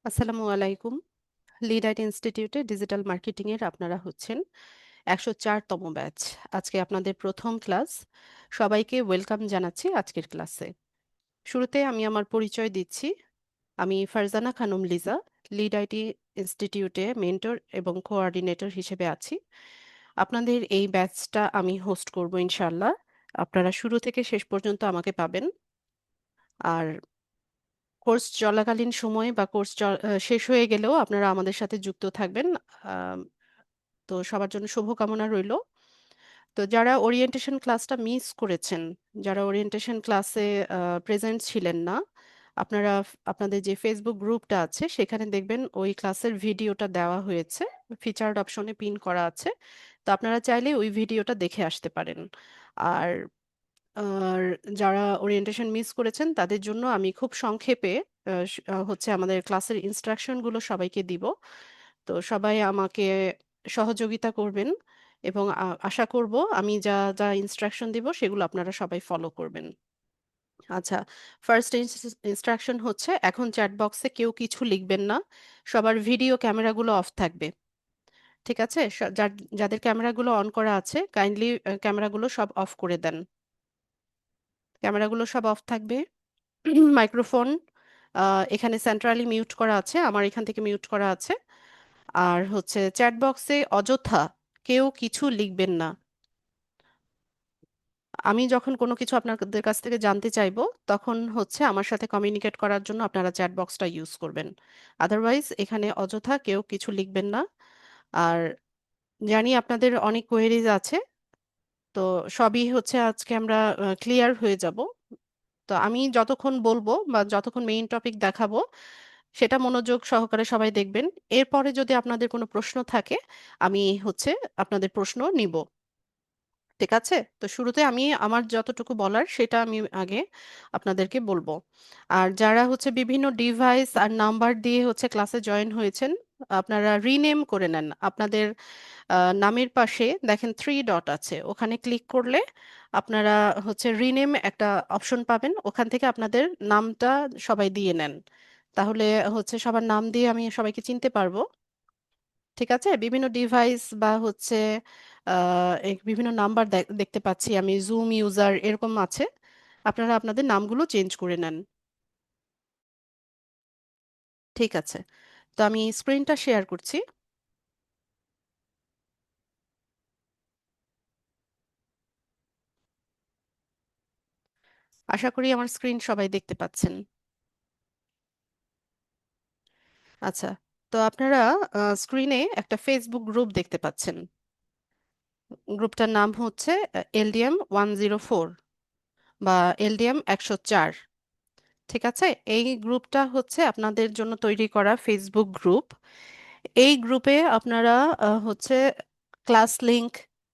আসসালামু আলাইকুম। লিডাইট ইনস্টিটিউটে ডিজিটাল মার্কেটিং এর আপনারা হচ্ছেন 104তম ব্যাচ। আজকে আপনাদের প্রথম ক্লাস। সবাইকে ওয়েলকাম জানাচ্ছি আজকের ক্লাসে। শুরুতে আমি আমার পরিচয় দিচ্ছি। আমি ফারজানা খানম লিজা, লিড আইটি ইনস্টিটিউটে মেন্টর এবং কোঅর্ডিনেটর হিসেবে আছি। আপনাদের এই ব্যাচটা আমি হোস্ট করব ইনশাআল্লাহ। আপনারা শুরু থেকে শেষ পর্যন্ত আমাকে পাবেন। আর কোর্স চলাকালীন সময়ে বা শেষ হয়ে গেলেও আপনারা আমাদের সাথে যুক্ত থাকবেন। আম, তো সবার জন্য শুভকামনা রইল। তো যারা ওরিয়েন্টেশন ক্লাসটা মিস করেছেন, যারা ওরিয়েন্টেশন ক্লাসে প্রেজেন্ট ছিলেন না, আপনারা আপনাদের যে ফেসবুক গ্রুপটা আছে সেখানে দেখবেন ওই ক্লাসের ভিডিওটা দেওয়া হয়েছে, ফিচার্ড অপশনে পিন করা আছে। তো আপনারা চাইলে ওই ভিডিওটা দেখে আসতে পারেন। আর আর যারা ওরিয়েন্টেশন মিস করেছেন তাদের জন্য আমি খুব সংক্ষেপে হচ্ছে আমাদের ক্লাসের ইনস্ট্রাকশন গুলো সবাইকে দিব। তো সবাই আমাকে সহযোগিতা করবেন এবং আশা করব আমি যা যা ইনস্ট্রাকশন দিব সেগুলো আপনারা সবাই ফলো করবেন। আচ্ছা, ফার্স্ট ইনস্ট্রাকশন হচ্ছে এখন চ্যাট বক্সে কেউ কিছু লিখবেন না। সবার ভিডিও ক্যামেরাগুলো অফ থাকবে। ঠিক আছে? যাদের ক্যামেরাগুলো অন করা আছে কাইন্ডলি ক্যামেরাগুলো সব অফ করে দেন। ক্যামেরাগুলো সব অফ থাকবে। মাইক্রোফোন এখানে সেন্ট্রালি মিউট করা আছে, আমার এখান থেকে মিউট করা আছে। আর হচ্ছে চ্যাট বক্সে অযথা কেউ কিছু লিখবেন না। আমি যখন কোনো কিছু আপনাদের কাছ থেকে জানতে চাইবো তখন হচ্ছে আমার সাথে কমিউনিকেট করার জন্য আপনারা চ্যাট বক্সটা ইউজ করবেন। আদারওয়াইজ এখানে অযথা কেউ কিছু লিখবেন না। আর জানি আপনাদের অনেক কোয়েরিজ আছে, তো সবই হচ্ছে আজকে আমরা ক্লিয়ার হয়ে যাব। তো আমি যতক্ষণ বলবো বা যতক্ষণ মেইন টপিক দেখাবো সেটা মনোযোগ সহকারে সবাই দেখবেন। এরপরে যদি আপনাদের কোনো প্রশ্ন থাকে আমি হচ্ছে আপনাদের প্রশ্ন নিব। ঠিক আছে? তো শুরুতে আমি আমার যতটুকু বলার সেটা আমি আগে আপনাদেরকে বলবো। আর যারা হচ্ছে বিভিন্ন ডিভাইস আর নাম্বার দিয়ে হচ্ছে ক্লাসে জয়েন হয়েছেন, আপনারা রিনেম করে নেন। আপনাদের নামের পাশে দেখেন 3 ডট আছে, ওখানে ক্লিক করলে আপনারা হচ্ছে রিনেম একটা অপশন পাবেন, ওখান থেকে আপনাদের নামটা সবাই দিয়ে নেন। তাহলে হচ্ছে সবার নাম দিয়ে আমি সবাইকে চিনতে পারবো। ঠিক আছে? বিভিন্ন ডিভাইস বা হচ্ছে বিভিন্ন নাম্বার দেখতে পাচ্ছি আমি, জুম ইউজার এরকম আছে। আপনারা আপনাদের নামগুলো চেঞ্জ করে নেন। ঠিক আছে, তো আমি স্ক্রিনটা শেয়ার করছি। আশা করি আমার স্ক্রিন সবাই দেখতে পাচ্ছেন। আচ্ছা, তো আপনারা স্ক্রিনে একটা ফেসবুক গ্রুপ দেখতে পাচ্ছেন। গ্রুপটার নাম হচ্ছে LDM 104 বা LDM 104। ঠিক আছে? এই গ্রুপটা হচ্ছে আপনাদের জন্য তৈরি করা ফেসবুক গ্রুপ। এই গ্রুপে আপনারা হচ্ছে class link,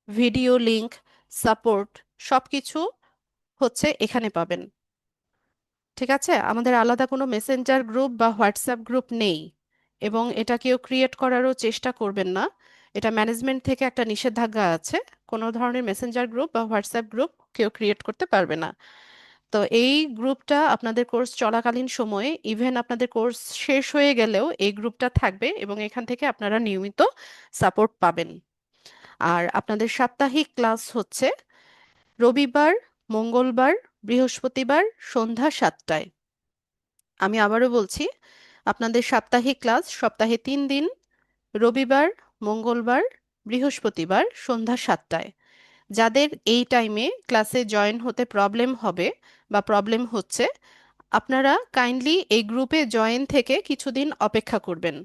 video link, support সবকিছু হচ্ছে এখানে পাবেন। ঠিক আছে? আমাদের আলাদা কোনো মেসেঞ্জার গ্রুপ বা হোয়াটসঅ্যাপ গ্রুপ নেই, এবং এটা কেউ ক্রিয়েট করারও চেষ্টা করবেন না। এটা ম্যানেজমেন্ট থেকে একটা নিষেধাজ্ঞা আছে, কোনো ধরনের মেসেঞ্জার গ্রুপ বা হোয়াটসঅ্যাপ গ্রুপ কেউ ক্রিয়েট করতে পারবে না। তো এই গ্রুপটা আপনাদের কোর্স চলাকালীন সময়ে, ইভেন আপনাদের কোর্স শেষ হয়ে গেলেও এই গ্রুপটা থাকবে এবং এখান থেকে আপনারা নিয়মিত সাপোর্ট পাবেন। আর আপনাদের সাপ্তাহিক ক্লাস হচ্ছে রবিবার, মঙ্গলবার, বৃহস্পতিবার সন্ধ্যা 7টায়। আমি আবারও বলছি, আপনাদের সাপ্তাহিক ক্লাস সপ্তাহে 3 দিন, রবিবার, মঙ্গলবার, বৃহস্পতিবার সন্ধ্যা 7টায়। যাদের এই টাইমে ক্লাসে জয়েন হতে প্রবলেম হবে বা প্রবলেম হচ্ছে, আপনারা কাইন্ডলি এই গ্রুপে জয়েন থেকে কিছুদিন অপেক্ষা করবেন।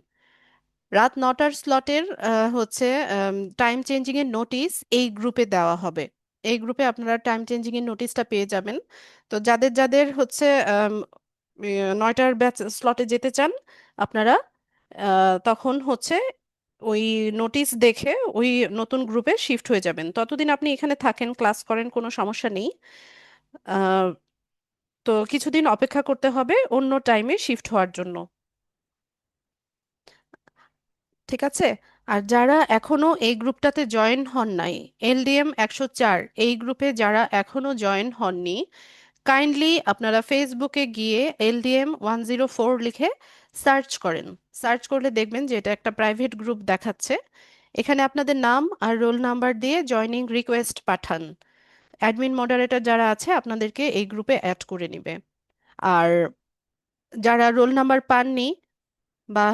রাত 9টার স্লটের হচ্ছে টাইম চেঞ্জিং এর নোটিশ এই গ্রুপে দেওয়া হবে। এই গ্রুপে আপনারা টাইম চেঞ্জিং এর নোটিশটা পেয়ে যাবেন। তো যাদের যাদের হচ্ছে 9টার ব্যাচ স্লটে যেতে চান আপনারা তখন হচ্ছে ওই নোটিশ দেখে ওই নতুন গ্রুপে শিফট হয়ে যাবেন। ততদিন আপনি এখানে থাকেন, ক্লাস করেন, কোনো সমস্যা নেই। আহ, তো কিছুদিন অপেক্ষা করতে হবে অন্য টাইমে শিফট হওয়ার জন্য। ঠিক আছে? আর যারা এখনো এই গ্রুপটাতে জয়েন হন নাই, LDM 104 এই গ্রুপে যারা এখনো জয়েন হননি, কাইন্ডলি আপনারা ফেসবুকে গিয়ে LDM 104 লিখে সার্চ করেন। সার্চ করলে দেখবেন যে এটা একটা প্রাইভেট গ্রুপ দেখাচ্ছে। এখানে আপনাদের নাম আর রোল নাম্বার দিয়ে জয়নিং রিকোয়েস্ট পাঠান। অ্যাডমিন মডারেটর যারা আছে আপনাদেরকে এই গ্রুপে অ্যাড করে নিবে। আর যারা রোল নাম্বার পাননি বা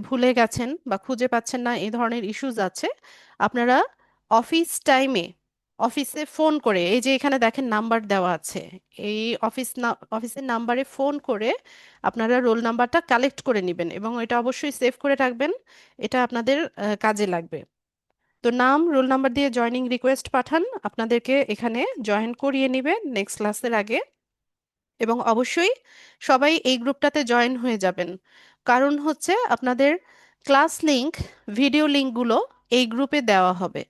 ভুলে গেছেন বা খুঁজে পাচ্ছেন না, এই ধরনের ইস্যুজ আছে, আপনারা অফিস টাইমে অফিসে ফোন করে, এই যে এখানে দেখেন নাম্বার দেওয়া আছে, এই অফিসের নাম্বারে ফোন করে আপনারা রোল নাম্বারটা কালেক্ট করে নেবেন এবং এটা অবশ্যই সেভ করে রাখবেন। এটা আপনাদের কাজে লাগবে। তো নাম রোল নাম্বার দিয়ে জয়নিং রিকোয়েস্ট পাঠান, আপনাদেরকে এখানে জয়েন করিয়ে নেবে নেক্সট ক্লাসের আগে। এবং অবশ্যই সবাই এই গ্রুপটাতে জয়েন হয়ে যাবেন, কারণ আপনাদের ক্লাস লিংক, ভিডিও লিংকগুলো এই গ্রুপে দেওয়া হবে।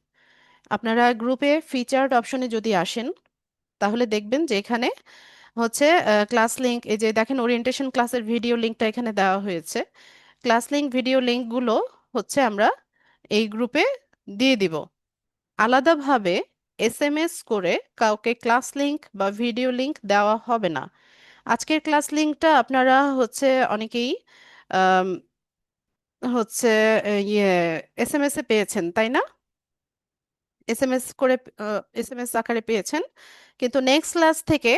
আপনারা গ্রুপে ফিচার্ড অপশনে যদি আসেন তাহলে দেখবেন যে এখানে ক্লাস লিংক, এই যে দেখেন ওরিয়েন্টেশন ক্লাসের ভিডিও লিংকটা এখানে দেওয়া হয়েছে। ক্লাস লিংক ভিডিও লিংকগুলো আমরা এই গ্রুপে দিয়ে দিব। আলাদাভাবে SMS করে কাউকে ক্লাস লিংক বা ভিডিও লিংক দেওয়া হবে না। আজকের ক্লাস লিংকটা আপনারা অনেকেই আম, হচ্ছে ইয়ে SMS এ পেয়েছেন, তাই না? SMS করে, SMS আকারে পেয়েছেন। কিন্তু নেক্সট ক্লাস থেকে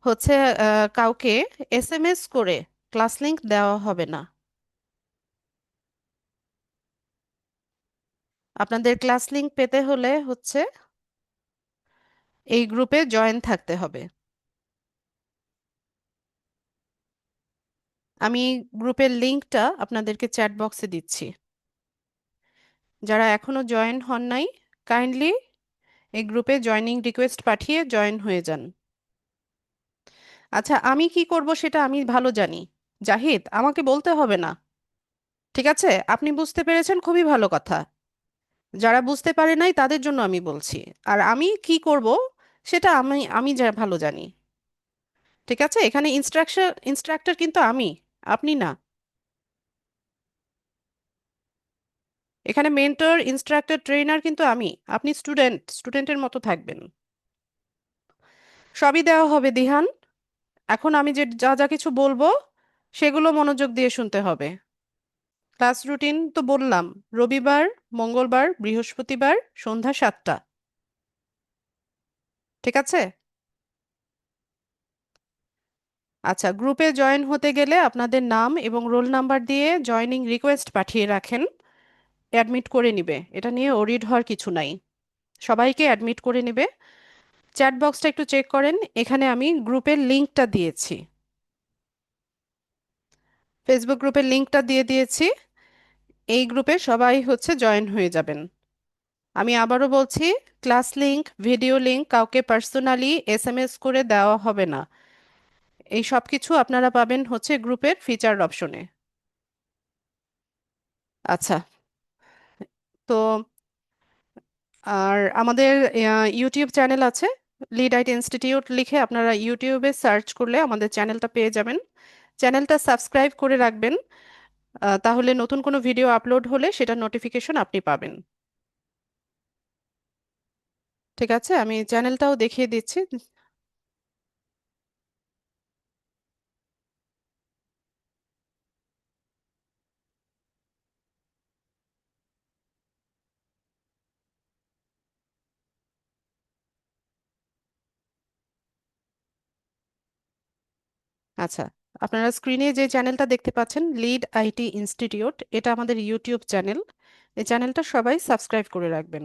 হচ্ছে কাউকে SMS করে ক্লাস লিংক দেওয়া হবে না। আপনাদের ক্লাস লিংক পেতে হলে এই গ্রুপে জয়েন থাকতে হবে। আমি গ্রুপের লিংকটা আপনাদেরকে চ্যাট বক্সে দিচ্ছি। যারা এখনো জয়েন হন নাই, কাইন্ডলি এই গ্রুপে জয়নিং রিকোয়েস্ট পাঠিয়ে জয়েন হয়ে যান। আচ্ছা, আমি কি করব সেটা আমি ভালো জানি। জাহিদ, আমাকে বলতে হবে না। ঠিক আছে, আপনি বুঝতে পেরেছেন, খুবই ভালো কথা। যারা বুঝতে পারে নাই তাদের জন্য আমি বলছি। আর আমি কি করব সেটা আমি আমি যা ভালো জানি। ঠিক আছে, এখানে ইনস্ট্রাক্টর কিন্তু আমি, আপনি না। এখানে মেন্টর, ইনস্ট্রাক্টর, ট্রেনার কিন্তু আমি। আপনি স্টুডেন্ট, স্টুডেন্টের মতো থাকবেন। সবই দেওয়া হবে দিহান। এখন আমি যে যা যা কিছু বলবো সেগুলো মনোযোগ দিয়ে শুনতে হবে। ক্লাস রুটিন তো বললাম, রবিবার, মঙ্গলবার, বৃহস্পতিবার সন্ধ্যা 7টা। ঠিক আছে। আচ্ছা, গ্রুপে জয়েন হতে গেলে আপনাদের নাম এবং রোল নাম্বার দিয়ে জয়নিং রিকোয়েস্ট পাঠিয়ে রাখেন। অ্যাডমিট করে নিবে, এটা নিয়ে ওরিড হওয়ার কিছু নাই। সবাইকে অ্যাডমিট করে নিবে। চ্যাট বক্সটা একটু চেক করেন, এখানে আমি গ্রুপের লিংকটা দিয়েছি। ফেসবুক গ্রুপের লিংকটা দিয়ে দিয়েছি। এই গ্রুপে সবাই জয়েন হয়ে যাবেন। আমি আবারও বলছি, ক্লাস লিংক, ভিডিও লিংক কাউকে পার্সোনালি SMS করে দেওয়া হবে না। এই সব কিছু আপনারা পাবেন গ্রুপের ফিচার অপশনে। আচ্ছা। তো আর আমাদের ইউটিউব চ্যানেল আছে, লিড আইটি ইনস্টিটিউট লিখে আপনারা ইউটিউবে সার্চ করলে আমাদের চ্যানেলটা পেয়ে যাবেন। চ্যানেলটা সাবস্ক্রাইব করে রাখবেন, তাহলে নতুন কোনো ভিডিও আপলোড হলে সেটা নোটিফিকেশন আপনি পাবেন। ঠিক আছে, আমি চ্যানেলটাও দেখিয়ে দিচ্ছি। আচ্ছা, আপনারা স্ক্রিনে যে চ্যানেলটা দেখতে পাচ্ছেন, লিড আইটি ইনস্টিটিউট, এটা আমাদের ইউটিউব চ্যানেল। এই চ্যানেলটা সবাই সাবস্ক্রাইব করে রাখবেন।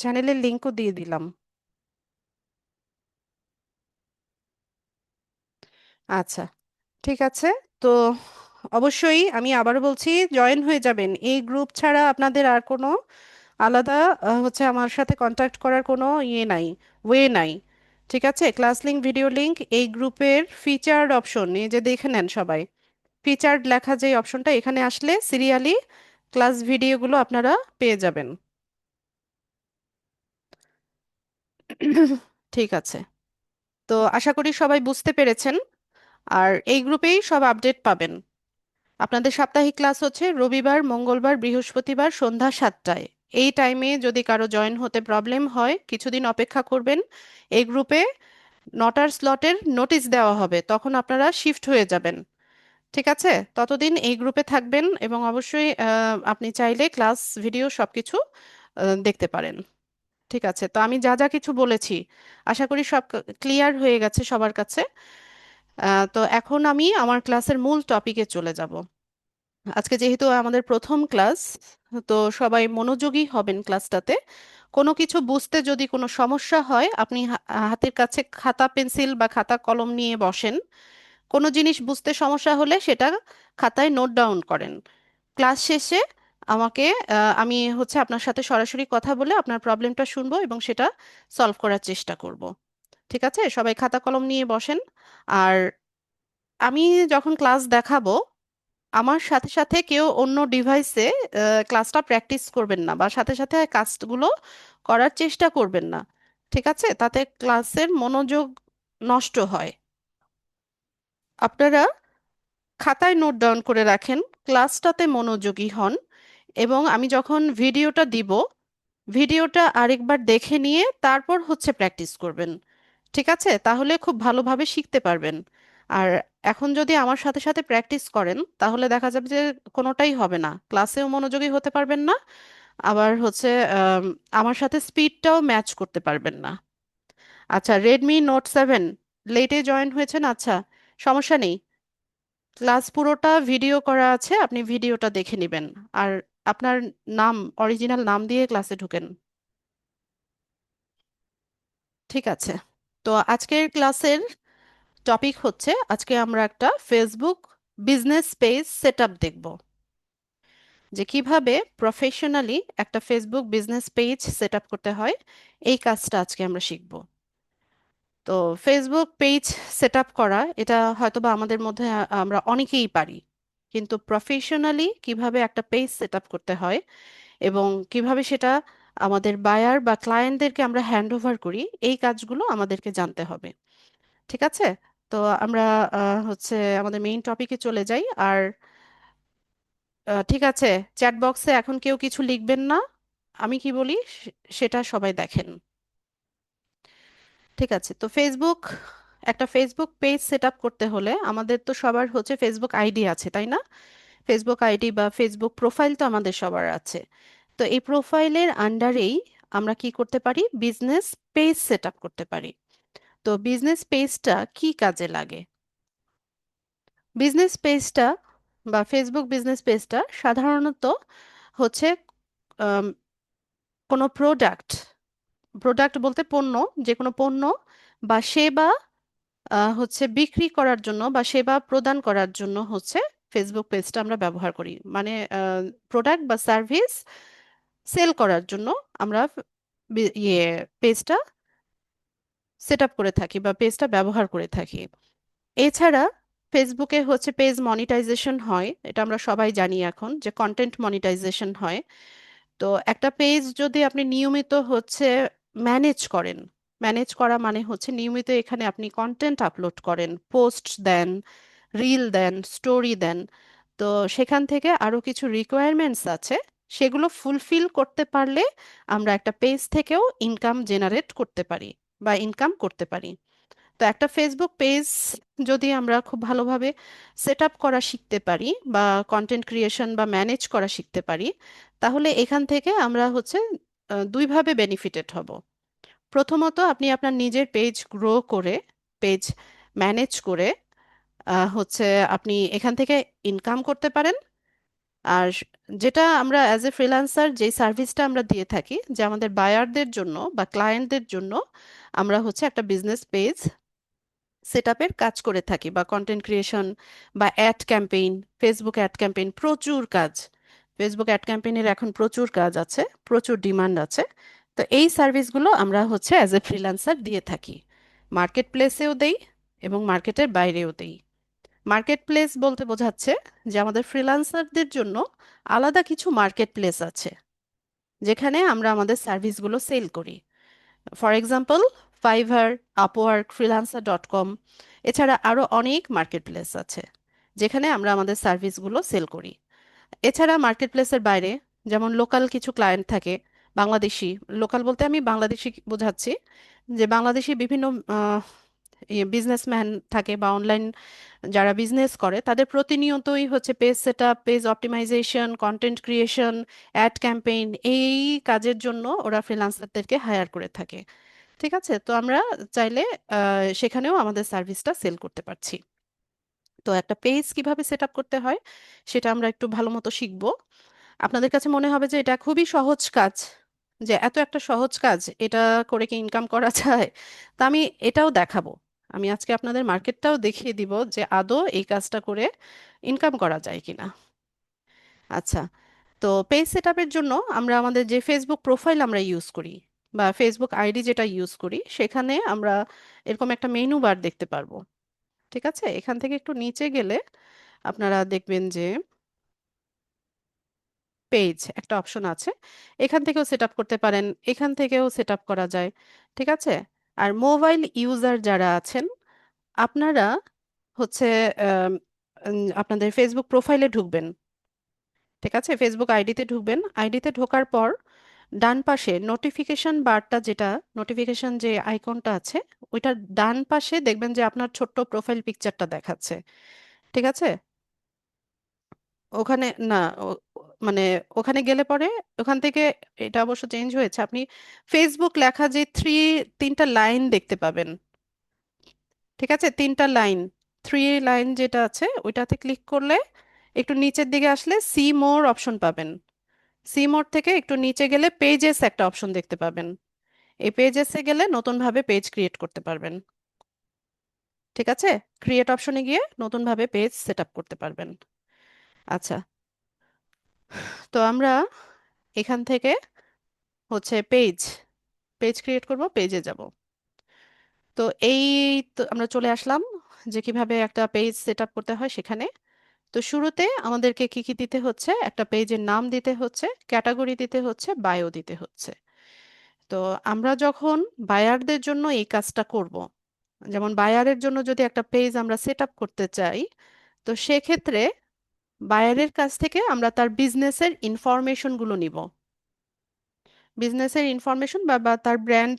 চ্যানেলের লিংকও দিয়ে দিলাম। আচ্ছা, ঠিক আছে। তো অবশ্যই আমি আবারও বলছি, জয়েন হয়ে যাবেন। এই গ্রুপ ছাড়া আপনাদের আর কোনো আলাদা আমার সাথে কন্ট্যাক্ট করার কোনো ইয়ে নাই, ওয়ে নাই। ঠিক আছে, ক্লাস লিংক, ভিডিও লিংক এই গ্রুপের ফিচার্ড অপশন, এই যে দেখে নেন সবাই। ফিচার্ড লেখা যে অপশনটা, এখানে আসলে সিরিয়ালি ক্লাস ভিডিওগুলো আপনারা পেয়ে যাবেন। ঠিক আছে। তো আশা করি সবাই বুঝতে পেরেছেন। আর এই গ্রুপেই সব আপডেট পাবেন। আপনাদের সাপ্তাহিক ক্লাস হচ্ছে রবিবার, মঙ্গলবার, বৃহস্পতিবার সন্ধ্যা 7টায়। এই টাইমে যদি কারো জয়েন হতে প্রবলেম হয় কিছুদিন অপেক্ষা করবেন। এই গ্রুপে 9টার স্লটের নোটিশ দেওয়া হবে, তখন আপনারা শিফট হয়ে যাবেন। ঠিক আছে? ততদিন এই গ্রুপে থাকবেন এবং অবশ্যই আপনি চাইলে ক্লাস ভিডিও সবকিছু দেখতে পারেন। ঠিক আছে, তো আমি যা যা কিছু বলেছি আশা করি সব ক্লিয়ার হয়ে গেছে সবার কাছে। তো এখন আমি আমার ক্লাসের মূল টপিকে চলে যাব। আজকে যেহেতু আমাদের প্রথম ক্লাস, তো সবাই মনোযোগী হবেন ক্লাসটাতে। কোনো কিছু বুঝতে যদি কোনো সমস্যা হয় আপনি হাতের কাছে খাতা পেন্সিল বা খাতা কলম নিয়ে বসেন। কোনো জিনিস বুঝতে সমস্যা হলে সেটা খাতায় নোট ডাউন করেন। ক্লাস শেষে আমাকে আমি হচ্ছে আপনার সাথে সরাসরি কথা বলে আপনার প্রবলেমটা শুনবো এবং সেটা সলভ করার চেষ্টা করব। ঠিক আছে, সবাই খাতা কলম নিয়ে বসেন। আর আমি যখন ক্লাস দেখাবো আমার সাথে সাথে কেউ অন্য ডিভাইসে ক্লাসটা প্র্যাকটিস করবেন না বা সাথে সাথে কাজগুলো করার চেষ্টা করবেন না। ঠিক আছে, তাতে ক্লাসের মনোযোগ নষ্ট হয়। আপনারা খাতায় নোট ডাউন করে রাখেন, ক্লাসটাতে মনোযোগী হন এবং আমি যখন ভিডিওটা দিব ভিডিওটা আরেকবার দেখে নিয়ে তারপর হচ্ছে প্র্যাকটিস করবেন। ঠিক আছে, তাহলে খুব ভালোভাবে শিখতে পারবেন। আর এখন যদি আমার সাথে সাথে প্র্যাকটিস করেন তাহলে দেখা যাবে যে কোনোটাই হবে না, ক্লাসেও মনোযোগী হতে পারবেন না, আবার হচ্ছে আমার সাথে স্পিডটাও ম্যাচ করতে পারবেন না। আচ্ছা, রেডমি নোট 7 লেটে জয়েন হয়েছেন? আচ্ছা, সমস্যা নেই, ক্লাস পুরোটা ভিডিও করা আছে, আপনি ভিডিওটা দেখে নেবেন। আর আপনার নাম, অরিজিনাল নাম দিয়ে ক্লাসে ঢুকেন। ঠিক আছে, তো আজকের ক্লাসের টপিক হচ্ছে, আজকে আমরা একটা ফেসবুক বিজনেস পেজ সেটআপ দেখব, যে কিভাবে প্রফেশনালি একটা ফেসবুক বিজনেস পেজ সেটআপ করতে হয়। এই কাজটা আজকে আমরা শিখব। তো ফেসবুক পেজ সেটআপ করা এটা হয়তোবা আমাদের মধ্যে আমরা অনেকেই পারি, কিন্তু প্রফেশনালি কিভাবে একটা পেজ সেটআপ করতে হয় এবং কিভাবে সেটা আমাদের বায়ার বা ক্লায়েন্টদেরকে আমরা হ্যান্ড ওভার করি, এই কাজগুলো আমাদেরকে জানতে হবে। ঠিক আছে, তো আমরা হচ্ছে আমাদের মেইন টপিকে চলে যাই। আর ঠিক আছে, চ্যাট বক্সে এখন কেউ কিছু লিখবেন না, আমি কি বলি সেটা সবাই দেখেন। ঠিক আছে, তো একটা ফেসবুক পেজ সেট আপ করতে হলে আমাদের তো সবার হচ্ছে ফেসবুক আইডি আছে, তাই না? ফেসবুক আইডি বা ফেসবুক প্রোফাইল তো আমাদের সবার আছে। তো এই প্রোফাইলের আন্ডারেই আমরা কি করতে পারি, বিজনেস পেজ সেট আপ করতে পারি। তো বিজনেস পেজটা কি কাজে লাগে? বিজনেস পেজটা বা ফেসবুক বিজনেস পেজটা সাধারণত হচ্ছে আম, কোনো প্রোডাক্ট, প্রোডাক্ট বলতে পণ্য, যে কোনো পণ্য বা সেবা হচ্ছে বিক্রি করার জন্য বা সেবা প্রদান করার জন্য হচ্ছে ফেসবুক পেজটা আমরা ব্যবহার করি। মানে প্রোডাক্ট বা সার্ভিস সেল করার জন্য আমরা পেজটা সেট আপ করে থাকি বা পেজটা ব্যবহার করে থাকি। এছাড়া ফেসবুকে হচ্ছে পেজ মনিটাইজেশন হয়, এটা আমরা সবাই জানি এখন যে কন্টেন্ট মনিটাইজেশন হয়। তো একটা পেজ যদি আপনি নিয়মিত হচ্ছে ম্যানেজ করেন, ম্যানেজ করা মানে হচ্ছে নিয়মিত এখানে আপনি কন্টেন্ট আপলোড করেন, পোস্ট দেন, রিল দেন, স্টোরি দেন, তো সেখান থেকে আরো কিছু রিকোয়ারমেন্টস আছে, সেগুলো ফুলফিল করতে পারলে আমরা একটা পেজ থেকেও ইনকাম জেনারেট করতে পারি বা ইনকাম করতে পারি। তো একটা ফেসবুক পেজ যদি আমরা খুব ভালোভাবে সেট আপ করা শিখতে পারি বা কন্টেন্ট ক্রিয়েশন বা ম্যানেজ করা শিখতে পারি, তাহলে এখান থেকে আমরা হচ্ছে দুইভাবে বেনিফিটেড হব। প্রথমত, আপনি আপনার নিজের পেজ গ্রো করে, পেজ ম্যানেজ করে হচ্ছে আপনি এখান থেকে ইনকাম করতে পারেন। আর যেটা আমরা অ্যাজ এ ফ্রিল্যান্সার যে সার্ভিসটা আমরা দিয়ে থাকি, যে আমাদের বায়ারদের জন্য বা ক্লায়েন্টদের জন্য আমরা হচ্ছে একটা বিজনেস পেজ সেটআপের কাজ করে থাকি বা কন্টেন্ট ক্রিয়েশন বা ad campaign, Facebook ad campaign, প্রচুর কাজ। ফেসবুক অ্যাড ক্যাম্পেইনের এখন প্রচুর কাজ আছে, প্রচুর ডিমান্ড আছে। তো এই সার্ভিসগুলো আমরা হচ্ছে অ্যাজ এ ফ্রিল্যান্সার দিয়ে থাকি, মার্কেট প্লেসেও দেই এবং মার্কেটের বাইরেও দেই। মার্কেট প্লেস বলতে বোঝাচ্ছে যে আমাদের ফ্রিল্যান্সারদের জন্য আলাদা কিছু মার্কেট প্লেস আছে, যেখানে আমরা আমাদের সার্ভিসগুলো সেল করি। ফর এক্সাম্পল, ফাইভার, আপওয়ার্ক, ফ্রিল্যান্সার.কম, এছাড়া আরো অনেক মার্কেট প্লেস আছে। যেখানে আমরা আমাদের সার্ভিসগুলো সেল করি। এছাড়া মার্কেট প্লেসের বাইরে যেমন লোকাল কিছু ক্লায়েন্ট থাকে, বাংলাদেশি, লোকাল বলতে আমি বাংলাদেশি বোঝাচ্ছি, যে বাংলাদেশি বিভিন্ন বিজনেসম্যান থাকে বা অনলাইন যারা বিজনেস করে, তাদের প্রতিনিয়তই হচ্ছে page set up, page optimisation, content creation, ad campaign, এই কাজের জন্য ওরা ফ্রিল্যান্সারদেরকে হায়ার করে থাকে। ঠিক আছে, তো আমরা চাইলে সেখানেও আমাদের সার্ভিসটা সেল করতে পারছি। তো একটা পেজ কিভাবে সেট আপ করতে হয় সেটা আমরা একটু ভালো মতো শিখবো। আপনাদের কাছে মনে হবে যে এটা খুবই সহজ কাজ, যে এত একটা সহজ কাজ, এটা করে কি ইনকাম করা যায়? তা আমি এটাও দেখাবো। আমি আজকে আপনাদের মার্কেটটাও দেখিয়ে দিব যে আদৌ এই কাজটা করে ইনকাম করা যায় কিনা। আচ্ছা, তো পেজ সেটআপের জন্য আমরা আমাদের যে ফেসবুক প্রোফাইল আমরা ইউজ করি বা ফেসবুক আইডি যেটা ইউজ করি, সেখানে আমরা এরকম একটা মেনু বার দেখতে পারবো। ঠিক আছে, এখান থেকে একটু নিচে গেলে আপনারা দেখবেন যে পেজ একটা অপশন আছে। এখান থেকেও সেট আপ করতে পারেন, এখান থেকেও সেট আপ করা যায়। ঠিক আছে, আর মোবাইল ইউজার যারা আছেন, আপনারা হচ্ছে আপনাদের ফেসবুক প্রোফাইলে ঢুকবেন। ঠিক আছে, ফেসবুক আইডিতে ঢুকবেন, আইডিতে ঢোকার পর ডান পাশে নোটিফিকেশন বারটা, যেটা নোটিফিকেশন যে আইকনটা আছে, ওইটার ডান পাশে দেখবেন যে আপনার ছোট্ট প্রোফাইল পিকচারটা দেখাচ্ছে। ঠিক আছে, ওখানে না, মানে ওখানে গেলে পরে ওখান থেকে, এটা অবশ্য চেঞ্জ হয়েছে, আপনি ফেসবুক লেখা যে তিনটা লাইন দেখতে পাবেন। ঠিক আছে, তিনটা লাইন, থ্রি লাইন যেটা আছে ওইটাতে ক্লিক করলে একটু নিচের দিকে আসলে সি মোর অপশন পাবেন। সি মোর থেকে একটু নিচে গেলে পেজেস একটা অপশন দেখতে পাবেন। এই পেজেসে গেলে নতুনভাবে পেজ ক্রিয়েট করতে পারবেন। ঠিক আছে, ক্রিয়েট অপশনে গিয়ে নতুনভাবে পেজ সেট আপ করতে পারবেন। আচ্ছা, তো আমরা এখান থেকে হচ্ছে পেজ পেজ ক্রিয়েট করব, পেজে যাব। তো এই, তো আমরা চলে আসলাম যে কিভাবে একটা পেজ সেট আপ করতে হয় সেখানে। তো শুরুতে আমাদেরকে কি কি দিতে হচ্ছে, একটা পেজের নাম দিতে হচ্ছে, ক্যাটাগরি দিতে হচ্ছে, বায়ো দিতে হচ্ছে। তো আমরা যখন বায়ারদের জন্য এই কাজটা করব, যেমন বায়ারের জন্য যদি একটা পেজ আমরা সেট আপ করতে চাই, তো সেক্ষেত্রে বায়ারের কাছ থেকে আমরা তার বিজনেসের ইনফরমেশনগুলো নিব। বিজনেসের ইনফরমেশন বা বা তার ব্র্যান্ড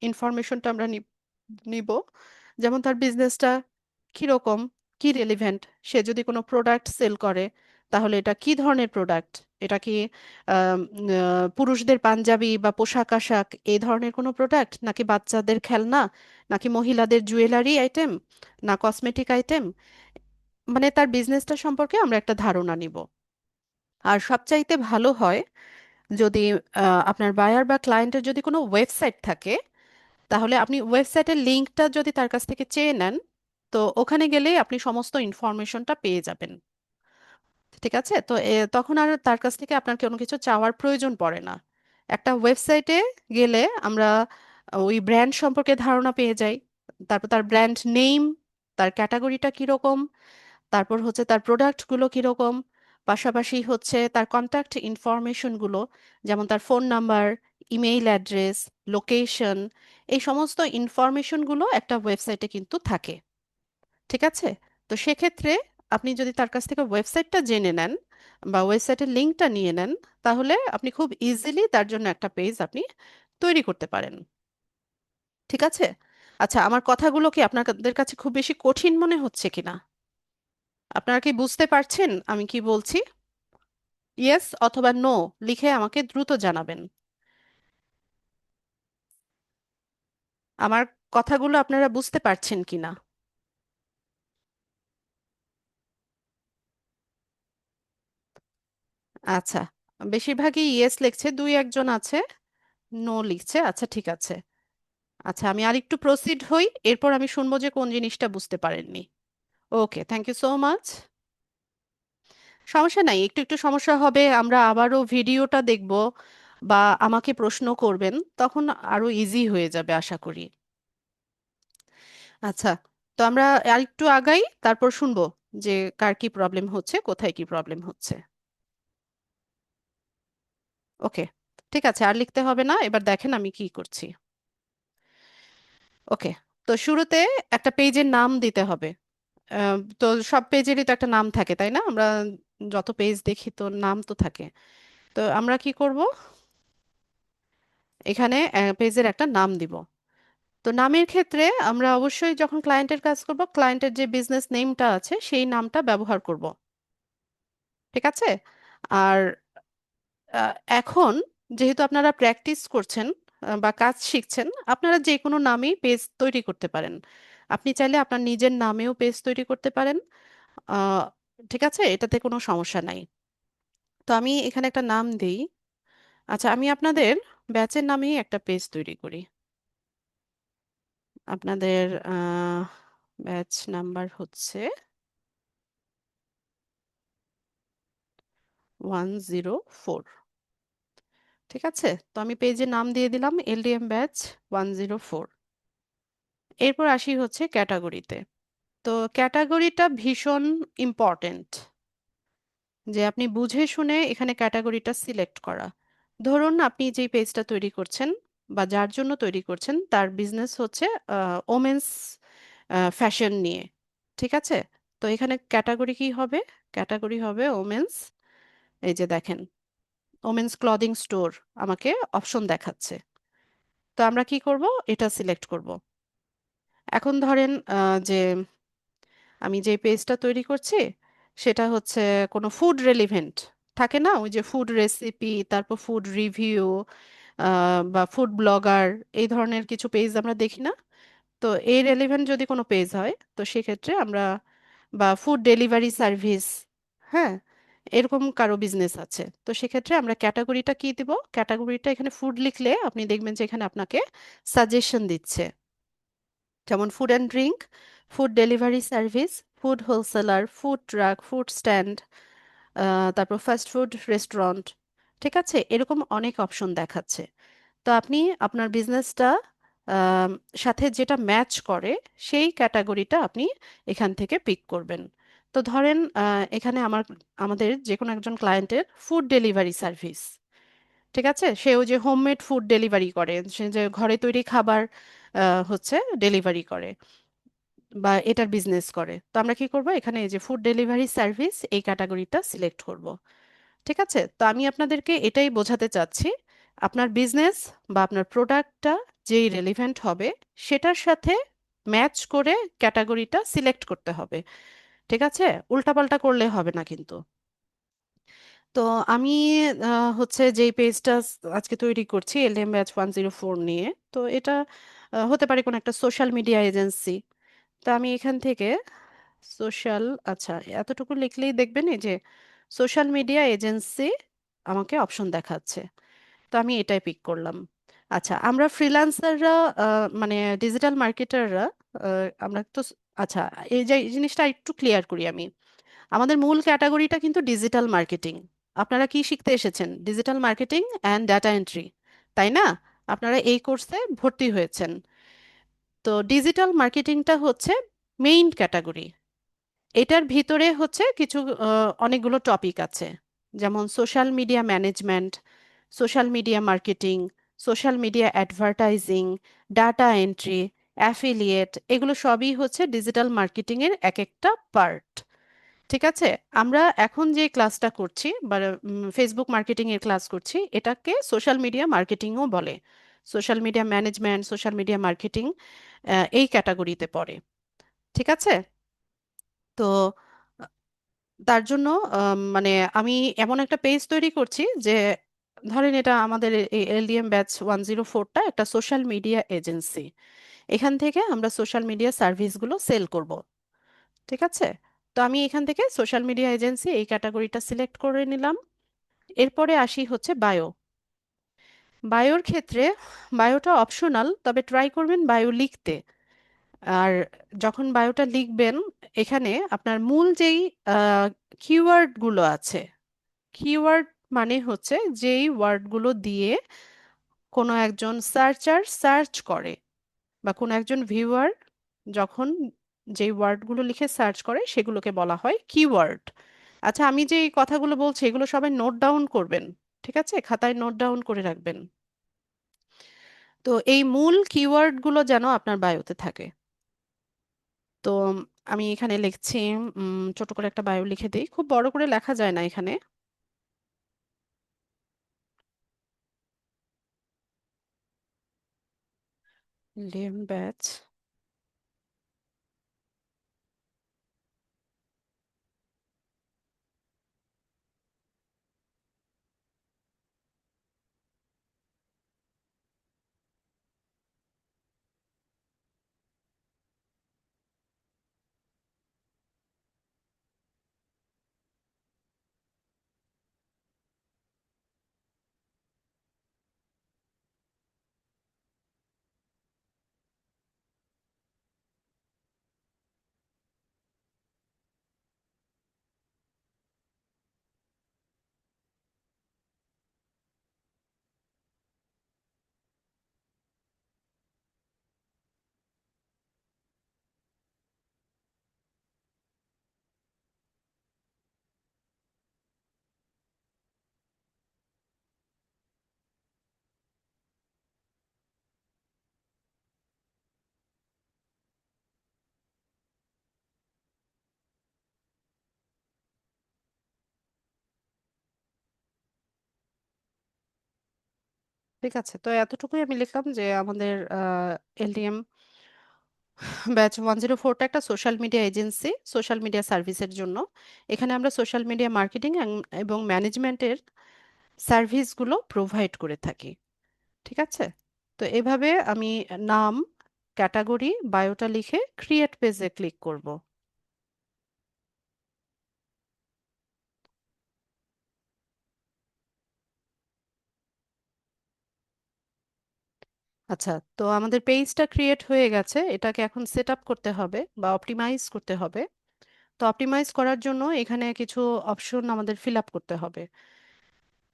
ইনফরমেশনটা আমরা নিব। যেমন তার বিজনেসটা কিরকম, কি রেলিভেন্ট, সে যদি কোনো প্রোডাক্ট সেল করে তাহলে এটা কি ধরনের প্রোডাক্ট, এটা কি পুরুষদের পাঞ্জাবি বা পোশাক আশাক এই ধরনের কোনো প্রোডাক্ট, নাকি বাচ্চাদের খেলনা, নাকি মহিলাদের জুয়েলারি আইটেম, না কসমেটিক আইটেম, মানে তার বিজনেসটা সম্পর্কে আমরা একটা ধারণা নিব। আর সবচাইতে ভালো হয় যদি আপনার বায়ার বা ক্লায়েন্টের যদি কোনো ওয়েবসাইট থাকে, তাহলে আপনি ওয়েবসাইটের লিঙ্কটা যদি তার কাছ থেকে চেয়ে নেন, তো ওখানে গেলেই আপনি সমস্ত ইনফরমেশনটা পেয়ে যাবেন। ঠিক আছে, তো তখন আর তার কাছ থেকে আপনার কোনো কিছু চাওয়ার প্রয়োজন পড়ে না। একটা ওয়েবসাইটে গেলে আমরা ওই ব্র্যান্ড সম্পর্কে ধারণা পেয়ে যাই, তারপর তার ব্র্যান্ড নেম, তার ক্যাটাগরিটা কিরকম, তারপর হচ্ছে তার প্রোডাক্টগুলো কিরকম, পাশাপাশি হচ্ছে তার কন্ট্যাক্ট ইনফরমেশনগুলো, যেমন তার phone number, email address, location, এই সমস্ত ইনফরমেশনগুলো একটা ওয়েবসাইটে কিন্তু থাকে। ঠিক আছে, তো সেক্ষেত্রে আপনি যদি তার কাছ থেকে ওয়েবসাইটটা জেনে নেন বা ওয়েবসাইটের লিঙ্কটা নিয়ে নেন, তাহলে আপনি খুব ইজিলি তার জন্য একটা পেজ আপনি তৈরি করতে পারেন। ঠিক আছে, আচ্ছা, আমার কথাগুলো কি আপনাদের কাছে খুব বেশি কঠিন মনে হচ্ছে কিনা? আপনারা কি বুঝতে পারছেন আমি কি বলছি? ইয়েস অথবা নো লিখে আমাকে দ্রুত জানাবেন। আমার কথাগুলো আপনারা বুঝতে পারছেন কিনা? আচ্ছা, বেশিরভাগই ইয়েস লিখছে, দুই একজন আছে নো লিখছে। আচ্ছা, ঠিক আছে। আচ্ছা, আমি আরেকটু প্রসিড হই, এরপর আমি শুনবো যে কোন জিনিসটা বুঝতে পারেননি। ওকে, থ্যাংক ইউ সো মাচ। সমস্যা নাই, একটু একটু সমস্যা হবে, আমরা আবারও ভিডিওটা দেখব বা আমাকে প্রশ্ন করবেন, তখন আরো ইজি হয়ে যাবে আশা করি। আচ্ছা, তো আমরা আরেকটু আগাই, তারপর শুনবো যে কার কি প্রবলেম হচ্ছে, কোথায় কি প্রবলেম হচ্ছে। ওকে, ঠিক আছে, আর লিখতে হবে না, এবার দেখেন আমি কি করছি। ওকে, তো শুরুতে একটা পেজের নাম দিতে হবে। তো সব পেজেরই তো একটা নাম থাকে, তাই না? আমরা যত পেজ দেখি তো নাম তো থাকে। তো আমরা কি করব, এখানে পেজের একটা নাম দিব। তো নামের ক্ষেত্রে আমরা অবশ্যই যখন ক্লায়েন্টের কাজ করব, ক্লায়েন্টের যে বিজনেস নেমটা আছে সেই নামটা ব্যবহার করব। ঠিক আছে? আর এখন যেহেতু আপনারা প্র্যাকটিস করছেন বা কাজ শিখছেন, আপনারা যে কোনো নামেই পেজ তৈরি করতে পারেন। আপনি চাইলে আপনার নিজের নামেও পেজ তৈরি করতে পারেন। আহ, ঠিক আছে, এটাতে কোনো সমস্যা নাই। তো আমি এখানে একটা নাম দিই। আচ্ছা, আমি আপনাদের ব্যাচের নামেই একটা পেজ তৈরি করি। আপনাদের ব্যাচ নাম্বার হচ্ছে 104। ঠিক আছে, তো আমি পেজের নাম দিয়ে দিলাম এলডিএম ব্যাচ 104। এরপর আসি হচ্ছে ক্যাটাগরিতে। তো ক্যাটাগরিটা ভীষণ ইম্পর্টেন্ট, যে আপনি বুঝে শুনে এখানে ক্যাটাগরিটা সিলেক্ট করা। ধরুন আপনি যেই পেজটা তৈরি করছেন বা যার জন্য তৈরি করছেন তার বিজনেস হচ্ছে ওমেন্স ফ্যাশন নিয়ে। ঠিক আছে, তো এখানে ক্যাটাগরি কি হবে? ক্যাটাগরি হবে ওমেন্স। এই যে দেখেন, ওমেন্স ক্লদিং স্টোর আমাকে অপশন দেখাচ্ছে। তো আমরা কি করব, এটা সিলেক্ট করব। এখন ধরেন যে আমি যে পেজটা তৈরি করছি সেটা হচ্ছে কোনো ফুড রেলিভেন্ট থাকে না, ওই যে ফুড রেসিপি, তারপর ফুড রিভিউ বা ফুড ব্লগার, এই ধরনের কিছু পেজ আমরা দেখি না? তো এই রেলিভেন্ট যদি কোনো পেজ হয় তো সেক্ষেত্রে আমরা, বা ফুড ডেলিভারি সার্ভিস, হ্যাঁ, এরকম কারো বিজনেস আছে, তো সেক্ষেত্রে আমরা ক্যাটাগরিটা কি দিব? ক্যাটাগরিটা এখানে ফুড লিখলে আপনি দেখবেন যে এখানে আপনাকে সাজেশন দিচ্ছে, যেমন food and drink, food delivery service, food wholesaler, food truck, food stand, তারপর ফাস্ট ফুড রেস্টুরেন্ট। ঠিক আছে, এরকম অনেক অপশন দেখাচ্ছে। তো আপনি আপনার বিজনেসটা সাথে যেটা ম্যাচ করে সেই ক্যাটাগরিটা আপনি এখান থেকে পিক করবেন। তো ধরেন এখানে আমাদের যে কোনো একজন ক্লায়েন্টের ফুড ডেলিভারি সার্ভিস, ঠিক আছে, সে ওই যে হোমমেড ফুড ডেলিভারি করে, সে যে ঘরে তৈরি খাবার হচ্ছে ডেলিভারি করে বা এটার বিজনেস করে, তো আমরা কি করব, এখানে এই যে ফুড ডেলিভারি সার্ভিস এই ক্যাটাগরিটা সিলেক্ট করব। ঠিক আছে, তো আমি আপনাদেরকে এটাই বোঝাতে চাচ্ছি, আপনার বিজনেস বা আপনার প্রোডাক্টটা যেই রেলিভেন্ট হবে সেটার সাথে ম্যাচ করে ক্যাটাগরিটা সিলেক্ট করতে হবে। ঠিক আছে, উল্টাপাল্টা করলে হবে না কিন্তু। তো আমি হচ্ছে যেই পেজটা আজকে তৈরি করছি এলএম ব্যাচ 104 নিয়ে, তো এটা হতে পারে কোনো একটা সোশ্যাল মিডিয়া এজেন্সি। তো আমি এখান থেকে সোশ্যাল, আচ্ছা, এতটুকু লিখলেই দেখবেন এই যে সোশ্যাল মিডিয়া এজেন্সি আমাকে অপশন দেখাচ্ছে। তো আমি এটাই পিক করলাম। আচ্ছা, আমরা ফ্রিল্যান্সাররা মানে ডিজিটাল মার্কেটাররা, আমরা তো আচ্ছা, এই জিনিসটা একটু ক্লিয়ার করি আমি। আমাদের মূল ক্যাটাগরিটা কিন্তু ডিজিটাল মার্কেটিং। আপনারা কি শিখতে এসেছেন? Digital marketing and data entry, তাই না? আপনারা এই কোর্সে ভর্তি হয়েছেন। তো ডিজিটাল মার্কেটিংটা হচ্ছে মেইন ক্যাটাগরি। এটার ভিতরে হচ্ছে কিছু অনেকগুলো টপিক আছে, যেমন social media management, social media marketing, social media advertising, data entry, affiliate, এগুলো সবই হচ্ছে ডিজিটাল মার্কেটিং এর এক একটা পার্ট। ঠিক আছে, আমরা এখন যে ক্লাসটা করছি বা ফেসবুক মার্কেটিং এর ক্লাস করছি, এটাকে সোশ্যাল মিডিয়া মার্কেটিংও বলে। Social media management, social media marketing এই ক্যাটাগরিতে পড়ে। ঠিক আছে, তো তার জন্য মানে আমি এমন একটা পেজ তৈরি করছি যে, ধরেন এটা আমাদের এই এলডিএম ব্যাচ 104টা একটা সোশ্যাল মিডিয়া এজেন্সি। এখান থেকে আমরা সোশ্যাল মিডিয়া সার্ভিসগুলো সেল করব। ঠিক আছে, তো আমি এখান থেকে সোশ্যাল মিডিয়া এজেন্সি এই ক্যাটাগরিটা সিলেক্ট করে নিলাম। এরপরে আসি হচ্ছে বায়ো। বায়োর ক্ষেত্রে বায়োটা অপশনাল, তবে ট্রাই করবেন বায়ো লিখতে। আর যখন বায়োটা লিখবেন, এখানে আপনার মূল যেই কিওয়ার্ডগুলো আছে, কিওয়ার্ড মানে হচ্ছে যেই ওয়ার্ডগুলো দিয়ে কোনো একজন সার্চার সার্চ করে বা কোনো একজন ভিউয়ার যখন যেই ওয়ার্ডগুলো লিখে সার্চ করে সেগুলোকে বলা হয় কিওয়ার্ড। আচ্ছা, আমি যে এই কথাগুলো বলছি এগুলো সবাই নোট ডাউন করবেন। ঠিক আছে, খাতায় নোট ডাউন করে রাখবেন। তো এই মূল কিওয়ার্ডগুলো যেন আপনার বায়োতে থাকে। তো আমি এখানে লিখছি, ছোট করে একটা বায়ো লিখে দিই, খুব বড় করে লেখা যায় না এখানে। লিম ব্যাচ। ঠিক আছে, তো এতটুকুই আমি লিখলাম যে আমাদের এলডিএম ব্যাচ 104টা একটা social media agency, social media সার্ভিসের জন্য। এখানে আমরা সোশ্যাল মিডিয়া মার্কেটিং এবং ম্যানেজমেন্টের সার্ভিসগুলো প্রোভাইড করে থাকি। ঠিক আছে, তো এভাবে আমি নাম, ক্যাটাগরি, বায়োটা লিখে ক্রিয়েট পেজে ক্লিক করব। আচ্ছা, তো আমাদের পেজটা ক্রিয়েট হয়ে গেছে, এটাকে এখন সেট আপ করতে হবে বা অপটিমাইজ করতে হবে। তো অপটিমাইজ করার জন্য এখানে কিছু অপশন আমাদের ফিল আপ করতে হবে।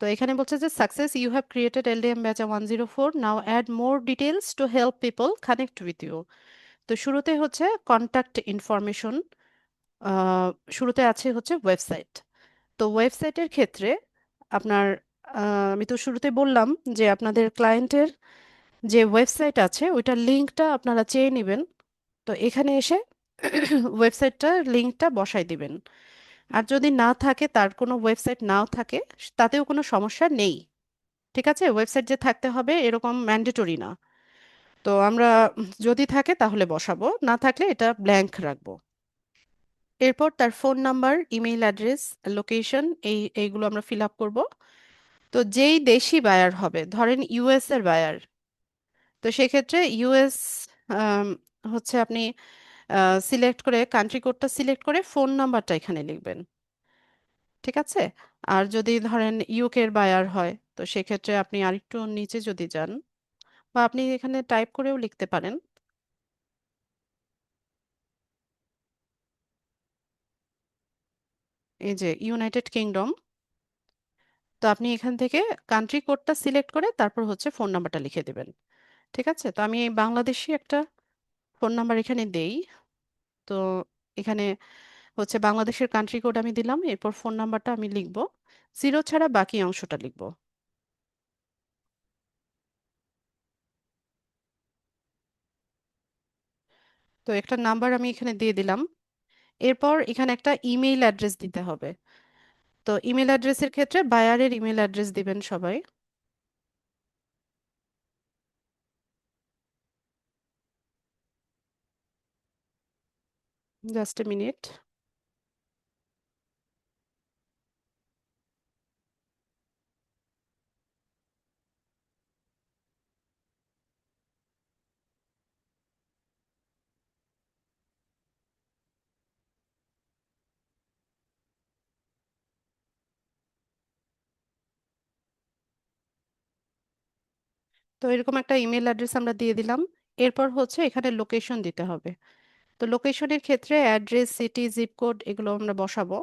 তো এখানে বলছে যে success, you have created LDM batch 104, now add more details to help people connect with you. তো শুরুতে হচ্ছে কন্ট্যাক্ট ইনফরমেশন, শুরুতে আছে হচ্ছে ওয়েবসাইট। তো ওয়েবসাইটের ক্ষেত্রে আপনার, আমি তো শুরুতে বললাম যে আপনাদের ক্লায়েন্টের যে ওয়েবসাইট আছে ওইটার লিঙ্কটা আপনারা চেয়ে নেবেন। তো এখানে এসে ওয়েবসাইটটার লিঙ্কটা বসাই দিবেন। আর যদি না থাকে, তার কোনো ওয়েবসাইট নাও থাকে, তাতেও কোনো সমস্যা নেই। ঠিক আছে, ওয়েবসাইট যে থাকতে হবে এরকম ম্যান্ডেটরি না। তো আমরা যদি থাকে তাহলে বসাবো, না থাকলে এটা ব্ল্যাঙ্ক রাখবো। এরপর তার phone number, email address, location, এইগুলো আমরা ফিল আপ করবো। তো যেই দেশি বায়ার হবে, ধরেন ইউএস এর বায়ার, তো সেক্ষেত্রে ইউএস হচ্ছে আপনি সিলেক্ট করে, কান্ট্রি কোডটা সিলেক্ট করে ফোন নাম্বারটা এখানে লিখবেন। ঠিক আছে, আর যদি ধরেন ইউকের বায়ার হয়, তো সেক্ষেত্রে আপনি আরেকটু নিচে যদি যান, বা আপনি এখানে টাইপ করেও লিখতে পারেন, এই যে ইউনাইটেড কিংডম। তো আপনি এখান থেকে কান্ট্রি কোডটা সিলেক্ট করে তারপর হচ্ছে ফোন নাম্বারটা লিখে দেবেন। ঠিক আছে, তো আমি এই বাংলাদেশি একটা ফোন নাম্বার এখানে দেই। তো এখানে হচ্ছে বাংলাদেশের কান্ট্রি কোড আমি দিলাম, এরপর ফোন নাম্বারটা আমি লিখবো, জিরো ছাড়া বাকি অংশটা লিখবো। তো একটা নাম্বার আমি এখানে দিয়ে দিলাম। এরপর এখানে একটা ইমেইল অ্যাড্রেস দিতে হবে। তো ইমেল অ্যাড্রেসের ক্ষেত্রে বায়ারের ইমেল অ্যাড্রেস দিবেন সবাই। Just a minute. তো এরকম একটা ইমেল অ্যাড্রেস আমরা দিয়ে দিলাম। এরপর হচ্ছে এখানে লোকেশন দিতে হবে। তো লোকেশনের ক্ষেত্রে অ্যাড্রেস, সিটি, জিপ কোড এগুলো আমরা বসাবো।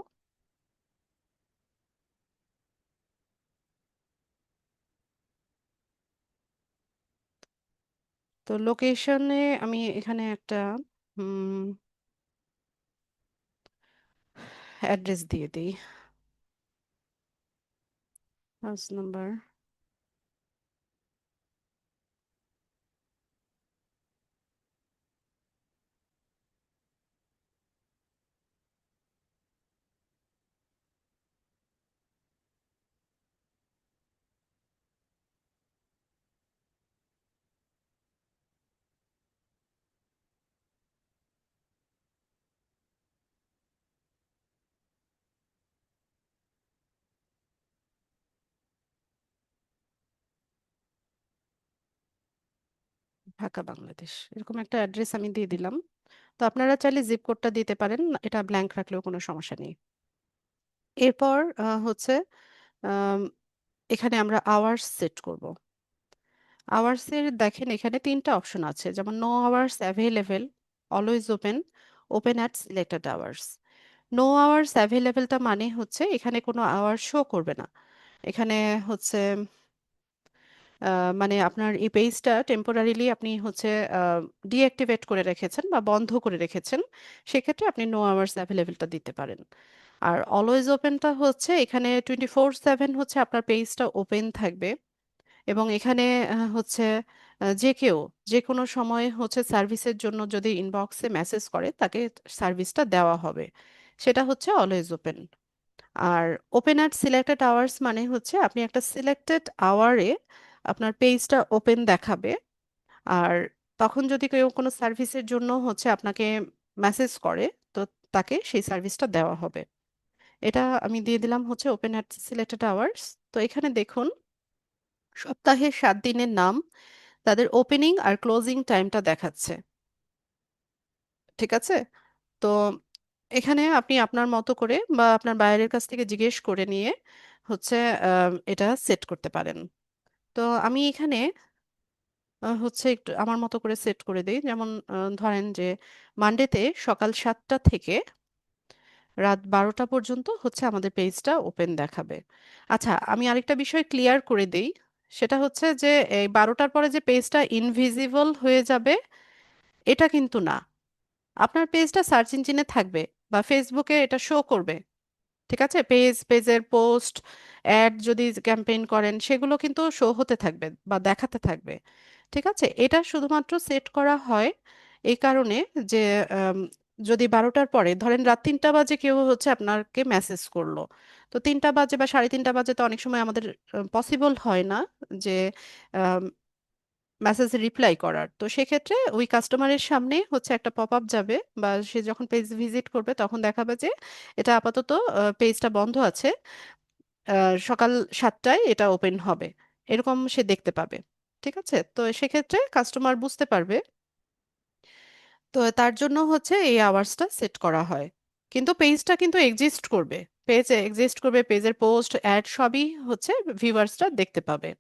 তো লোকেশনে আমি এখানে একটা অ্যাড্রেস দিয়ে দিই, হাউস নাম্বার। ঢাকা বাংলাদেশ, এরকম একটা অ্যাড্রেস আমি দিয়ে দিলাম। তো আপনারা চাইলে জিপ কোডটা দিতে পারেন, এটা ব্ল্যাঙ্ক রাখলেও কোনো সমস্যা নেই। এরপর হচ্ছে আম, এখানে আমরা আওয়ার্স সেট করব। আওয়ার্স এর দেখেন এখানে তিনটা অপশন আছে, যেমন no hours available, always open, open at selected hours. No hours অ্যাভেলেবেলটা মানে হচ্ছে এখানে কোনো আওয়ার শো করবে না। এখানে হচ্ছে মানে আপনার এই পেজটা টেম্পোরারিলি আপনি হচ্ছে ডিঅ্যাক্টিভেট করে রেখেছেন বা বন্ধ করে রেখেছেন, সেক্ষেত্রে আপনি নো আওয়ার্স অ্যাভেলেবেলটা দিতে পারেন। আর অলওয়েজ ওপেনটা হচ্ছে এখানে 24/7 হচ্ছে আপনার পেজটা ওপেন থাকবে, এবং এখানে হচ্ছে যে কেউ যে কোনো সময় হচ্ছে সার্ভিসের জন্য যদি ইনবক্সে মেসেজ করে তাকে সার্ভিসটা দেওয়া হবে, সেটা হচ্ছে অলওয়েজ ওপেন। আর ওপেন অ্যাট সিলেক্টেড আওয়ার্স মানে হচ্ছে আপনি একটা সিলেক্টেড আওয়ারে আপনার পেজটা ওপেন দেখাবে, আর তখন যদি কেউ কোনো সার্ভিসের জন্য হচ্ছে আপনাকে মেসেজ করে, তো তাকে সেই সার্ভিসটা দেওয়া হবে। এটা আমি দিয়ে দিলাম হচ্ছে ওপেন অ্যাট সিলেক্টেড আওয়ার্স। তো এখানে দেখুন সপ্তাহে 7 দিনের নাম, তাদের ওপেনিং আর ক্লোজিং টাইমটা দেখাচ্ছে। ঠিক আছে? তো এখানে আপনি আপনার মতো করে বা আপনার বাইরের কাছ থেকে জিজ্ঞেস করে নিয়ে হচ্ছে এটা সেট করতে পারেন। তো আমি এখানে হচ্ছে একটু আমার মতো করে সেট করে দিই, যেমন ধরেন যে মানডেতে সকাল 7টা থেকে রাত 12টা পর্যন্ত হচ্ছে আমাদের পেজটা ওপেন দেখাবে। আচ্ছা, আমি আরেকটা বিষয় ক্লিয়ার করে দিই, সেটা হচ্ছে যে এই 12টার পরে যে পেজটা ইনভিজিবল হয়ে যাবে এটা কিন্তু না। আপনার পেজটা সার্চ ইঞ্জিনে থাকবে বা ফেসবুকে এটা শো করবে। ঠিক আছে, পেজের পোস্ট, অ্যাড যদি ক্যাম্পেইন করেন সেগুলো কিন্তু শো হতে থাকবে বা দেখাতে থাকবে। ঠিক আছে, এটা শুধুমাত্র সেট করা হয় এই কারণে যে আম, যদি 12টার পরে ধরেন রাত 3টা বাজে কেউ হচ্ছে আপনাকে মেসেজ করলো, তো 3টা বাজে বা 3:30 বাজে তো অনেক সময় আমাদের পসিবল হয় না যে মেসেজ রিপ্লাই করার, তো সেক্ষেত্রে ওই কাস্টমারের সামনে হচ্ছে একটা পপ আপ যাবে, বা সে যখন পেজ ভিজিট করবে তখন দেখাবে যে এটা আপাতত পেজটা বন্ধ আছে, সকাল 7টায় এটা ওপেন হবে, এরকম সে দেখতে পাবে। ঠিক আছে, তো সেক্ষেত্রে কাস্টমার বুঝতে পারবে। তো তার জন্য হচ্ছে এই আওয়ার্সটা সেট করা হয়, কিন্তু পেজটা কিন্তু এক্সিস্ট করবে। পেজ এক্সিস্ট করবে, পেজের পোস্ট অ্যাড সবই হচ্ছে ভিউয়ার্সরা দেখতে পাবে।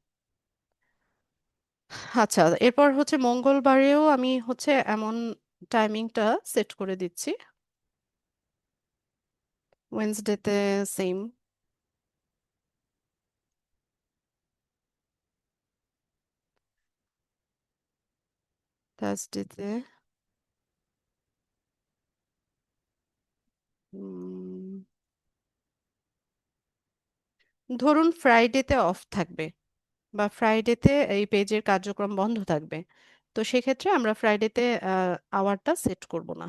আচ্ছা, এরপর হচ্ছে মঙ্গলবারেও আমি হচ্ছে এমন টাইমিংটা সেট করে দিচ্ছি। ওয়েনসডেতে সেম। থার্সডেতে ধরুন ফ্রাইডেতে অফ থাকবে বা ফ্রাইডেতে এই পেজের কার্যক্রম বন্ধ থাকবে, তো সেক্ষেত্রে আমরা ফ্রাইডেতে আওয়ারটা সেট করব না।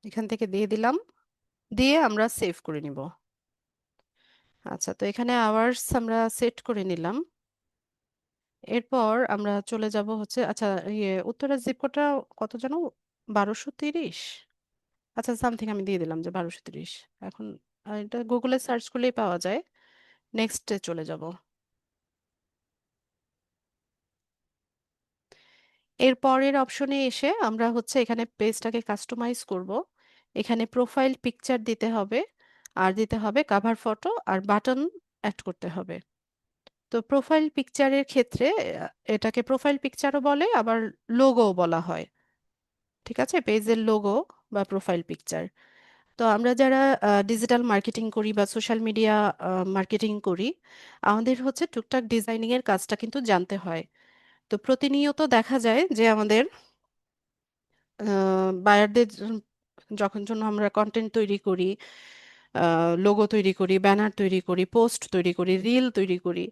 এখান থেকে দিয়ে দিলাম, দিয়ে আমরা সেভ করে নিব। আচ্ছা, তো এখানে আওয়ার্স আমরা সেট করে নিলাম। এরপর আমরা চলে যাব হচ্ছে, আচ্ছা, ইয়ে উত্তরার জিপ কোডটা কত যেন, 1230। আচ্ছা, সামথিং আমি দিয়ে দিলাম যে 1230। এখন এটা গুগলে সার্চ করলেই পাওয়া যায়। নেক্সটে চলে যাব। এর পরের অপশনে এসে আমরা হচ্ছে এখানে পেজটাকে কাস্টমাইজ করব। এখানে প্রোফাইল পিকচার দিতে হবে, আর দিতে হবে কাভার ফটো আর বাটন অ্যাড করতে হবে। তো প্রোফাইল পিকচারের ক্ষেত্রে এটাকে প্রোফাইল পিকচারও বলে, আবার লোগোও বলা হয়। ঠিক আছে, পেজের লোগো বা প্রোফাইল পিকচার। তো আমরা যারা ডিজিটাল মার্কেটিং করি বা সোশ্যাল মিডিয়া মার্কেটিং করি, আমাদের হচ্ছে টুকটাক ডিজাইনিং এর কাজটা কিন্তু জানতে হয়। তো প্রতিনিয়ত দেখা যায় যে আমাদের বায়ারদের যখন জন্য আমরা কন্টেন্ট তৈরি করি, লোগো তৈরি করি, ব্যানার তৈরি করি, পোস্ট তৈরি করি, রিল তৈরি করি,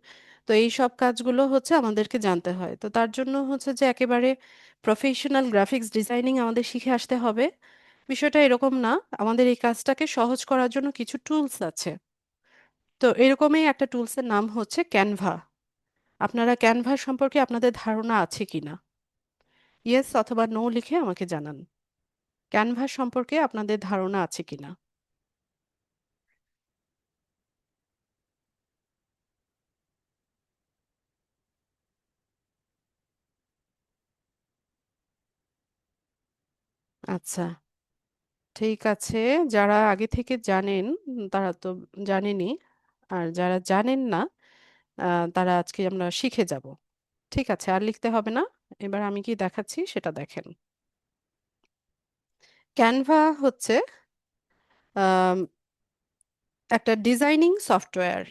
তো এই সব কাজগুলো হচ্ছে আমাদেরকে জানতে হয়। তো তার জন্য হচ্ছে যে একেবারে প্রফেশনাল গ্রাফিক্স ডিজাইনিং আমাদের শিখে আসতে হবে, বিষয়টা এরকম না। আমাদের এই কাজটাকে সহজ করার জন্য কিছু টুলস আছে। তো এরকমই একটা টুলসের নাম হচ্ছে ক্যানভা। আপনারা ক্যানভা সম্পর্কে আপনাদের ধারণা আছে কিনা? ইয়েস অথবা নো লিখে আমাকে জানান ক্যানভাস সম্পর্কে আপনাদের ধারণা আছে কিনা। আচ্ছা, ঠিক আছে। যারা আগে থেকে জানেন তারা তো জানেনই, আর যারা জানেন না তারা আজকে আমরা শিখে যাব। ঠিক আছে, আর লিখতে হবে না। এবার আমি কি দেখাচ্ছি সেটা দেখেন। ক্যানভা হচ্ছে আম, একটা ডিজাইনিং সফটওয়্যার।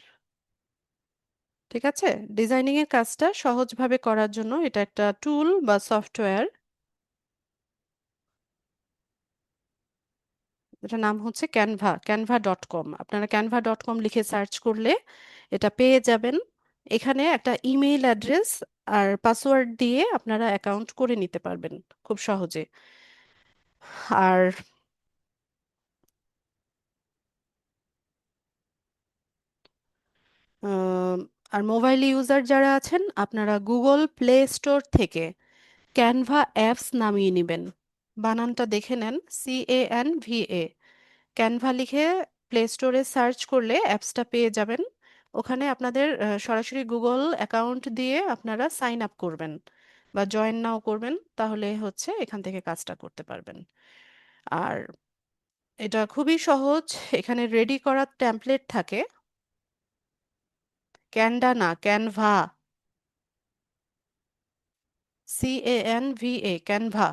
ঠিক আছে, ডিজাইনিং এর কাজটা সহজভাবে করার জন্য এটা একটা টুল বা সফটওয়্যার। এটার নাম হচ্ছে ক্যানভা, ক্যানভা.কম। আপনারা ক্যানভা.কম লিখে সার্চ করলে এটা পেয়ে যাবেন। এখানে একটা ইমেইল অ্যাড্রেস আর পাসওয়ার্ড দিয়ে আপনারা অ্যাকাউন্ট করে নিতে পারবেন খুব সহজে। আর আম, আর মোবাইল ইউজার যারা আছেন আপনারা গুগল প্লে স্টোর থেকে ক্যানভা অ্যাপস নামিয়ে নেবেন। বানানটা দেখে নেন, CANVA। ক্যানভা লিখে প্লে স্টোরে সার্চ করলে অ্যাপসটা পেয়ে যাবেন। ওখানে আপনাদের সরাসরি গুগল অ্যাকাউন্ট দিয়ে আপনারা সাইন আপ করবেন বা জয়েন নাও করবেন, তাহলে হচ্ছে এখান থেকে কাজটা করতে পারবেন। আর এটা খুবই সহজ। এখানে রেডি করা টেমপ্লেট থাকে। ক্যানডা না, ক্যানভা, CANVA, ক্যানভা।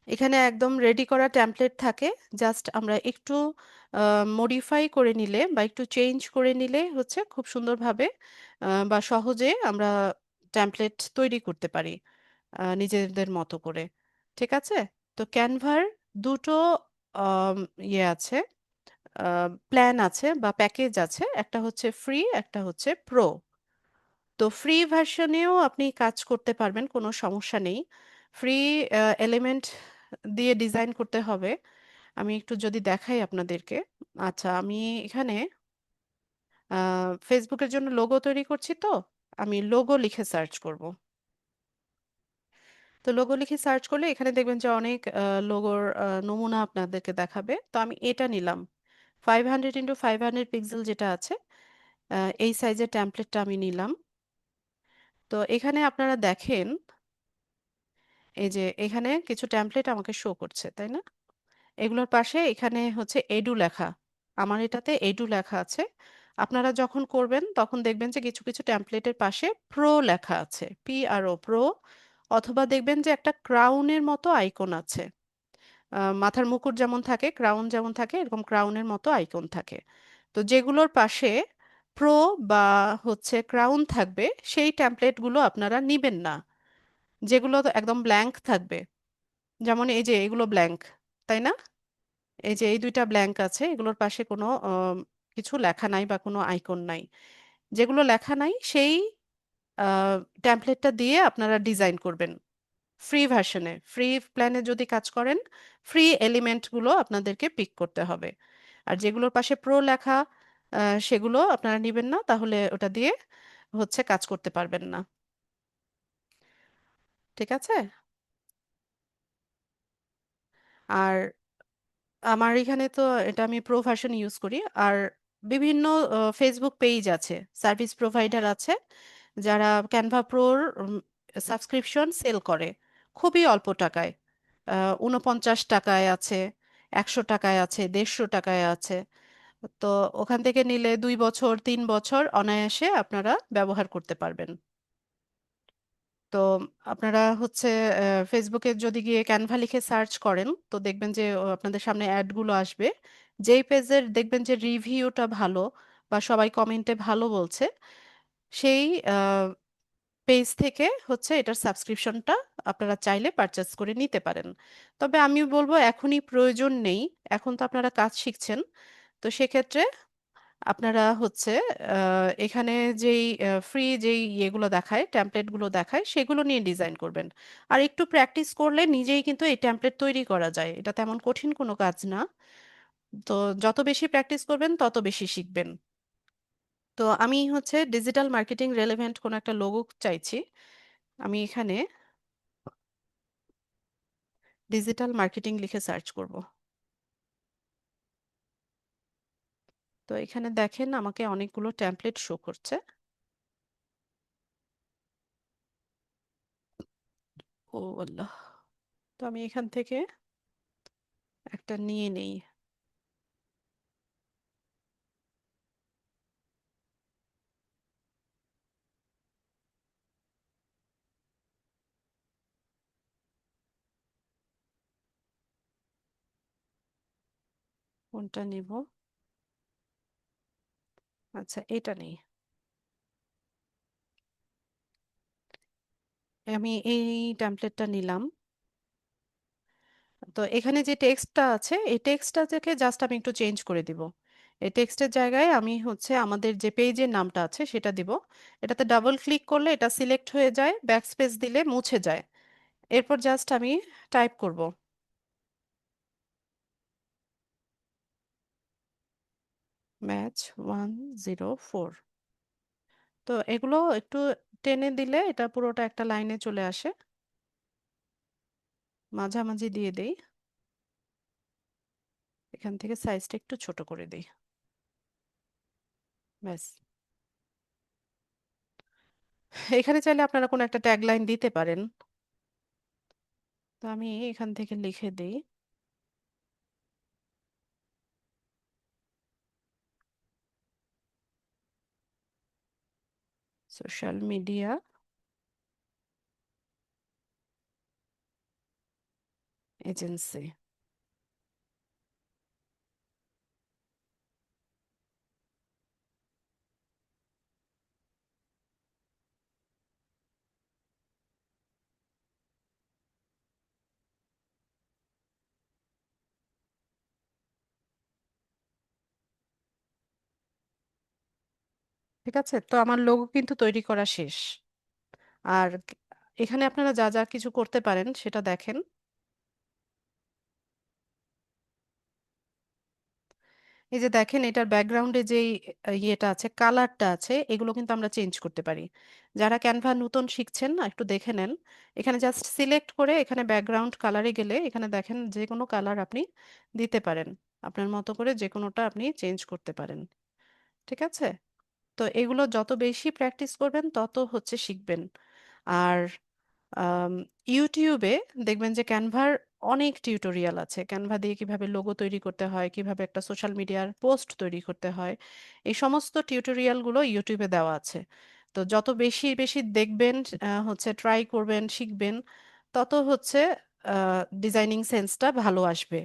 এখানে একদম রেডি করা টেমপ্লেট থাকে। জাস্ট আমরা একটু মডিফাই করে নিলে বা একটু চেঞ্জ করে নিলে হচ্ছে খুব সুন্দরভাবে বা সহজে আমরা টেমপ্লেট তৈরি করতে পারি নিজেদের মতো করে। ঠিক আছে, তো ক্যানভার দুটো আম, ইয়ে আছে, প্ল্যান আছে বা প্যাকেজ আছে। একটা হচ্ছে ফ্রি, একটা হচ্ছে প্রো। তো ফ্রি ভার্সনেও আপনি কাজ করতে পারবেন, কোনো সমস্যা নেই। ফ্রি এলিমেন্ট দিয়ে ডিজাইন করতে হবে। আমি একটু যদি দেখাই আপনাদেরকে। আচ্ছা, আমি এখানে ফেসবুকের জন্য লোগো তৈরি করছি, তো আমি লোগো লিখে সার্চ করব। তো লোগো লিখে সার্চ করলে এখানে দেখবেন যে অনেক লোগোর নমুনা আপনাদেরকে দেখাবে। তো আমি এটা নিলাম, 500 × 500 পিক্সেল যেটা আছে, এই সাইজের টেমপ্লেটটা আমি নিলাম। তো এখানে আপনারা দেখেন এই যে এখানে কিছু টেমপ্লেট আমাকে শো করছে, তাই না? এগুলোর পাশে এখানে হচ্ছে এডু লেখা। আমার এটাতে এডু লেখা আছে। আপনারা যখন করবেন তখন দেখবেন যে কিছু কিছু টেমপ্লেটের পাশে প্রো লেখা আছে, PRO, প্রো। অথবা দেখবেন যে একটা ক্রাউনের মতো আইকন আছে। মাথার মুকুট যেমন থাকে, ক্রাউন যেমন থাকে, এরকম ক্রাউনের মতো আইকন থাকে। তো যেগুলোর পাশে প্রো বা হচ্ছে ক্রাউন থাকবে সেই টেমপ্লেটগুলো আপনারা নিবেন না। যেগুলো তো একদম ব্ল্যাঙ্ক থাকবে, যেমন এই যে এগুলো ব্ল্যাঙ্ক, তাই না? এই যে এই দুইটা ব্ল্যাঙ্ক আছে, এগুলোর পাশে কোনো কিছু লেখা নাই বা কোনো আইকন নাই। যেগুলো লেখা নাই সেই টেমপ্লেটটা দিয়ে আপনারা ডিজাইন করবেন। ফ্রি ভার্সনে, ফ্রি প্ল্যানে যদি কাজ করেন, ফ্রি এলিমেন্টগুলো আপনাদেরকে পিক করতে হবে। আর যেগুলোর পাশে প্রো লেখা সেগুলো আপনারা নেবেন না, তাহলে ওটা দিয়ে হচ্ছে কাজ করতে পারবেন না। ঠিক আছে। আর আমার এখানে তো এটা আমি প্রো ভার্সন ইউজ করি। আর বিভিন্ন ফেসবুক পেজ আছে, সার্ভিস প্রোভাইডার আছে যারা ক্যানভা প্রোর সাবস্ক্রিপশন সেল করে খুবই অল্প টাকায়। 49 টাকায় আছে, 100 টাকায় আছে, 150 টাকায় আছে। তো ওখান থেকে নিলে 2 বছর 3 বছর অনায়াসে আপনারা ব্যবহার করতে পারবেন। তো আপনারা হচ্ছে ফেসবুকে যদি গিয়ে ক্যানভা লিখে সার্চ করেন তো দেখবেন যে আপনাদের সামনে অ্যাডগুলো আসবে। যেই পেজের দেখবেন যে রিভিউটা ভালো বা সবাই কমেন্টে ভালো বলছে, সেই পেজ থেকে হচ্ছে এটার সাবস্ক্রিপশনটা আপনারা চাইলে পারচেস করে নিতে পারেন। তবে আমি বলবো এখনই প্রয়োজন নেই। এখন তো আপনারা কাজ শিখছেন। তো সেক্ষেত্রে আপনারা হচ্ছে এখানে যেই ফ্রি যেই ইয়েগুলো দেখায়, টেমপ্লেটগুলো দেখায়, সেগুলো নিয়ে ডিজাইন করবেন। আর একটু প্র্যাকটিস করলে নিজেই কিন্তু এই টেমপ্লেট তৈরি করা যায়, এটা তেমন কঠিন কোনো কাজ না। তো যত বেশি প্র্যাকটিস করবেন তত বেশি শিখবেন। তো আমি হচ্ছে ডিজিটাল মার্কেটিং রেলেভেন্ট কোনো একটা লোগো চাইছি। আমি এখানে ডিজিটাল মার্কেটিং লিখে সার্চ করব। তো এখানে দেখেন আমাকে অনেকগুলো টেমপ্লেট শো করছে। ও আল্লাহ, তো আমি এখান থেকে একটা নিয়ে নেই। কোনটা নিব? আচ্ছা, এটা নেই। আমি এই টেমপ্লেটটা নিলাম। তো এখানে যে টেক্সটটা আছে এই টেক্সটটা থেকে জাস্ট আমি একটু চেঞ্জ করে দিব। এই টেক্সটের জায়গায় আমি হচ্ছে আমাদের যে পেজের নামটা আছে সেটা দিব। এটাতে ডাবল ক্লিক করলে এটা সিলেক্ট হয়ে যায়, ব্যাকস্পেস দিলে মুছে যায়। এরপর জাস্ট আমি টাইপ করব ম্যাচ 104। তো এগুলো একটু টেনে দিলে এটা পুরোটা একটা লাইনে চলে আসে। মাঝামাঝি দিয়ে দেই, এখান থেকে সাইজটা একটু ছোট করে দিই। ব্যাস। এখানে চাইলে আপনারা কোনো একটা ট্যাগলাইন দিতে পারেন। তো আমি এখান থেকে লিখে দিই সোশ্যাল মিডিয়া এজেন্সি। ঠিক আছে, তো আমার লোগো কিন্তু তৈরি করা শেষ। আর এখানে আপনারা যা যা কিছু করতে পারেন সেটা দেখেন। এই যে দেখেন এটার ব্যাকগ্রাউন্ডে যেই ইয়েটা আছে, কালারটা আছে, এগুলো কিন্তু আমরা চেঞ্জ করতে পারি। যারা ক্যানভা নতুন শিখছেন না, একটু দেখে নেন। এখানে জাস্ট সিলেক্ট করে এখানে ব্যাকগ্রাউন্ড কালারে গেলে এখানে দেখেন যে কোনো কালার আপনি দিতে পারেন। আপনার মতো করে যে কোনোটা আপনি চেঞ্জ করতে পারেন। ঠিক আছে, তো এগুলো যত বেশি প্র্যাকটিস করবেন তত হচ্ছে শিখবেন। আর আম, ইউটিউবে দেখবেন যে ক্যানভার অনেক টিউটোরিয়াল আছে, ক্যানভা দিয়ে কিভাবে লোগো তৈরি করতে হয়, কিভাবে একটা সোশ্যাল মিডিয়ার পোস্ট তৈরি করতে হয়। এই সমস্ত টিউটোরিয়ালগুলো ইউটিউবে দেওয়া আছে। তো যত বেশি বেশি দেখবেন, হচ্ছে ট্রাই করবেন, শিখবেন, তত হচ্ছে ডিজাইনিং সেন্সটা ভালো আসবে।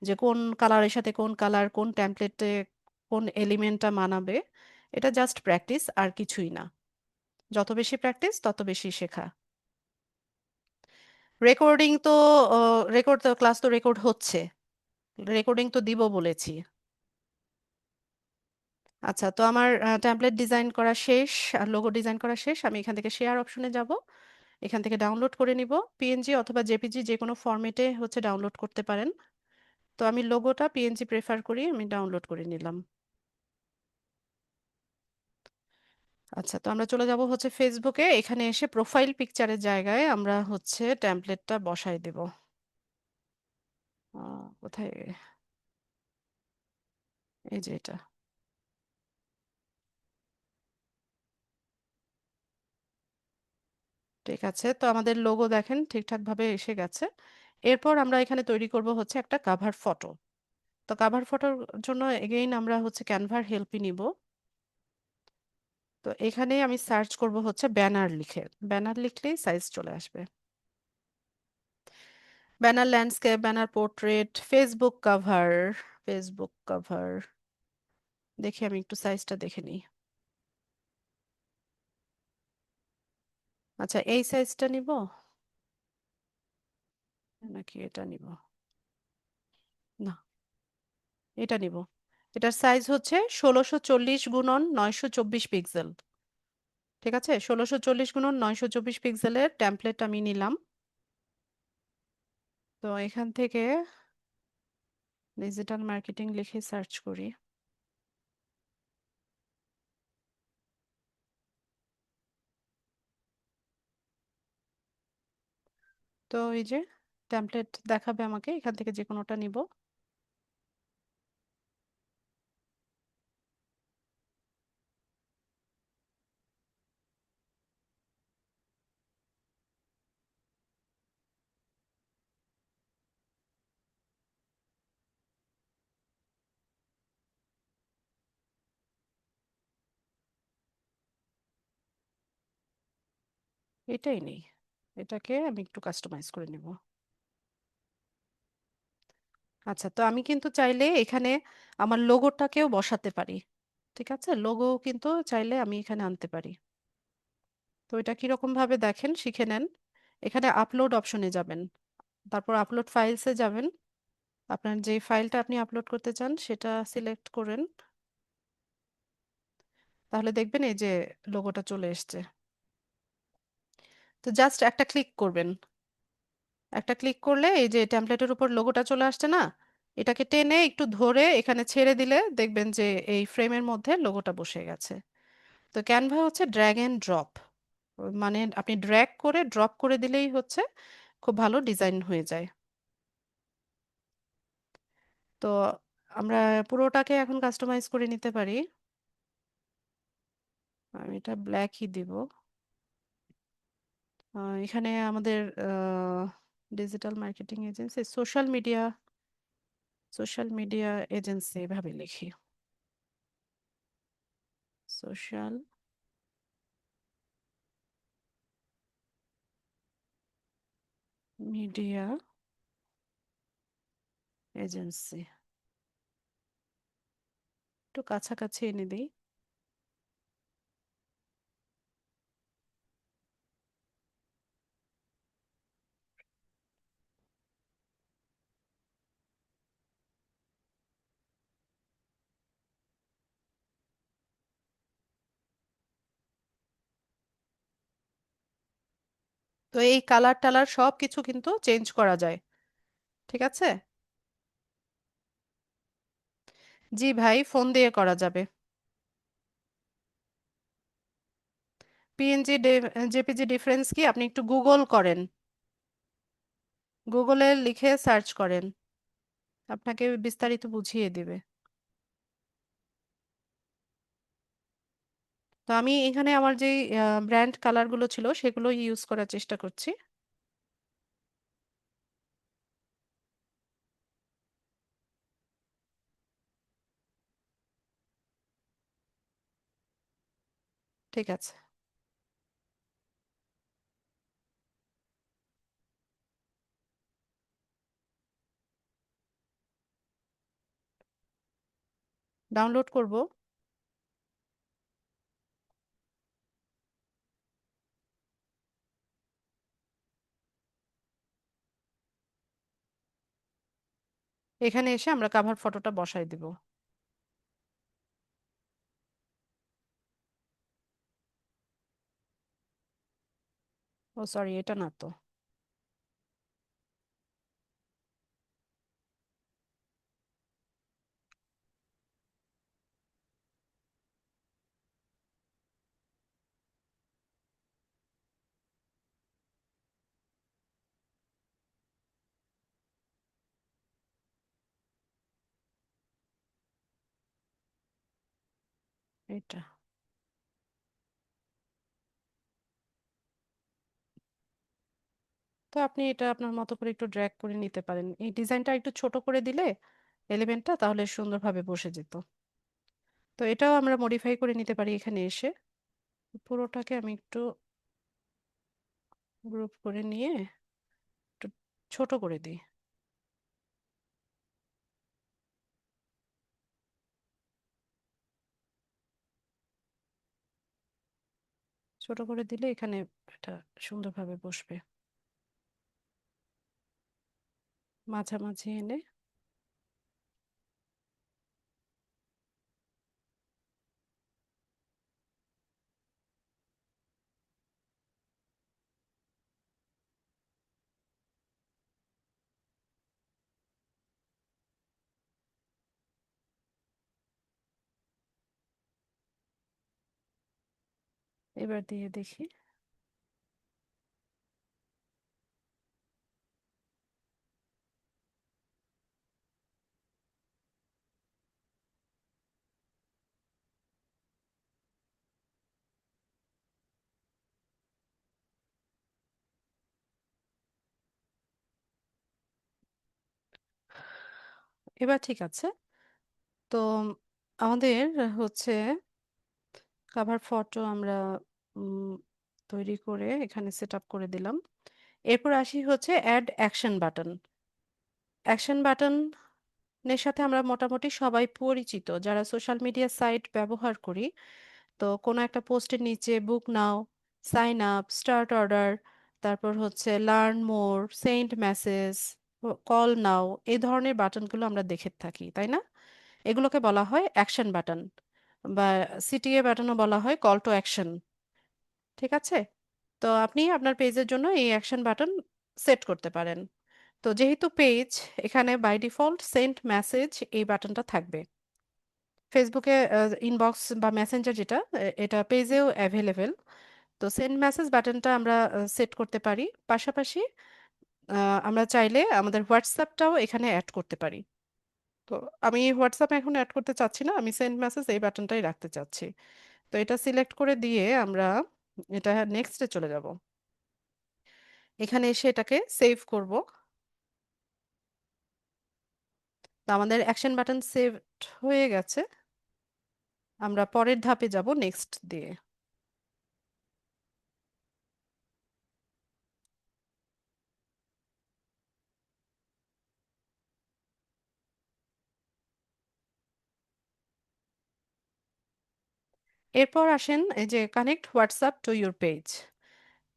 যে কোন কালারের সাথে কোন কালার, কোন টেমপ্লেটে কোন এলিমেন্টটা মানাবে। এটা জাস্ট প্র্যাকটিস, আর কিছুই না। যত বেশি প্র্যাকটিস তত বেশি শেখা। রেকর্ডিং তো, রেকর্ড তো ক্লাস তো রেকর্ড হচ্ছে, রেকর্ডিং তো দিব বলেছি। আচ্ছা, তো আমার টেমপ্লেট ডিজাইন করা শেষ আর লোগো ডিজাইন করা শেষ। আমি এখান থেকে শেয়ার অপশনে যাব, এখান থেকে ডাউনলোড করে নিব। পিএনজি অথবা জেপিজি যে কোনো ফরম্যাটে হচ্ছে ডাউনলোড করতে পারেন। তো আমি লোগোটা পিএনজি প্রেফার করি, আমি ডাউনলোড করে নিলাম। আচ্ছা, তো আমরা চলে যাব হচ্ছে ফেসবুকে। এখানে এসে প্রোফাইল পিকচারের জায়গায় আমরা হচ্ছে টেমপ্লেটটা বসাই দেব। কোথায়? এই যে এটা। ঠিক আছে, তো আমাদের লোগো দেখেন ঠিকঠাক ভাবে এসে গেছে। এরপর আমরা এখানে তৈরি করব হচ্ছে একটা কাভার ফটো। তো কাভার ফটোর জন্য এগেইন আমরা হচ্ছে ক্যানভার হেল্পই নিব। তো এখানে আমি সার্চ করব হচ্ছে ব্যানার লিখে। ব্যানার লিখলেই সাইজ চলে আসবে। Banner landscape, banner portrait, Facebook cover. Facebook cover দেখি, আমি একটু সাইজটা দেখে নিই। আচ্ছা, এই সাইজটা নিব নাকি এটা নিব? না, এটা নিব। এটার সাইজ হচ্ছে 1640 × 924 পিক্সেল। ঠিক আছে, 1640 × 924 পিক্সেলের টেমপ্লেট আমি নিলাম। তো এখান থেকে ডিজিটাল মার্কেটিং লিখে সার্চ করি। তো এই যে টেমপ্লেট দেখাবে আমাকে, এখান থেকে যে কোনোটা নিব। এটাই নেই, এটাকে আমি একটু কাস্টমাইজ করে নিব। আচ্ছা, তো আমি কিন্তু চাইলে এখানে আমার লোগোটাকেও বসাতে পারি। ঠিক আছে, লোগো কিন্তু চাইলে আমি এখানে আনতে পারি। তো এটা কিরকম ভাবে দেখেন শিখে নেন। এখানে আপলোড অপশনে যাবেন, তারপর আপলোড ফাইলসে যাবেন। আপনার যে ফাইলটা আপনি আপলোড করতে চান সেটা সিলেক্ট করেন, তাহলে দেখবেন এই যে লোগোটা চলে এসেছে। তো জাস্ট একটা ক্লিক করবেন, একটা ক্লিক করলে এই যে টেমপ্লেটের উপর লোগোটা চলে আসছে না, এটাকে টেনে একটু ধরে এখানে ছেড়ে দিলে দেখবেন যে এই ফ্রেমের মধ্যে লোগোটা বসে গেছে। তো ক্যানভা হচ্ছে ড্র্যাগ এন্ড ড্রপ, মানে আপনি ড্র্যাগ করে ড্রপ করে দিলেই হচ্ছে খুব ভালো ডিজাইন হয়ে যায়। তো আমরা পুরোটাকে এখন কাস্টমাইজ করে নিতে পারি। আমি এটা ব্ল্যাকই দিব। এখানে আমাদের digital marketing agency, social media agency এভাবে লিখি। সোশ্যাল মিডিয়া এজেন্সি, একটু কাছাকাছি এনে দিই। তো এই কালার টালার সব কিছু কিন্তু চেঞ্জ করা যায়। ঠিক আছে। জি ভাই, ফোন দিয়ে করা যাবে। পিএনজি জেপিজি ডিফারেন্স কি, আপনি একটু গুগল করেন, গুগলে লিখে সার্চ করেন, আপনাকে বিস্তারিত বুঝিয়ে দিবে। তো আমি এখানে আমার যে ব্র্যান্ড কালারগুলো ছিল সেগুলো ইউজ করার চেষ্টা করছি। ঠিক আছে, ডাউনলোড করব। এখানে এসে আমরা কাভার ফটোটা বসাই দিব। ও সরি, এটা না তো। এটা তো আপনি এটা আপনার মতো করে একটু ড্র্যাগ করে নিতে পারেন, এই ডিজাইনটা একটু ছোট করে দিলে এলিমেন্টটা তাহলে সুন্দরভাবে বসে যেত। তো এটাও আমরা মডিফাই করে নিতে পারি এখানে এসে। পুরোটাকে আমি একটু গ্রুপ করে নিয়ে একটু ছোট করে দিই। ছোট করে দিলে এখানে এটা সুন্দরভাবে বসবে। মাঝামাঝি এনে এবার দিয়ে দেখি। এবার ঠিক আছে। তো আমাদের হচ্ছে কাভার ফটো আমরা উম, তৈরি করে এখানে সেট আপ করে দিলাম। এরপর আসি হচ্ছে অ্যাড অ্যাকশন বাটন। অ্যাকশন বাটনের সাথে আমরা মোটামুটি সবাই পরিচিত যারা সোশ্যাল মিডিয়া সাইট ব্যবহার করি। তো কোনো একটা পোস্টের নিচে বুক নাও, সাইন আপ, স্টার্ট অর্ডার, তারপর হচ্ছে learn more, send message, call now, এই ধরনের বাটনগুলো আমরা দেখে থাকি, তাই না? এগুলোকে বলা হয় অ্যাকশন বাটন, বা সিটিএ বাটনও বলা হয়, কল টু অ্যাকশন। ঠিক আছে? তো আপনি আপনার পেজের জন্য এই অ্যাকশন বাটন সেট করতে পারেন। তো যেহেতু পেজ, এখানে বাই ডিফল্ট সেন্ড মেসেজ এই বাটনটা থাকবে। ফেসবুকে ইনবক্স বা মেসেঞ্জার যেটা, এটা পেজেও অ্যাভেলেবেল। তো সেন্ড মেসেজ বাটনটা আমরা সেট করতে পারি। পাশাপাশি আমরা চাইলে আমাদের হোয়াটসঅ্যাপটাও এখানে অ্যাড করতে পারি। তো আমি হোয়াটসঅ্যাপ এখন অ্যাড করতে চাচ্ছি না, আমি সেন্ড মেসেজ এই বাটনটাই রাখতে চাচ্ছি। তো এটা সিলেক্ট করে দিয়ে আমরা এটা নেক্সটে চলে যাব। এখানে এসে এটাকে সেভ করব। তো আমাদের অ্যাকশন বাটন সেভ হয়ে গেছে। আমরা পরের ধাপে যাব নেক্সট দিয়ে। এরপর আসেন এই যে connect WhatsApp to your page.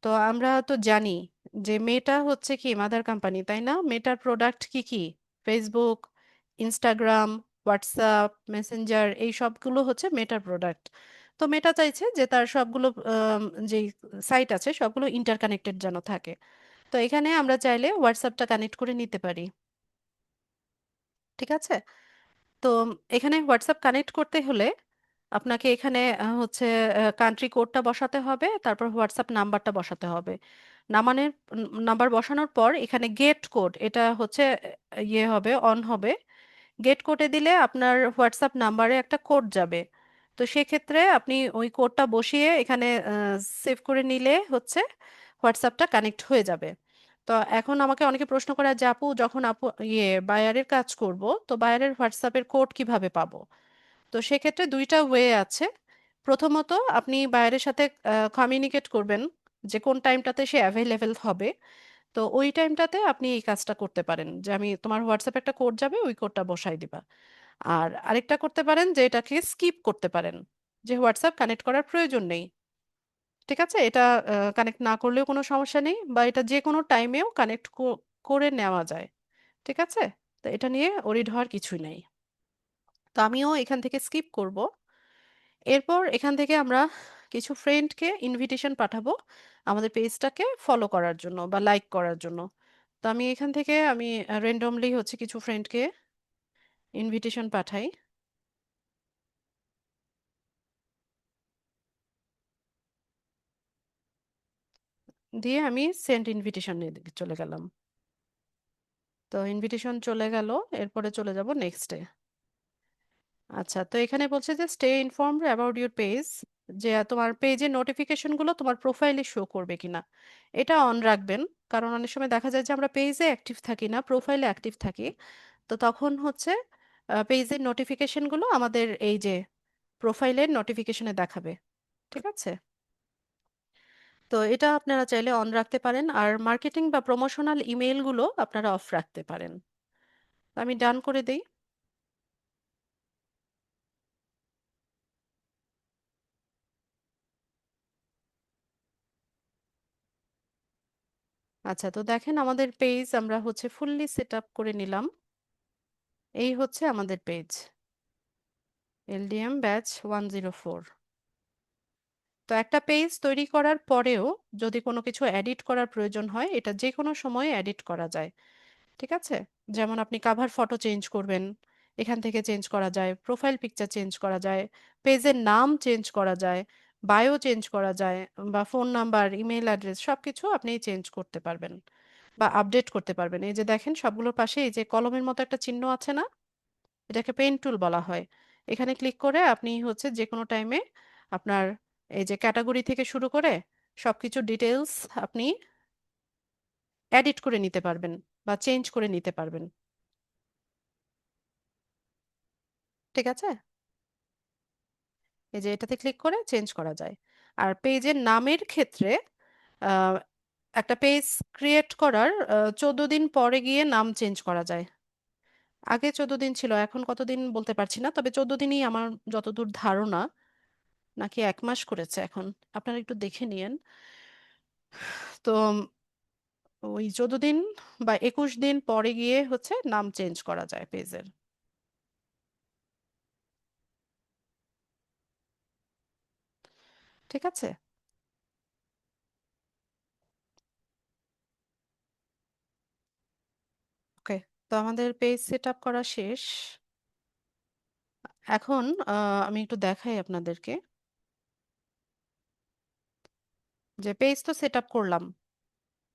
তো আমরা তো জানি যে মেটা হচ্ছে কি মাদার কোম্পানি, তাই না? মেটার প্রোডাক্ট কি কি? ফেসবুক, ইনস্টাগ্রাম, হোয়াটসঅ্যাপ, মেসেঞ্জার, এই সবগুলো হচ্ছে মেটার প্রোডাক্ট। তো মেটা চাইছে যে তার সবগুলো যে সাইট আছে সবগুলো ইন্টারকানেক্টেড যেন থাকে। তো এখানে আমরা চাইলে হোয়াটসঅ্যাপটা কানেক্ট করে নিতে পারি। ঠিক আছে? তো এখানে হোয়াটসঅ্যাপ কানেক্ট করতে হলে আপনাকে এখানে হচ্ছে কান্ট্রি কোডটা বসাতে হবে, তারপর হোয়াটসঅ্যাপ নাম্বারটা বসাতে হবে। নামানোর নাম্বার বসানোর পর এখানে গেট কোড, এটা হচ্ছে ইয়ে হবে, অন হবে। গেট কোডে দিলে আপনার হোয়াটসঅ্যাপ নাম্বারে একটা কোড যাবে। তো সেক্ষেত্রে আপনি ওই কোডটা বসিয়ে এখানে সেভ করে নিলে হচ্ছে হোয়াটসঅ্যাপটা কানেক্ট হয়ে যাবে। তো এখন আমাকে অনেকে প্রশ্ন করে যে আপু, যখন আপু বায়ারের কাজ করব, তো বায়ারের হোয়াটসঅ্যাপের কোড কিভাবে পাবো? তো সেক্ষেত্রে দুইটা ওয়ে আছে। প্রথমত আপনি বায়ারের সাথে কমিউনিকেট করবেন যে কোন টাইমটাতে সে অ্যাভেলেবেল হবে। তো ওই টাইমটাতে আপনি এই কাজটা করতে পারেন যে আমি তোমার হোয়াটসঅ্যাপে একটা কোড যাবে, ওই কোডটা বসাই দিবা। আর আরেকটা করতে পারেন যে এটাকে স্কিপ করতে পারেন, যে হোয়াটসঅ্যাপ কানেক্ট করার প্রয়োজন নেই। ঠিক আছে? এটা কানেক্ট না করলেও কোনো সমস্যা নেই, বা এটা যে কোনো টাইমেও কানেক্ট করে নেওয়া যায়। ঠিক আছে? তো এটা নিয়ে ওরিড হওয়ার কিছুই নেই। তো আমিও এখান থেকে স্কিপ করব। এরপর এখান থেকে আমরা কিছু ফ্রেন্ডকে ইনভিটেশন পাঠাবো আমাদের পেজটাকে ফলো করার জন্য বা লাইক করার জন্য। তো আমি এখান থেকে আমি র্যান্ডমলি হচ্ছে কিছু ফ্রেন্ডকে ইনভিটেশন পাঠাই। দিয়ে আমি সেন্ড ইনভিটেশন চলে গেলাম। তো ইনভিটেশন চলে গেল। এরপরে চলে যাব নেক্সটে। আচ্ছা, তো এখানে বলছে যে stay informed about your page, যে তোমার পেজের নোটিফিকেশনগুলো তোমার প্রোফাইলে শো করবে কিনা, এটা অন রাখবেন। কারণ অনেক সময় দেখা যায় যে আমরা পেজে অ্যাক্টিভ থাকি না, প্রোফাইলে অ্যাক্টিভ থাকি। তো তখন হচ্ছে পেজের নোটিফিকেশনগুলো আমাদের এই যে প্রোফাইলের নোটিফিকেশনে দেখাবে। ঠিক আছে? তো এটা আপনারা চাইলে অন রাখতে পারেন, আর মার্কেটিং বা প্রমোশনাল ইমেইলগুলো আপনারা অফ রাখতে পারেন। আমি ডান করে দেই। আচ্ছা, তো দেখেন আমাদের পেজ আমরা হচ্ছে ফুললি সেট আপ করে নিলাম। এই হচ্ছে আমাদের পেজ, এলডিএম ব্যাচ 104। তো একটা পেজ তৈরি করার পরেও যদি কোনো কিছু এডিট করার প্রয়োজন হয়, এটা যে কোনো সময় এডিট করা যায়। ঠিক আছে? যেমন আপনি কাভার ফটো চেঞ্জ করবেন, এখান থেকে চেঞ্জ করা যায়, প্রোফাইল পিকচার চেঞ্জ করা যায়, পেজের নাম চেঞ্জ করা যায়, বায়ো চেঞ্জ করা যায়, বা ফোন নাম্বার, ইমেল অ্যাড্রেস সবকিছু আপনি চেঞ্জ করতে পারবেন বা আপডেট করতে পারবেন। এই যে দেখেন সবগুলোর পাশে এই যে কলমের মতো একটা চিহ্ন আছে না, এটাকে পেন টুল বলা হয়। এখানে ক্লিক করে আপনি হচ্ছে যে কোনো টাইমে আপনার এই যে ক্যাটাগরি থেকে শুরু করে সবকিছু ডিটেলস আপনি এডিট করে নিতে পারবেন বা চেঞ্জ করে নিতে পারবেন। ঠিক আছে, এই যে এটাতে ক্লিক করে চেঞ্জ করা যায়। আর পেজের নামের ক্ষেত্রে আহ, একটা পেজ ক্রিয়েট করার 14 দিন পরে গিয়ে নাম চেঞ্জ করা যায়। আগে 14 দিন ছিল, এখন কতদিন বলতে পারছি না, তবে 14 দিনই আমার যতদূর ধারণা, নাকি 1 মাস করেছে এখন, আপনারা একটু দেখে নিয়েন। তো ওই 14 দিন বা 21 দিন পরে গিয়ে হচ্ছে নাম চেঞ্জ করা যায় পেজের। ঠিক আছে, ওকে। তো আমাদের পেজ সেট আপ করা শেষ। এখন আমি একটু দেখাই আপনাদেরকে যে পেজ তো সেট আপ করলাম।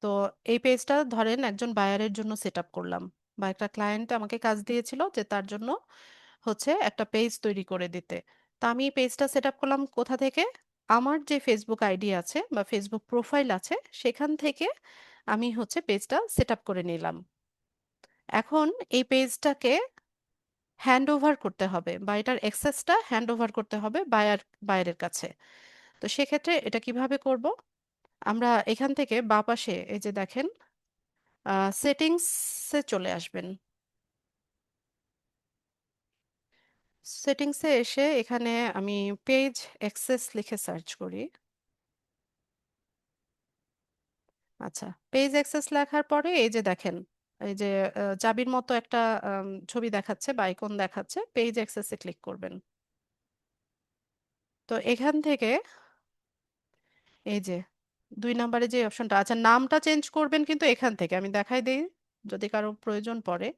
তো এই পেজটা ধরেন একজন বায়ারের জন্য সেট আপ করলাম, বা একটা ক্লায়েন্ট আমাকে কাজ দিয়েছিল যে তার জন্য হচ্ছে একটা পেজ তৈরি করে দিতে। তা আমি এই পেজটা সেট আপ করলাম কোথা থেকে? আমার যে ফেসবুক আইডি আছে বা ফেসবুক প্রোফাইল আছে সেখান থেকে আমি হচ্ছে পেজটা সেট আপ করে নিলাম। এখন এই পেজটাকে হ্যান্ড ওভার করতে হবে, বা এটার অ্যাক্সেসটা হ্যান্ড ওভার করতে হবে বায়ারের কাছে। তো সেক্ষেত্রে এটা কিভাবে করব? আমরা এখান থেকে বাঁ পাশে এই যে দেখেন, সেটিংসে চলে আসবেন। সেটিংসে এসে এখানে আমি পেজ অ্যাক্সেস লিখে সার্চ করি। আচ্ছা, পেজ অ্যাক্সেস লেখার পরে এই যে দেখেন, এই যে চাবির মতো একটা ছবি দেখাচ্ছে বা আইকন দেখাচ্ছে, পেজ অ্যাক্সেসে ক্লিক করবেন। তো এখান থেকে এই যে 2 নম্বরে যে অপশনটা, আচ্ছা নামটা চেঞ্জ করবেন কিন্তু এখান থেকে আমি দেখাই দিই যদি কারো প্রয়োজন পড়ে।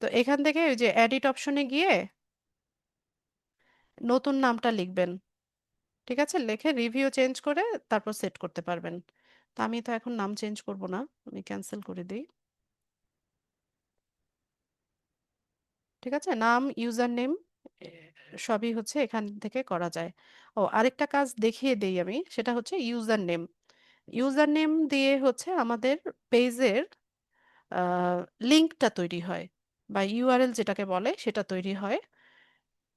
তো এখান থেকে ওই যে এডিট অপশনে গিয়ে নতুন নামটা লিখবেন। ঠিক আছে, লিখে রিভিউ চেঞ্জ করে তারপর সেট করতে পারবেন। তো আমি তো এখন নাম চেঞ্জ করব না, আমি ক্যান্সেল করে দিই। ঠিক আছে, নাম, ইউজার নেম সবই হচ্ছে এখান থেকে করা যায়। ও আরেকটা কাজ দেখিয়ে দেই আমি, সেটা হচ্ছে ইউজার নেম। ইউজার নেম দিয়ে হচ্ছে আমাদের পেজের লিঙ্কটা তৈরি হয়, বা ইউআরএল যেটাকে বলে সেটা তৈরি হয়।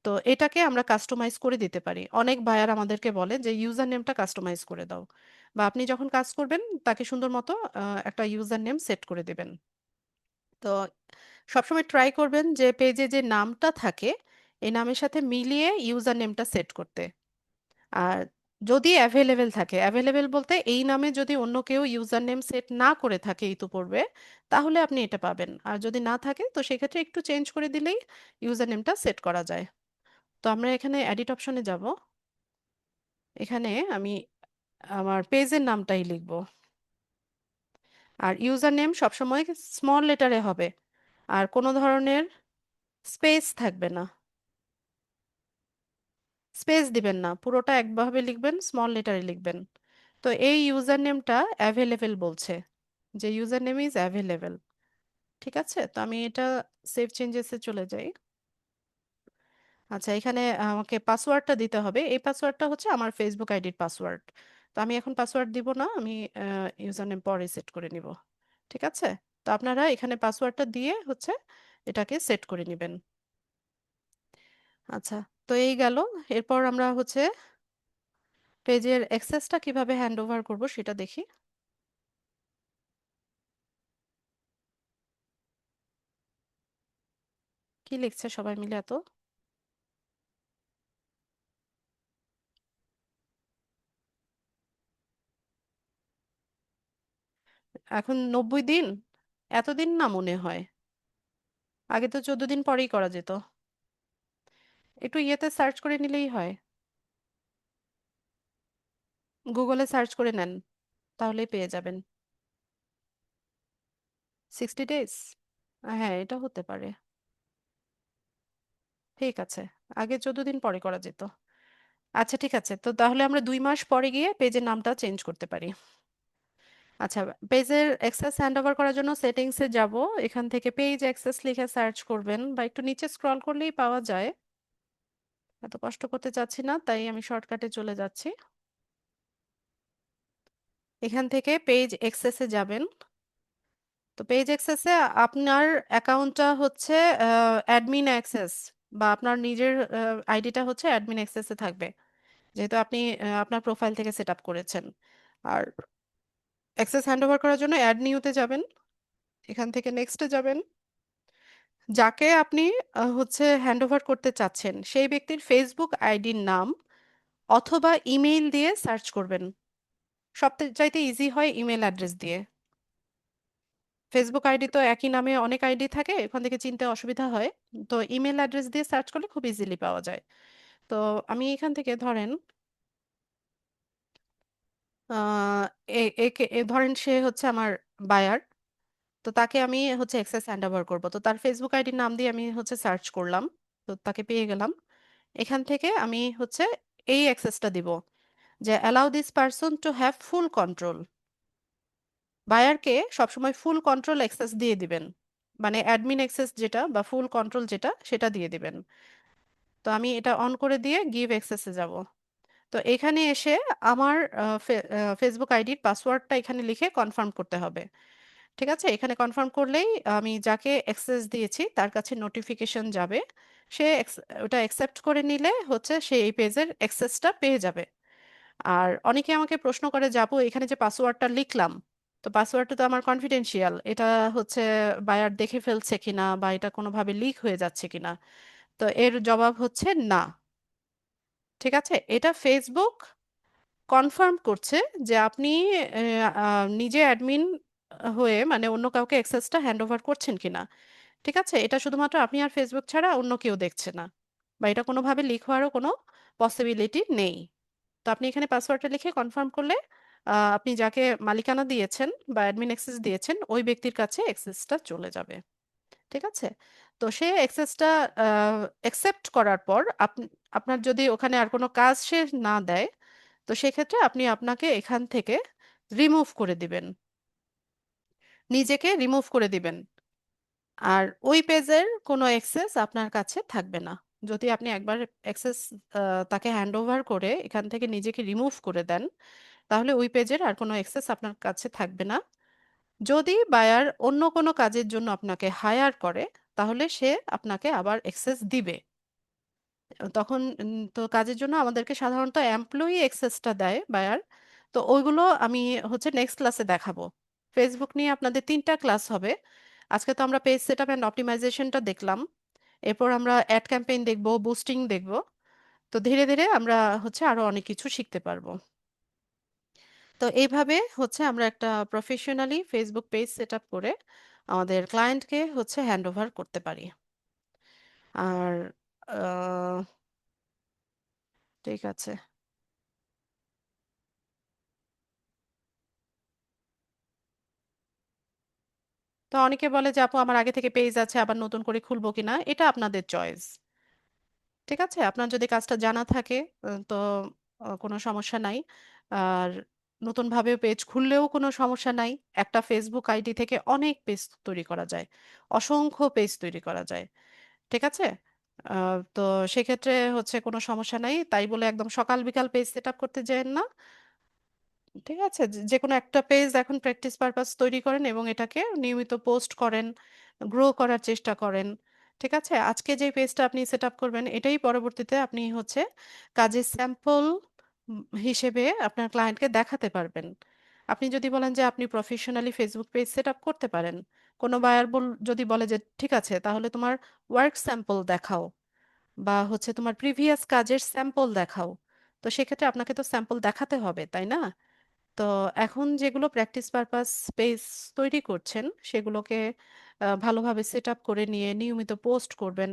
তো এটাকে আমরা কাস্টমাইজ করে দিতে পারি। অনেক বায়ার আমাদেরকে বলে যে ইউজার নেমটা কাস্টমাইজ করে দাও, বা আপনি যখন কাজ করবেন তাকে সুন্দর মতো একটা ইউজার নেম সেট করে দেবেন। তো সবসময় ট্রাই করবেন যে পেজে যে নামটা থাকে এই নামের সাথে মিলিয়ে ইউজার নেমটা সেট করতে। আর যদি অ্যাভেলেবেল থাকে, অ্যাভেলেবেল বলতে এই নামে যদি অন্য কেউ ইউজার নেম সেট না করে থাকে ইতিপূর্বে, তাহলে আপনি এটা পাবেন। আর যদি না থাকে তো সেক্ষেত্রে একটু চেঞ্জ করে দিলেই ইউজার নেমটা সেট করা যায়। তো আমরা এখানে এডিট অপশনে যাব। এখানে আমি আমার পেজের নামটাই লিখব। আর ইউজার নেম সবসময় স্মল লেটারে হবে, আর কোনো ধরনের স্পেস থাকবে না। স্পেস দিবেন না, পুরোটা একভাবে লিখবেন, স্মল লেটারে লিখবেন। তো এই ইউজার নেমটা অ্যাভেলেবেল বলছে, যে ইউজার নেম ইজ অ্যাভেলেবেল। ঠিক আছে, তো আমি এটা সেভ চেঞ্জেসে চলে যাই। আচ্ছা, এখানে আমাকে পাসওয়ার্ডটা দিতে হবে। এই পাসওয়ার্ডটা হচ্ছে আমার ফেসবুক আইডির পাসওয়ার্ড। তো আমি এখন পাসওয়ার্ড দিব না, আমি ইউজার নেম পরে সেট করে নিব। ঠিক আছে, তো আপনারা এখানে পাসওয়ার্ডটা দিয়ে হচ্ছে এটাকে সেট করে নেবেন। আচ্ছা, তো এই গেল। এরপর আমরা হচ্ছে পেজের অ্যাক্সেসটা কিভাবে হ্যান্ড ওভার করবো সেটা দেখি। কি লিখছে সবাই মিলে এত? এখন 90 দিন? এতদিন না মনে হয়, আগে তো 14 দিন পরেই করা যেত। একটু ইয়েতে সার্চ করে নিলেই হয়, গুগলে সার্চ করে নেন, তাহলেই পেয়ে যাবেন। 60 ডেজ? হ্যাঁ, এটা হতে পারে। ঠিক আছে, আগে 14 দিন পরে করা যেত। আচ্ছা ঠিক আছে, তো তাহলে আমরা 2 মাস পরে গিয়ে পেজের নামটা চেঞ্জ করতে পারি। আচ্ছা, পেজের অ্যাক্সেস হ্যান্ড ওভার করার জন্য সেটিংসে যাব। এখান থেকে পেজ অ্যাক্সেস লিখে সার্চ করবেন, বা একটু নিচে স্ক্রল করলেই পাওয়া যায়। এত কষ্ট করতে চাচ্ছি না, তাই আমি শর্টকাটে চলে যাচ্ছি। এখান থেকে পেজ অ্যাক্সেসে যাবেন। তো পেজ অ্যাক্সেসে আপনার অ্যাকাউন্টটা হচ্ছে অ্যাডমিন অ্যাক্সেস, বা আপনার নিজের আইডিটা হচ্ছে অ্যাডমিন অ্যাক্সেসে থাকবে, যেহেতু আপনি আপনার প্রোফাইল থেকে সেট আপ করেছেন। আর অ্যাক্সেস হ্যান্ড ওভার করার জন্য অ্যাড নিউতে যাবেন, এখান থেকে নেক্সটে যাবেন। যাকে আপনি হচ্ছে হ্যান্ড ওভার করতে চাচ্ছেন সেই ব্যক্তির ফেসবুক আইডির নাম অথবা ইমেইল দিয়ে সার্চ করবেন। সবচেয়ে চাইতে ইজি হয় ইমেল অ্যাড্রেস দিয়ে। ফেসবুক আইডি তো একই নামে অনেক আইডি থাকে, ওখান থেকে চিনতে অসুবিধা হয়। তো ইমেল অ্যাড্রেস দিয়ে সার্চ করলে খুব ইজিলি পাওয়া যায়। তো আমি এখান থেকে ধরেন আহ, ধরেন সে হচ্ছে আমার বায়ার। তো তাকে আমি হচ্ছে অ্যাক্সেস হ্যান্ড ওভার করবো, তো তার ফেসবুক আইডির নাম দিয়ে আমি হচ্ছে সার্চ করলাম। তো তাকে পেয়ে গেলাম। এখান থেকে আমি হচ্ছে এই অ্যাক্সেসটা দিব, যে allow this person to have full control. বায়ারকে সবসময় ফুল কন্ট্রোল অ্যাক্সেস দিয়ে দিবেন, মানে অ্যাডমিন অ্যাক্সেস যেটা বা ফুল কন্ট্রোল যেটা সেটা দিয়ে দিবেন। তো আমি এটা অন করে দিয়ে গিভ অ্যাক্সেসে যাব। তো এখানে এসে আমার ফেসবুক আইডির পাসওয়ার্ডটা এখানে লিখে কনফার্ম করতে হবে। ঠিক আছে, এখানে কনফার্ম করলেই আমি যাকে অ্যাক্সেস দিয়েছি তার কাছে নোটিফিকেশন যাবে। সে ওটা অ্যাকসেপ্ট করে নিলে হচ্ছে সে এই পেজের অ্যাক্সেসটা পেয়ে যাবে। আর অনেকে আমাকে প্রশ্ন করে, যাবো এখানে যে পাসওয়ার্ডটা লিখলাম, তো পাসওয়ার্ডটা তো আমার কনফিডেন্সিয়াল, এটা হচ্ছে বায়ার দেখে ফেলছে কিনা বা এটা কোনোভাবে লিক হয়ে যাচ্ছে কিনা। তো এর জবাব হচ্ছে না। ঠিক আছে, এটা ফেসবুক কনফার্ম করছে যে আপনি নিজে অ্যাডমিন হয়ে মানে অন্য কাউকে অ্যাক্সেসটা হ্যান্ড ওভার করছেন কিনা। ঠিক আছে, এটা শুধুমাত্র আপনি আর ফেসবুক ছাড়া অন্য কেউ দেখছে না, বা এটা কোনোভাবে লিক হওয়ারও কোনো পসিবিলিটি নেই। তো আপনি এখানে পাসওয়ার্ডটা লিখে কনফার্ম করলে আপনি যাকে মালিকানা দিয়েছেন বা অ্যাডমিন অ্যাক্সেস দিয়েছেন ওই ব্যক্তির কাছে অ্যাক্সেসটা চলে যাবে। ঠিক আছে, তো সে অ্যাক্সেসটা অ্যাকসেপ্ট করার পর আপনি, আপনার যদি ওখানে আর কোনো কাজ সে না দেয়, তো সেক্ষেত্রে আপনি আপনাকে এখান থেকে রিমুভ করে দিবেন, নিজেকে রিমুভ করে দিবেন। আর ওই পেজের কোনো অ্যাক্সেস আপনার কাছে থাকবে না। যদি আপনি একবার অ্যাক্সেস তাকে হ্যান্ড ওভার করে এখান থেকে নিজেকে রিমুভ করে দেন, তাহলে ওই পেজের আর কোনো অ্যাক্সেস আপনার কাছে থাকবে না। যদি বায়ার অন্য কোনো কাজের জন্য আপনাকে হায়ার করে, তাহলে সে আপনাকে আবার অ্যাক্সেস দিবে। তখন তো কাজের জন্য আমাদেরকে সাধারণত এমপ্লয়ি অ্যাক্সেসটা দেয় বায়ার। তো ওইগুলো আমি হচ্ছে নেক্সট ক্লাসে দেখাবো। ফেসবুক নিয়ে আপনাদের 3টা ক্লাস হবে। আজকে তো আমরা পেজ সেটআপ অ্যান্ড অপটিমাইজেশনটা দেখলাম, এরপর আমরা অ্যাড ক্যাম্পেইন দেখব, বুস্টিং দেখব। তো ধীরে ধীরে আমরা হচ্ছে আরো অনেক কিছু শিখতে পারবো। তো এইভাবে হচ্ছে আমরা একটা প্রফেশনালি ফেসবুক পেজ সেটআপ করে আমাদের ক্লায়েন্টকে হচ্ছে হ্যান্ড ওভার করতে পারি। আর আহ, ঠিক আছে। তো অনেকে বলে যে আপু আমার আগে থেকে পেজ আছে, আবার নতুন করে খুলবো কিনা, এটা আপনাদের চয়েস। ঠিক আছে, আপনার যদি কাজটা জানা থাকে তো কোনো সমস্যা নাই। আর নতুন ভাবে পেজ খুললেও কোনো সমস্যা নাই। একটা ফেসবুক আইডি থেকে অনেক পেজ তৈরি করা যায়, অসংখ্য পেজ তৈরি করা যায়। ঠিক আছে, তো সেক্ষেত্রে হচ্ছে কোনো সমস্যা নাই, তাই বলে একদম সকাল বিকাল পেজ সেট আপ করতে যেন না। ঠিক আছে, যে কোনো একটা পেজ এখন প্র্যাকটিস পারপাস তৈরি করেন এবং এটাকে নিয়মিত পোস্ট করেন, গ্রো করার চেষ্টা করেন। ঠিক আছে, আজকে যে পেজটা আপনি সেট আপ করবেন এটাই পরবর্তীতে আপনি হচ্ছে কাজের স্যাম্পল হিসেবে আপনার ক্লায়েন্টকে দেখাতে পারবেন। আপনি যদি বলেন যে আপনি professionally Facebook page set up করতে পারেন, কোনো বায়ার যদি বলে যে ঠিক আছে তাহলে তোমার ওয়ার্ক স্যাম্পল দেখাও বা হচ্ছে তোমার প্রিভিয়াস কাজের স্যাম্পল দেখাও, তো সেক্ষেত্রে আপনাকে তো স্যাম্পল দেখাতে হবে, তাই না? তো এখন যেগুলো প্র্যাকটিস পারপাস পেজ তৈরি করছেন সেগুলোকে ভালোভাবে সেট আপ করে নিয়ে নিয়মিত পোস্ট করবেন,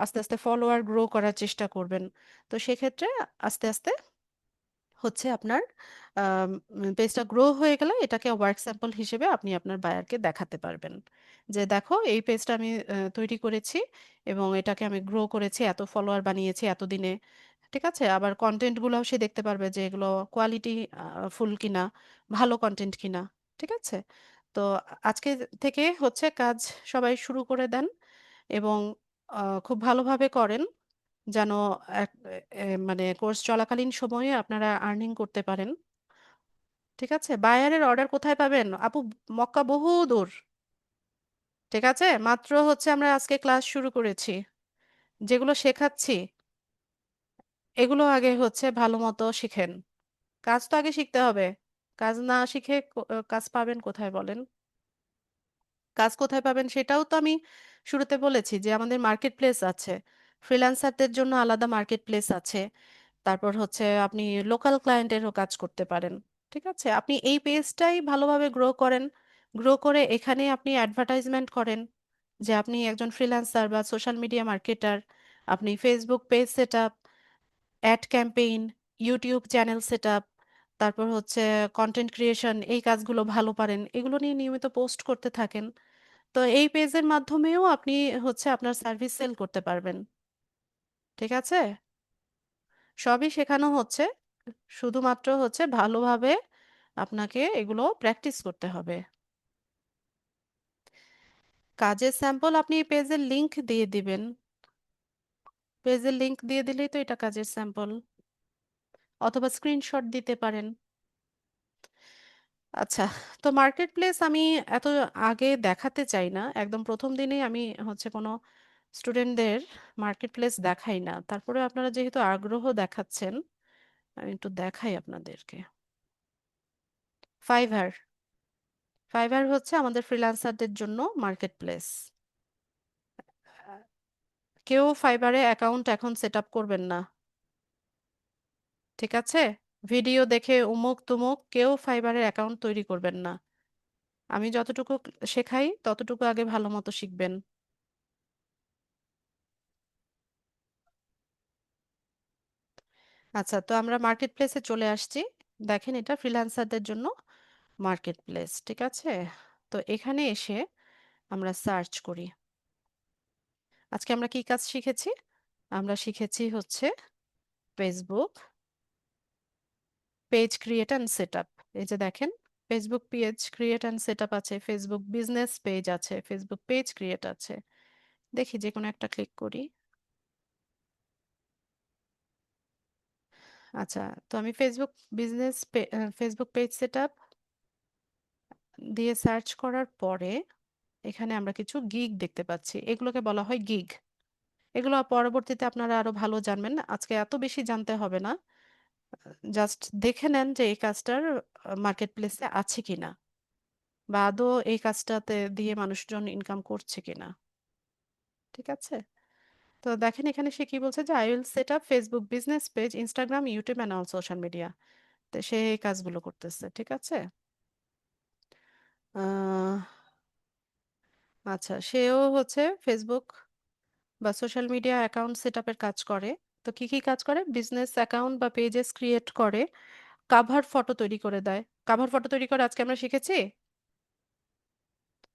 আস্তে আস্তে ফলোয়ার গ্রো করার চেষ্টা করবেন। তো সেক্ষেত্রে আস্তে আস্তে হচ্ছে আপনার পেজটা গ্রো হয়ে গেলে এটাকে ওয়ার্ক স্যাম্পল হিসেবে আপনি আপনার বায়ারকে দেখাতে পারবেন, যে দেখো এই পেজটা আমি তৈরি করেছি এবং এটাকে আমি গ্রো করেছি, এত ফলোয়ার বানিয়েছি এতদিনে। ঠিক আছে, আবার কন্টেন্ট গুলো সে দেখতে পারবে যে এগুলো কোয়ালিটি ফুল কিনা, ভালো কন্টেন্ট কিনা। ঠিক আছে, তো আজকে থেকে হচ্ছে কাজ সবাই শুরু করে দেন এবং খুব ভালোভাবে করেন, যেন এক- মানে কোর্স চলাকালীন সময়ে আপনারা আর্নিং করতে পারেন। ঠিক আছে, বায়ারের অর্ডার কোথায় পাবেন আপু? মক্কা বহু দূর। ঠিক আছে, মাত্র হচ্ছে আমরা আজকে ক্লাস শুরু করেছি। যেগুলো শেখাচ্ছি এগুলো আগে হচ্ছে ভালো মতো শিখেন। কাজ তো আগে শিখতে হবে। কাজ না শিখে কাজ পাবেন কোথায় বলেন? কাজ কোথায় পাবেন সেটাও তো আমি শুরুতে বলেছি যে আমাদের মার্কেট প্লেস আছে, ফ্রিল্যান্সারদের জন্য আলাদা মার্কেট প্লেস আছে। তারপর হচ্ছে আপনি লোকাল ক্লায়েন্টেরও কাজ করতে পারেন। ঠিক আছে, আপনি এই পেজটাই ভালোভাবে গ্রো করেন। গ্রো করে এখানে আপনি অ্যাডভার্টাইজমেন্ট করেন যে আপনি একজন ফ্রিল্যান্সার বা সোশ্যাল মিডিয়া মার্কেটার। আপনি Facebook page set up, ad campaign, YouTube channel set up, তারপর হচ্ছে কন্টেন্ট ক্রিয়েশন, এই কাজগুলো ভালো পারেন, এগুলো নিয়ে নিয়মিত পোস্ট করতে থাকেন। তো এই পেজের মাধ্যমেও আপনি হচ্ছে আপনার সার্ভিস সেল করতে পারবেন। ঠিক আছে, সবই শেখানো হচ্ছে, শুধুমাত্র হচ্ছে ভালোভাবে আপনাকে এগুলো প্র্যাকটিস করতে হবে। কাজের স্যাম্পল আপনি পেজের লিংক দিয়ে দিবেন। পেজের লিংক দিয়ে দিলেই তো এটা কাজের স্যাম্পল, অথবা স্ক্রিনশট দিতে পারেন। আচ্ছা, তো মার্কেট প্লেস আমি এত আগে দেখাতে চাই না, একদম প্রথম দিনেই আমি হচ্ছে কোনো স্টুডেন্টদের মার্কেট প্লেস দেখাই না। তারপরে আপনারা যেহেতু আগ্রহ দেখাচ্ছেন, আমি একটু দেখাই আপনাদেরকে। ফাইভার, ফাইভার হচ্ছে আমাদের ফ্রিল্যান্সারদের জন্য মার্কেট প্লেস। কেউ ফাইবারে অ্যাকাউন্ট এখন সেট আপ করবেন না। ঠিক আছে, ভিডিও দেখে উমুক তুমুক কেউ ফাইবারের অ্যাকাউন্ট তৈরি করবেন না। আমি যতটুকু শেখাই ততটুকু আগে ভালো মতো শিখবেন। আচ্ছা, তো আমরা মার্কেট প্লেসে চলে আসছি। দেখেন, এটা ফ্রিল্যান্সারদের জন্য মার্কেট প্লেস। ঠিক আছে, তো এখানে এসে আমরা সার্চ করি। আজকে আমরা কি কাজ শিখেছি? আমরা শিখেছি হচ্ছে Facebook page create and set up. এই যে দেখেন, Facebook page create and set up আছে, ফেসবুক বিজনেস পেজ আছে, ফেসবুক পেজ ক্রিয়েট আছে। দেখি যে কোনো একটা ক্লিক করি। আচ্ছা, তো আমি Facebook business, Facebook page set up দিয়ে সার্চ করার পরে এখানে আমরা কিছু গিগ দেখতে পাচ্ছি, এগুলোকে বলা হয় গিগ। এগুলো পরবর্তীতে আপনারা আরো ভালো জানবেন, আজকে এত বেশি জানতে হবে না। জাস্ট দেখে নেন যে এই কাজটার মার্কেট প্লেসে আছে কিনা, বা আদৌ এই কাজটাতে দিয়ে মানুষজন ইনকাম করছে কিনা। ঠিক আছে, তো দেখেন এখানে সে কি বলছে যে I will set up Facebook business page, Instagram, YouTube and all social media. তো সে এই কাজগুলো করতেছে। ঠিক আছে, আহ আচ্ছা, সেও হচ্ছে ফেসবুক বা সোশ্যাল মিডিয়া অ্যাকাউন্ট সেট আপের কাজ করে। তো কি কি কাজ করে? বিজনেস অ্যাকাউন্ট বা পেজেস ক্রিয়েট করে, কাভার ফটো তৈরি করে দেয়। কাভার ফটো তৈরি করে আজকে আমরা শিখেছি,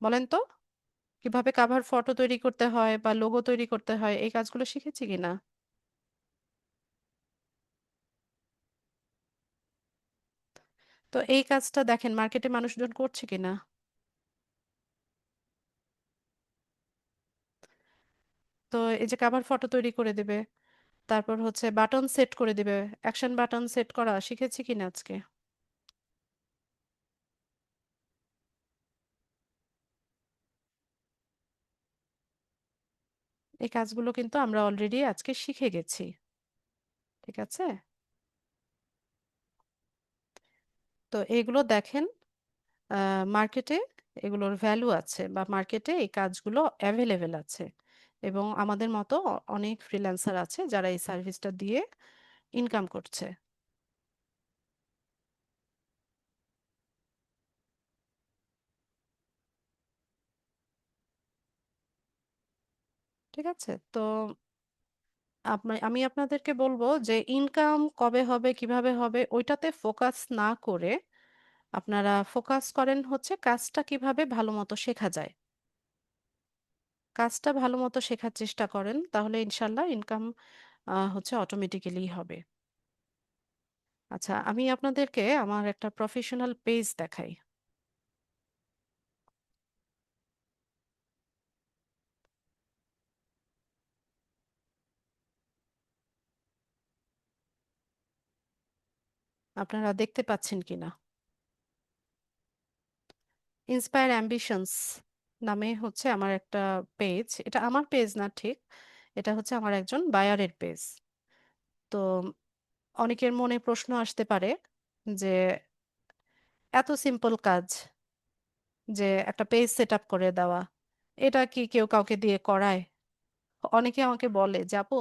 বলেন তো কিভাবে কাভার ফটো তৈরি করতে হয় বা লোগো তৈরি করতে হয়, এই কাজগুলো শিখেছি কিনা? তো এই কাজটা দেখেন মার্কেটে মানুষজন করছে কিনা। তো এই যে কাভার ফটো তৈরি করে দিবে, তারপর হচ্ছে বাটন সেট করে দিবে, অ্যাকশন বাটন সেট করা শিখেছি কিনা আজকে? এই কাজগুলো কিন্তু আমরা অলরেডি আজকে শিখে গেছি। ঠিক আছে, তো এগুলো দেখেন মার্কেটে এগুলোর ভ্যালু আছে, বা মার্কেটে এই কাজগুলো অ্যাভেলেবেল আছে, এবং আমাদের মতো অনেক ফ্রিল্যান্সার আছে যারা এই সার্ভিসটা দিয়ে ইনকাম করছে। ঠিক আছে, তো আমি আপনাদেরকে বলবো যে ইনকাম কবে হবে কিভাবে হবে ওইটাতে ফোকাস না করে আপনারা ফোকাস করেন হচ্ছে কাজটা কিভাবে ভালো মতো শেখা যায়। কাজটা ভালো মতো শেখার চেষ্টা করেন, তাহলে ইনশাল্লাহ ইনকাম হচ্ছে অটোমেটিক্যালি হবে। আচ্ছা, আমি আপনাদেরকে আমার একটা প্রফেশনাল পেজ দেখাই। আপনারা দেখতে পাচ্ছেন কিনা? ইন্সপায়ার অ্যাম্বিশনস নামে হচ্ছে আমার একটা পেজ, এটা আমার পেজ না ঠিক, এটা হচ্ছে আমার একজন বায়ারের পেজ। তো অনেকের মনে প্রশ্ন আসতে পারে যে এত সিম্পল কাজ, যে একটা পেজ সেট আপ করে দেওয়া, এটা কি কেউ কাউকে দিয়ে করায়? অনেকে আমাকে বলে যে আপু,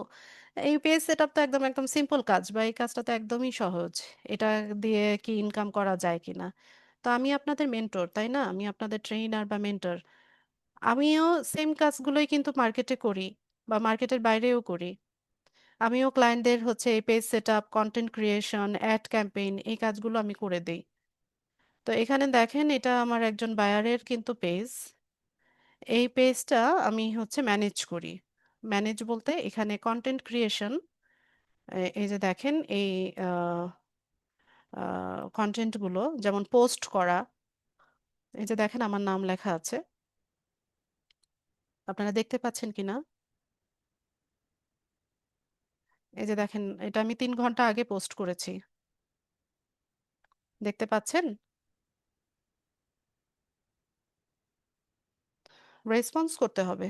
এই পেজ সেট আপ তো একদম একদম সিম্পল কাজ, বা এই কাজটা তো একদমই সহজ, এটা দিয়ে কি ইনকাম করা যায় কিনা। তো আমি আপনাদের মেন্টর, তাই না? আমি আপনাদের ট্রেইনার বা মেন্টর। আমিও সেম কাজগুলোই কিন্তু মার্কেটে করি, বা মার্কেটের বাইরেও করি। আমিও ক্লায়েন্টদের হচ্ছে এই page set up, content creation, ad campaign, এই কাজগুলো আমি করে দিই। তো এখানে দেখেন, এটা আমার একজন বায়ারের কিন্তু পেজ। এই পেজটা আমি হচ্ছে ম্যানেজ করি। ম্যানেজ বলতে এখানে কন্টেন্ট ক্রিয়েশন, এই যে দেখেন এই কন্টেন্টগুলো, যেমন পোস্ট করা, এই যে দেখেন আমার নাম লেখা আছে, আপনারা দেখতে পাচ্ছেন কিনা? এই যে দেখেন, এটা আমি 3 ঘন্টা আগে পোস্ট করেছি, দেখতে পাচ্ছেন? রেসপন্স করতে হবে।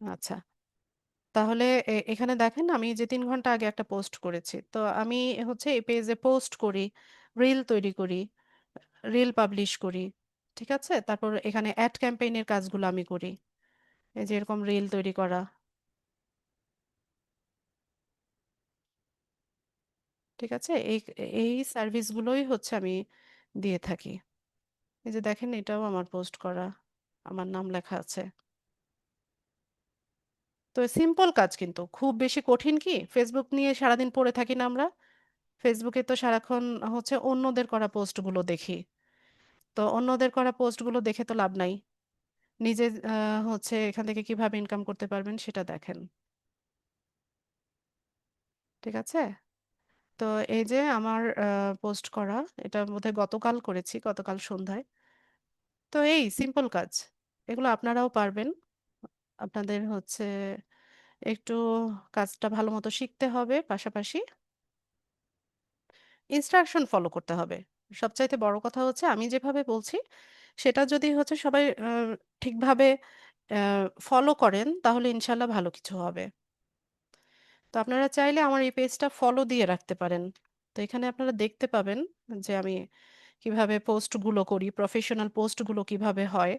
আচ্ছা, তাহলে এখানে দেখেন আমি যে 3 ঘন্টা আগে একটা পোস্ট করেছি, তো আমি হচ্ছে এই পেজে পোস্ট করি, রিল তৈরি করি, রিল পাবলিশ করি। ঠিক আছে, তারপর এখানে অ্যাড ক্যাম্পেইনের কাজগুলো আমি করি, এই যে এরকম রিল তৈরি করা। ঠিক আছে, এই এই সার্ভিসগুলোই হচ্ছে আমি দিয়ে থাকি। এই যে দেখেন, এটাও আমার পোস্ট করা, আমার নাম লেখা আছে। তো সিম্পল কাজ, কিন্তু খুব বেশি কঠিন কি? ফেসবুক নিয়ে সারাদিন পড়ে থাকি না আমরা? ফেসবুকে তো সারাক্ষণ হচ্ছে অন্যদের করা পোস্টগুলো দেখি। তো অন্যদের করা পোস্টগুলো দেখে তো লাভ নাই। নিজে হচ্ছে এখান থেকে কিভাবে ইনকাম করতে পারবেন সেটা দেখেন। ঠিক আছে, তো এই যে আমার পোস্ট করা, এটা বোধহয় গতকাল করেছি, গতকাল সন্ধ্যায়। তো এই সিম্পল কাজ, এগুলো আপনারাও পারবেন। আপনাদের হচ্ছে একটু কাজটা ভালো মতো শিখতে হবে, পাশাপাশি ইনস্ট্রাকশন ফলো করতে হবে। সবচাইতে বড় কথা হচ্ছে আমি যেভাবে বলছি সেটা যদি হচ্ছে সবাই ঠিকভাবে ফলো করেন, তাহলে ইনশাল্লাহ ভালো কিছু হবে। তো আপনারা চাইলে আমার এই পেজটা ফলো দিয়ে রাখতে পারেন। তো এখানে আপনারা দেখতে পাবেন যে আমি কিভাবে পোস্টগুলো করি, প্রফেশনাল পোস্টগুলো কিভাবে হয়,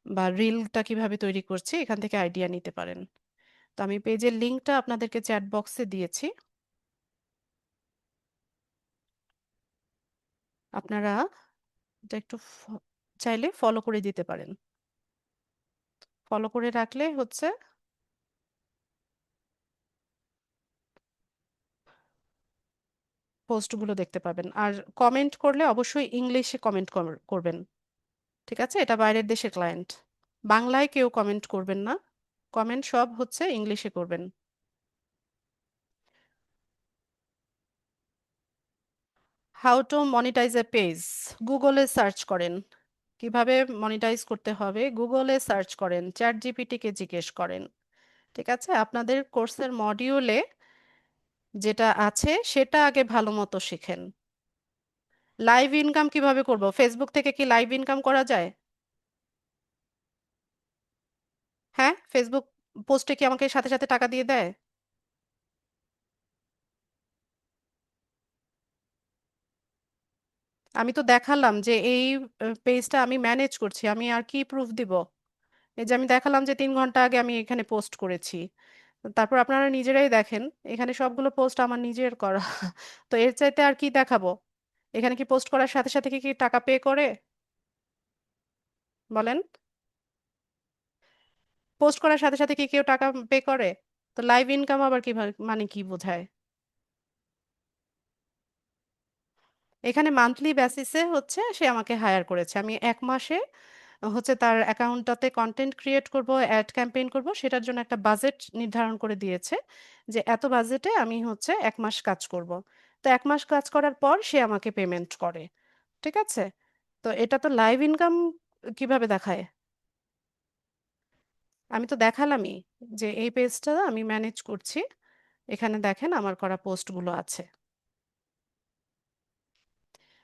বা রিলটা কিভাবে তৈরি করছি, এখান থেকে আইডিয়া নিতে পারেন। তো আমি পেজের লিংকটা আপনাদেরকে চ্যাট বক্সে দিয়েছি, আপনারা এটা একটু চাইলে ফলো করে দিতে পারেন। ফলো করে রাখলে হচ্ছে পোস্টগুলো দেখতে পাবেন। আর কমেন্ট করলে অবশ্যই ইংলিশে কমেন্ট করবেন। ঠিক আছে, এটা বাইরের দেশের ক্লায়েন্ট, বাংলায় কেউ কমেন্ট করবেন না। কমেন্ট সব হচ্ছে ইংলিশে করবেন। How to monetise a page, গুগলে সার্চ করেন। কিভাবে মনিটাইজ করতে হবে গুগলে সার্চ করেন, চ্যাট জিপিটিকে জিজ্ঞেস করেন। ঠিক আছে, আপনাদের কোর্সের মডিউলে যেটা আছে সেটা আগে ভালো মতো শিখেন। লাইভ ইনকাম কিভাবে করব? ফেসবুক থেকে কি লাইভ ইনকাম করা যায়? হ্যাঁ, ফেসবুক পোস্টে কি আমাকে সাথে সাথে টাকা দিয়ে দেয়? আমি তো দেখালাম যে এই পেজটা আমি ম্যানেজ করছি, আমি আর কি প্রুফ দিব? এই যে আমি দেখালাম যে 3 ঘন্টা আগে আমি এখানে পোস্ট করেছি। তারপর আপনারা নিজেরাই দেখেন, এখানে সবগুলো পোস্ট আমার নিজের করা। তো এর চাইতে আর কি দেখাবো? এখানে কি পোস্ট করার সাথে সাথে কি কি টাকা পে করে? বলেন, পোস্ট করার সাথে সাথে কি কেউ টাকা পে করে? তো লাইভ ইনকাম আবার কি মানে কি বোঝায়? এখানে মান্থলি বেসিসে হচ্ছে সে আমাকে হায়ার করেছে, আমি 1 মাসে হচ্ছে তার অ্যাকাউন্টটাতে কন্টেন্ট ক্রিয়েট করব, অ্যাড ক্যাম্পেইন করব, সেটার জন্য একটা বাজেট নির্ধারণ করে দিয়েছে, যে এত বাজেটে আমি হচ্ছে 1 মাস কাজ করব। তো 1 মাস কাজ করার পর সে আমাকে পেমেন্ট করে। ঠিক আছে, তো এটা তো লাইভ ইনকাম কিভাবে দেখায়? আমি তো দেখালামই যে এই পেজটা আমি ম্যানেজ করছি, এখানে দেখেন আমার করা পোস্টগুলো আছে।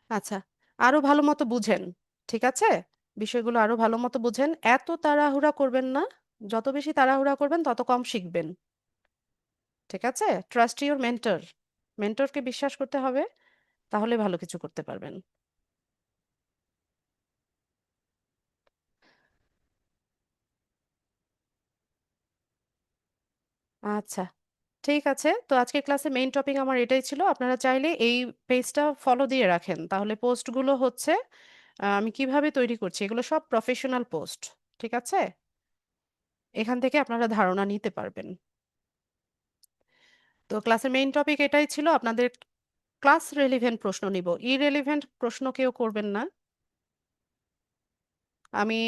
আচ্ছা, আরো ভালো মতো বুঝেন, ঠিক আছে? বিষয়গুলো আরো ভালো মতো বুঝেন, এত তাড়াহুড়া করবেন না। যত বেশি তাড়াহুড়া করবেন তত কম শিখবেন, ঠিক আছে? ট্রাস্ট ইউর মেন্টর, মেন্টরকে বিশ্বাস করতে হবে, তাহলে ভালো কিছু করতে পারবেন। আচ্ছা, ঠিক আছে, তো আজকের ক্লাসে মেইন টপিক আমার এটাই ছিল। আপনারা চাইলে এই পেজটা ফলো দিয়ে রাখেন, তাহলে পোস্টগুলো হচ্ছে আমি কিভাবে তৈরি করছি, এগুলো সব প্রফেশনাল পোস্ট, ঠিক আছে? এখান থেকে আপনারা ধারণা নিতে পারবেন। তো ক্লাসের মেইন টপিক এটাই ছিল, আপনাদের ক্লাস রেলিভেন্ট প্রশ্ন নিব, ইরেলিভেন্ট প্রশ্ন কেউ করবেন না। আমি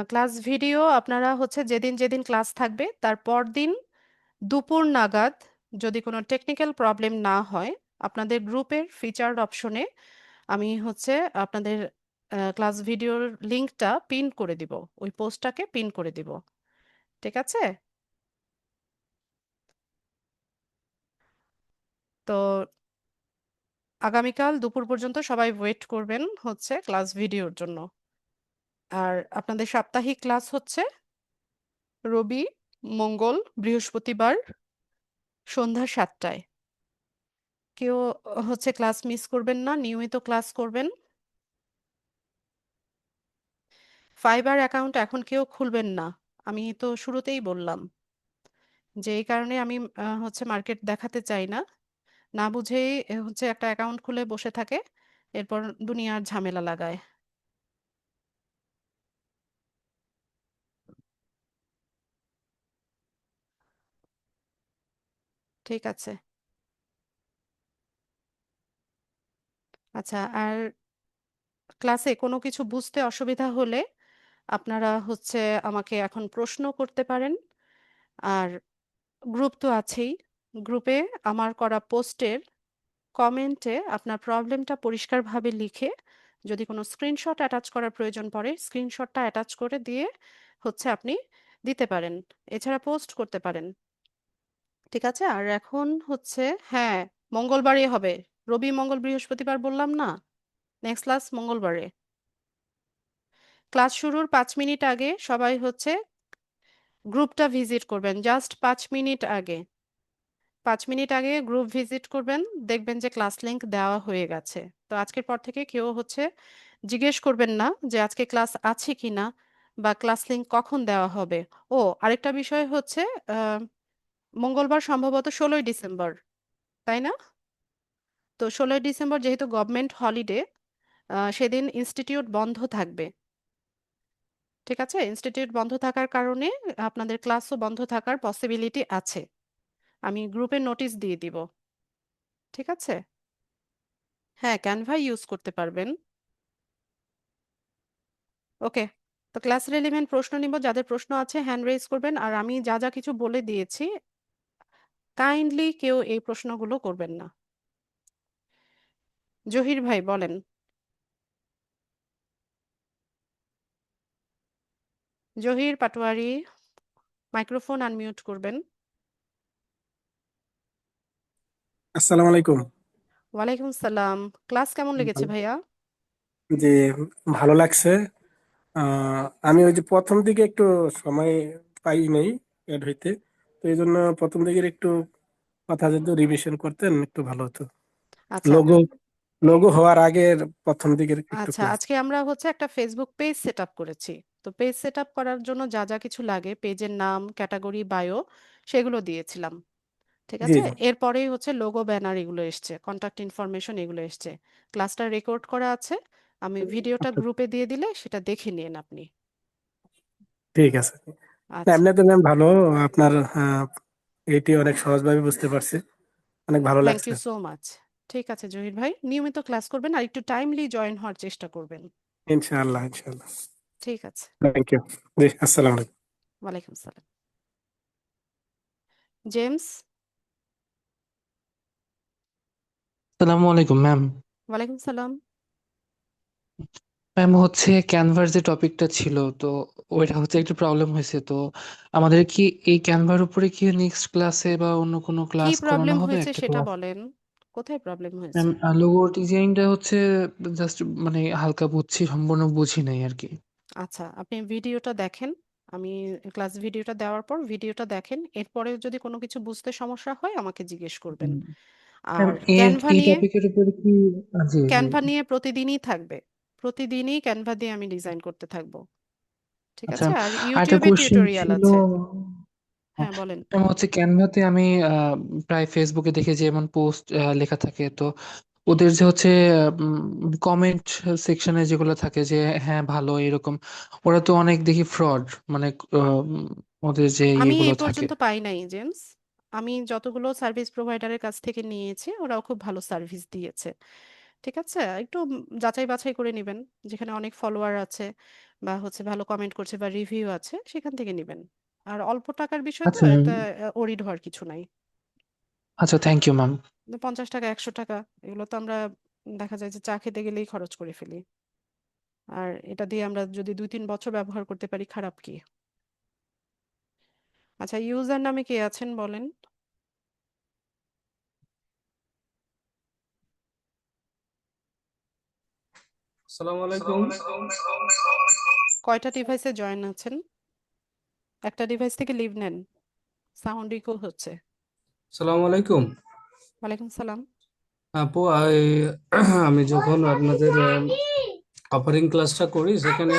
ক্লাস ভিডিও আপনারা হচ্ছে যেদিন যেদিন ক্লাস থাকবে তার পর দিন দুপুর নাগাদ, যদি কোনো টেকনিক্যাল প্রবলেম না হয়, আপনাদের গ্রুপের ফিচার্ড অপশনে আমি হচ্ছে আপনাদের ক্লাস ভিডিওর লিংকটা পিন করে দিব, ওই পোস্টটাকে পিন করে দিব, ঠিক আছে? তো আগামীকাল দুপুর পর্যন্ত সবাই ওয়েট করবেন হচ্ছে ক্লাস ভিডিওর জন্য। আর আপনাদের সাপ্তাহিক ক্লাস হচ্ছে রবি, মঙ্গল, বৃহস্পতিবার সন্ধ্যা 7টায়। কেউ হচ্ছে ক্লাস মিস করবেন না, নিয়মিত ক্লাস করবেন। ফাইবার অ্যাকাউন্ট এখন কেউ খুলবেন না, আমি তো শুরুতেই বললাম যে এই কারণে আমি হচ্ছে মার্কেট দেখাতে চাই না। না বুঝেই হচ্ছে একটা অ্যাকাউন্ট খুলে বসে থাকে, এরপর দুনিয়ার ঝামেলা লাগায়। ঠিক আছে। আচ্ছা, আর ক্লাসে কোনো কিছু বুঝতে অসুবিধা হলে আপনারা হচ্ছে আমাকে এখন প্রশ্ন করতে পারেন। আর গ্রুপ তো আছেই, গ্রুপে আমার করা পোস্টের কমেন্টে আপনার প্রবলেমটা পরিষ্কারভাবে লিখে, যদি কোনো স্ক্রিনশট অ্যাটাচ করার প্রয়োজন পড়ে স্ক্রিনশটটা অ্যাটাচ করে দিয়ে হচ্ছে আপনি দিতে পারেন, এছাড়া পোস্ট করতে পারেন, ঠিক আছে? আর এখন হচ্ছে, হ্যাঁ, মঙ্গলবারই হবে, রবি মঙ্গল বৃহস্পতিবার বললাম না, নেক্সট ক্লাস মঙ্গলবারে। ক্লাস শুরুর 5 মিনিট আগে সবাই হচ্ছে গ্রুপটা ভিজিট করবেন, জাস্ট 5 মিনিট আগে, 5 মিনিট আগে গ্রুপ ভিজিট করবেন, দেখবেন যে ক্লাস লিংক দেওয়া হয়ে গেছে। তো আজকের পর থেকে কেউ হচ্ছে জিজ্ঞেস করবেন না যে আজকে ক্লাস আছে কিনা বা ক্লাস লিংক কখন দেওয়া হবে। ও, আরেকটা বিষয় হচ্ছে, আহ, মঙ্গলবার সম্ভবত 16ই ডিসেম্বর, তাই না? তো 16ই ডিসেম্বর যেহেতু গভর্নমেন্ট হলিডে, সেদিন ইনস্টিটিউট বন্ধ থাকবে, ঠিক আছে? ইনস্টিটিউট বন্ধ থাকার কারণে আপনাদের ক্লাসও বন্ধ থাকার পসিবিলিটি আছে, আমি গ্রুপে নোটিশ দিয়ে দিব, ঠিক আছে? হ্যাঁ, ক্যানভা ইউজ করতে পারবেন। ওকে, তো ক্লাস রেলিভেন্ট প্রশ্ন নিব, যাদের প্রশ্ন আছে হ্যান্ড রেজ করবেন, আর আমি যা যা কিছু বলে দিয়েছি কাইন্ডলি কেউ এই প্রশ্নগুলো করবেন না। জহির ভাই বলেন। জহির পাটোয়ারি, মাইক্রোফোন আনমিউট করবেন। আসসালামু আলাইকুম। ওয়ালাইকুম সালাম। ক্লাস কেমন লেগেছে ভালো- ভাইয়া? জি, ভালো লাগছে। আমি ওই যে প্রথম দিকে একটু সময় পাই নাই এড হইতে, তো এই জন্য প্রথম দিকের একটু কথা যদি রিভিশন করতেন একটু ভালো হতো। আচ্ছা। লোগো লোগো হওয়ার আগের প্রথম দিকের একটু আচ্ছা, ক্লাস। আজকে আমরা হচ্ছে একটা ফেসবুক পেজ সেট আপ করেছি। তো পেজ সেট আপ করার জন্য যা যা কিছু লাগে, পেজের নাম, ক্যাটাগরি, বায়ো, সেগুলো দিয়েছিলাম, ঠিক জি আছে? জি। এরপরেই হচ্ছে লোগো, ব্যানার এগুলো এসছে, কন্টাক্ট ইনফরমেশন এগুলো এসছে। ক্লাসটা রেকর্ড করা আছে, আমি ভিডিওটা আচ্ছা, গ্রুপে দিয়ে দিলে সেটা দেখে নিন আপনি। ঠিক আছে। না, আচ্ছা, এমনিতে ম্যাম ভালো। আপনার এটি অনেক সহজভাবে বুঝতে পারছি, অনেক ভালো থ্যাংক লাগছে। You so much. ঠিক আছে জহির ভাই, নিয়মিত ক্লাস করবেন আর একটু টাইমলি জয়েন হওয়ার চেষ্টা করবেন। ইনশাআল্লাহ ইনশাআল্লাহ। ঠিক আছে। Thank you. জি, আসসালামু আলাইকুম। ওয়ালাইকুম সালাম। জেমস। আসসালামু আলাইকুম ম্যাম। ওয়ালাইকুম সালাম। ম্যাম হচ্ছে ক্যানভার যে টপিকটা ছিল, তো ওইটা হচ্ছে একটু প্রবলেম হয়েছে। তো আমাদের কি এই ক্যানভার উপরে কি নেক্সট ক্লাসে বা অন্য কোনো কি ক্লাস করানো প্রবলেম হবে, হয়েছে একটা সেটা ক্লাস? বলেন, কোথায় প্রবলেম ম্যাম হয়েছে? লোগো ডিজাইনটা হচ্ছে জাস্ট মানে হালকা বুঝছি, সম্পূর্ণ বুঝি নাই আর কি। আচ্ছা, আপনি ভিডিওটা দেখেন। আমি ক্লাস ভিডিওটা দেওয়ার পর ভিডিওটা দেখেন, এরপরে যদি কোনো কিছু বুঝতে সমস্যা হয় আমাকে জিজ্ঞেস করবেন। ম্যাম আর ক্যানভা এই নিয়ে, টপিকের উপরে কি জি জি। ক্যানভা নিয়ে প্রতিদিনই থাকবে, প্রতিদিনই ক্যানভা দিয়ে আমি ডিজাইন করতে থাকবো। ঠিক আচ্ছা, আছে, আর আর একটা ইউটিউবে কোশ্চেন টিউটোরিয়াল ছিল। আছে। হ্যাঁ বলেন। ম্যাম হচ্ছে ক্যানভাতে আমি প্রায় ফেসবুকে দেখি যে এমন পোস্ট লেখা থাকে, তো ওদের যে হচ্ছে কমেন্ট সেকশনে যেগুলো থাকে যে হ্যাঁ ভালো এরকম, ওরা তো অনেক দেখি ফ্রড, মানে ওদের যে আমি ইয়েগুলো এই থাকে। পর্যন্ত পাই নাই জেমস। আমি যতগুলো সার্ভিস প্রোভাইডারের কাছ থেকে নিয়েছি ওরাও খুব ভালো সার্ভিস দিয়েছে। ঠিক আছে, একটু যাচাই বাছাই করে নেবেন। যেখানে অনেক ফলোয়ার আছে বা হচ্ছে ভালো কমেন্ট করছে বা রিভিউ আছে সেখান থেকে নেবেন। আর অল্প টাকার বিষয় তো, আচ্ছা ম্যাম। এতে ওরিড হওয়ার কিছু নাই। আচ্ছা, থ্যাংক ইউ ম্যাম। 50 টাকা 100 টাকা এগুলো তো আমরা দেখা যায় যে চা খেতে গেলেই খরচ করে ফেলি। আর এটা দিয়ে আমরা যদি 2-3 বছর ব্যবহার করতে পারি, খারাপ কি? আচ্ছা, ইউজার নামে কে আছেন বলেন। আসসালামু আলাইকুম। কয়টা ডিভাইসে জয়েন আছেন? একটা ডিভাইস থেকে লিভ নেন, সাউন্ড ইকো হচ্ছে। আসসালামু আলাইকুম ওয়ালাইকুম সালাম। আপু, আমি যখন আপনাদের অফারিং ক্লাসটা করি, সেখানে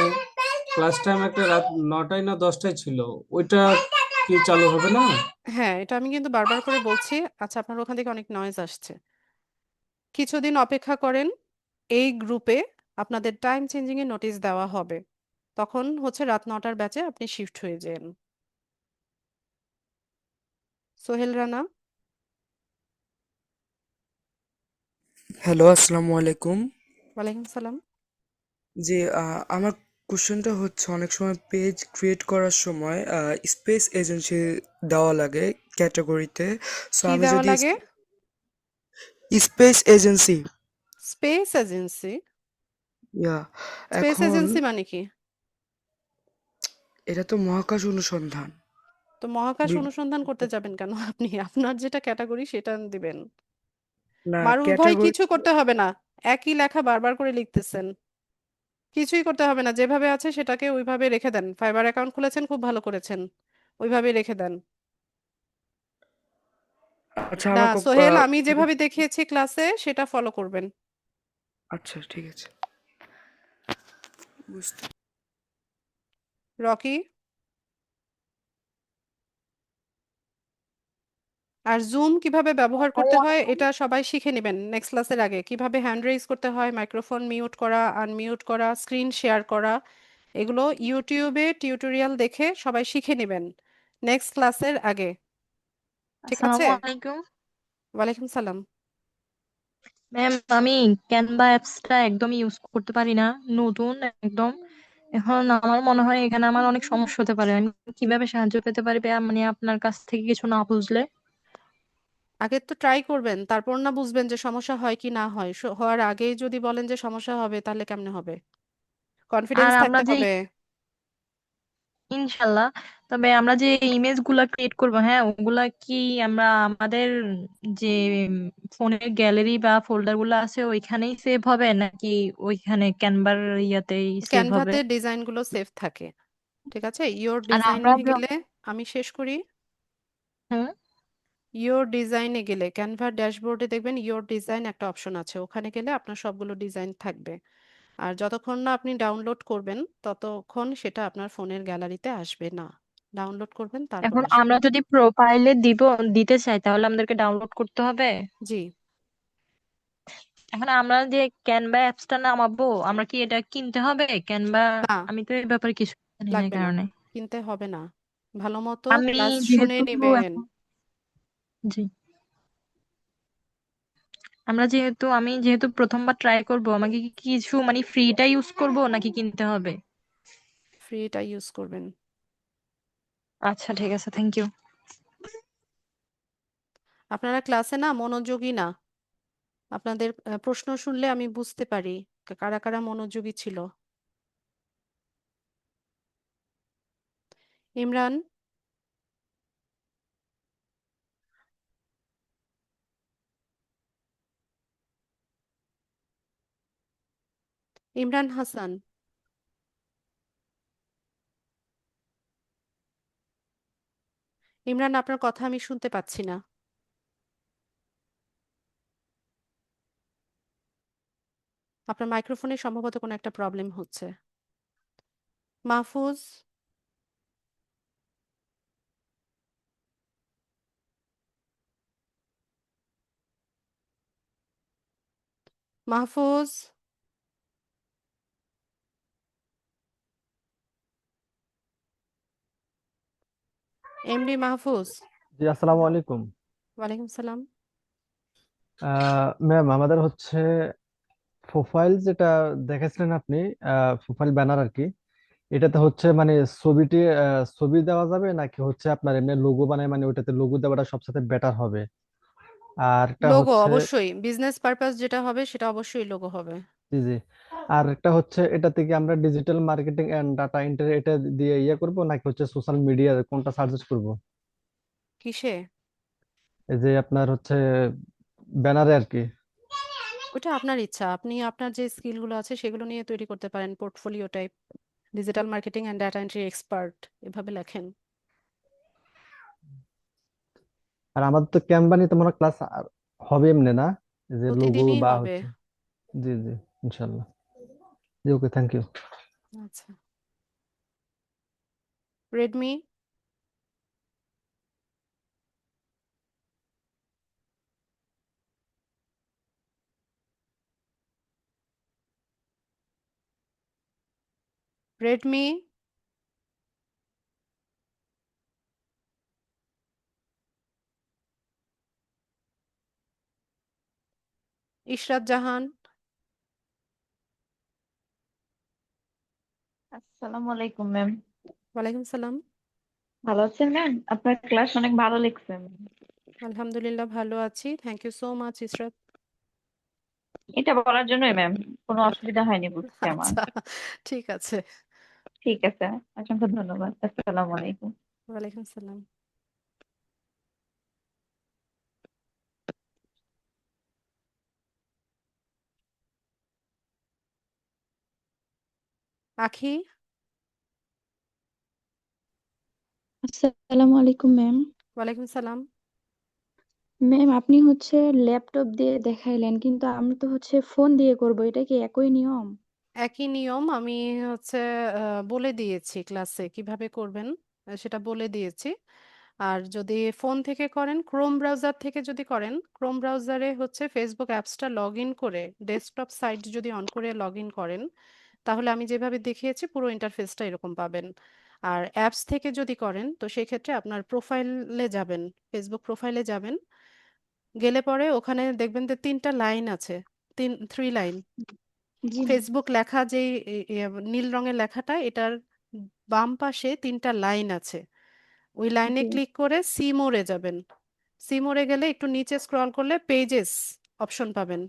ক্লাস টাইম একটা রাত 9টায় না 10টায় ছিল। ওইটা কি চালু হবে না? হ্যাঁ, এটা আমি কিন্তু বারবার করে বলছি। আচ্ছা, আপনার ওখান থেকে অনেক নয়েজ আসছে। কিছুদিন অপেক্ষা করেন, এই গ্রুপে আপনাদের টাইম চেঞ্জিং এর নোটিশ দেওয়া হবে। তখন হচ্ছে রাত 9টার ব্যাচে আপনি শিফট হয়ে যান। সোহেল রানা। হ্যালো, আসসালামু আলাইকুম। ওয়ালাইকুম সালাম। জি, আমার কোশ্চেনটা হচ্ছে অনেক সময় পেজ ক্রিয়েট করার সময় স্পেস এজেন্সি দেওয়া লাগে ক্যাটাগরিতে। সো কি আমি দেওয়া যদি লাগে? Space agency, space agency? Yeah, space এখন এজেন্সি মানে কি? এটা তো মহাকাশ অনুসন্ধান। তো মহাকাশ বি- অনুসন্ধান করতে যাবেন কেন আপনি? আপনার যেটা ক্যাটাগরি সেটা দিবেন। না, মারুফ ভাই, ক্যাটাগরি। কিছু করতে হবে না। একই লেখা বারবার করে লিখতেছেন। কিছুই করতে হবে না, যেভাবে আছে সেটাকে ওইভাবে রেখে দেন। ফাইবার অ্যাকাউন্ট খুলেছেন, খুব ভালো করেছেন, ওইভাবে রেখে দেন। আচ্ছা, না আমার সোহেল, আমি যেভাবে দেখিয়েছি ক্লাসে সেটা ফলো করবেন। আচ্ছা, ঠিক আছে, বুঝতে। রকি। আর জুম কিভাবে ব্যবহার করতে হয় এটা সবাই শিখে নেবেন নেক্সট ক্লাসের আগে। কিভাবে হ্যান্ড রেইজ করতে হয়, মাইক্রোফোন মিউট করা, আনমিউট করা, স্ক্রিন শেয়ার করা, এগুলো ইউটিউবে টিউটোরিয়াল দেখে সবাই শিখে নেবেন নেক্সট ক্লাসের আগে। ঠিক আছে? আসসালামু আলাইকুম ওয়ালাইকুম সালাম। ম্যাম। আমি ক্যানভা অ্যাপসটা একদম ইউজ করতে পারি না, নতুন একদম। এখন আমার মনে হয় এখানে আমার অনেক সমস্যা হতে পারে। আমি কিভাবে সাহায্য পেতে পারি মানে আপনার কাছ থেকে কিছু না বুঝলে? আগে তো ট্রাই করবেন, তারপর না বুঝবেন যে সমস্যা হয় কি না হয়। হওয়ার আগেই যদি বলেন যে সমস্যা হবে তাহলে কেমনে হবে? আর কনফিডেন্স আমরা থাকতে যে, হবে। ইনশাল্লাহ, তবে আমরা যে ইমেজ গুলা ক্রিয়েট করবো, হ্যাঁ, ওগুলা কি আমরা আমাদের যে ফোনের গ্যালারি বা ফোল্ডার গুলো আছে ওইখানেই সেভ হবে, নাকি ওইখানে ক্যানভার ইয়াতেই সেভ হবে? ক্যানভাতে ডিজাইনগুলো সেভ থাকে। ঠিক আছে, ইওর আর আমরা ডিজাইনে গেলে, আমি শেষ করি। হুম, ইওর ডিজাইনে গেলে ক্যানভার ড্যাশবোর্ডে দেখবেন ইওর ডিজাইন একটা অপশন আছে, ওখানে গেলে আপনার সবগুলো ডিজাইন থাকবে। আর যতক্ষণ না আপনি ডাউনলোড করবেন ততক্ষণ সেটা আপনার ফোনের গ্যালারিতে আসবে না। ডাউনলোড করবেন তারপর এখন আসবে। আমরা যদি প্রোফাইলে দিতে চাই তাহলে আমাদেরকে ডাউনলোড করতে হবে। জি। এখন আমরা যে ক্যানভা অ্যাপসটা নামাবো, আমরা কি এটা কিনতে হবে ক্যানভা? না, আমি তো এই ব্যাপারে কিছু জানি না, এই লাগবে না, কারণে কিনতে হবে না। ভালো মতো আমি ক্লাস শুনে যেহেতু নেবেন। এখন, জি, আমি যেহেতু প্রথমবার ট্রাই করব, আমাকে কি কিছু মানে ফ্রিটা ইউজ করব নাকি কিনতে হবে? ফ্রিটা ইউজ করবেন। আচ্ছা, ঠিক আছে, থ্যাংক ইউ। আপনারা ক্লাসে না মনোযোগী না। আপনাদের প্রশ্ন শুনলে আমি বুঝতে পারি কারা কারা মনোযোগী ছিল। ইমরান, ইমরান হাসান, ইমরান আপনার কথা আমি শুনতে পাচ্ছি না। আপনার মাইক্রোফোনে সম্ভবত কোনো একটা প্রবলেম হচ্ছে। মাহফুজ, মাহফুজ, এমডি মাহফুজ। জি আসসালামু আলাইকুম। ওয়ালাইকুম সালাম। ম্যাম আমাদের হচ্ছে প্রোফাইল যেটা দেখেছিলেন আপনি, প্রোফাইল ব্যানার আর কি, এটাতে হচ্ছে মানে ছবিটি ছবি দেওয়া যাবে নাকি হচ্ছে আপনার এমনি লোগো বানায়, মানে ওইটাতে লোগো দেওয়াটা সবসাথে বেটার হবে? আর একটা লোগো হচ্ছে, অবশ্যই, বিজনেস পারপাস যেটা হবে সেটা অবশ্যই লোগো হবে। জি জি, আর একটা হচ্ছে এটা থেকে আমরা digital marketing and data entry এটা দিয়ে ইয়ে করব নাকি হচ্ছে সোশ্যাল মিডিয়া, কোনটা সাজেস্ট করব? কিসে? এই যে আপনার হচ্ছে ব্যানারে আর কি। ওটা আপনার ইচ্ছা, আপনি আপনার যে স্কিলগুলো আছে সেগুলো নিয়ে তৈরি করতে পারেন, portfolio type, digital marketing and data entry expert, এভাবে লেখেন। আর আমাদের তো ক্যানভা নিয়ে তো মনে ক্লাস হবে এমনি না, এই যে লোগো প্রতিদিনই বা হবে। হচ্ছে, জি জি, ইনশাল্লাহ। জি ওকে, থ্যাংক ইউ। আচ্ছা, রেডমি, রেডমি, ইশরাত জাহান, আসসালামু আলাইকুম ম্যাম। ওয়ালাইকুম সালাম। ভালো আছেন ম্যাম? আপনার ক্লাস অনেক ভালো লেগেছে ম্যাম। আলহামদুলিল্লাহ ভালো আছি, thank you so much Ishrat. এটা বলার জন্যই ম্যাম, কোনো অসুবিধা হয়নি বুঝতে আমার। আচ্ছা, ঠিক আছে। ঠিক আছে, অসংখ্য ধন্যবাদ। আসসালামু আলাইকুম। ওয়ালাইকুম সালাম। আখি, আসসালামু আলাইকুম ম্যাম। ওয়ালাইকুম সালাম। ম্যাম আপনি হচ্ছে ল্যাপটপ দিয়ে দেখাইলেন, কিন্তু আমরা তো হচ্ছে ফোন দিয়ে করব, এটা কি একই নিয়ম? একই নিয়ম, আমি হচ্ছে বলে দিয়েছি ক্লাসে কিভাবে করবেন, সেটা বলে দিয়েছি। আর যদি ফোন থেকে করেন, ক্রোম ব্রাউজার থেকে যদি করেন, ক্রোম ব্রাউজারে হচ্ছে ফেসবুক অ্যাপসটা লগ ইন করে ডেস্কটপ সাইট যদি অন করে লগ ইন করেন, তাহলে আমি যেভাবে দেখিয়েছি পুরো ইন্টারফেসটা এরকম পাবেন। আর অ্যাপস থেকে যদি করেন তো সেই ক্ষেত্রে আপনার প্রোফাইলে যাবেন, ফেসবুক প্রোফাইলে যাবেন, গেলে পরে ওখানে দেখবেন যে তিনটা লাইন আছে, থ্রি লাইন, জি ম্যাম। ফেসবুক লেখা যেই নীল রঙের লেখাটা, এটার বাম পাশে তিনটা লাইন আছে। ওই লাইনে জি ক্লিক করে সি মোড়ে যাবেন। সি মোড়ে গেলে একটু নিচে স্ক্রল করলে পেজেস অপশন পাবেন।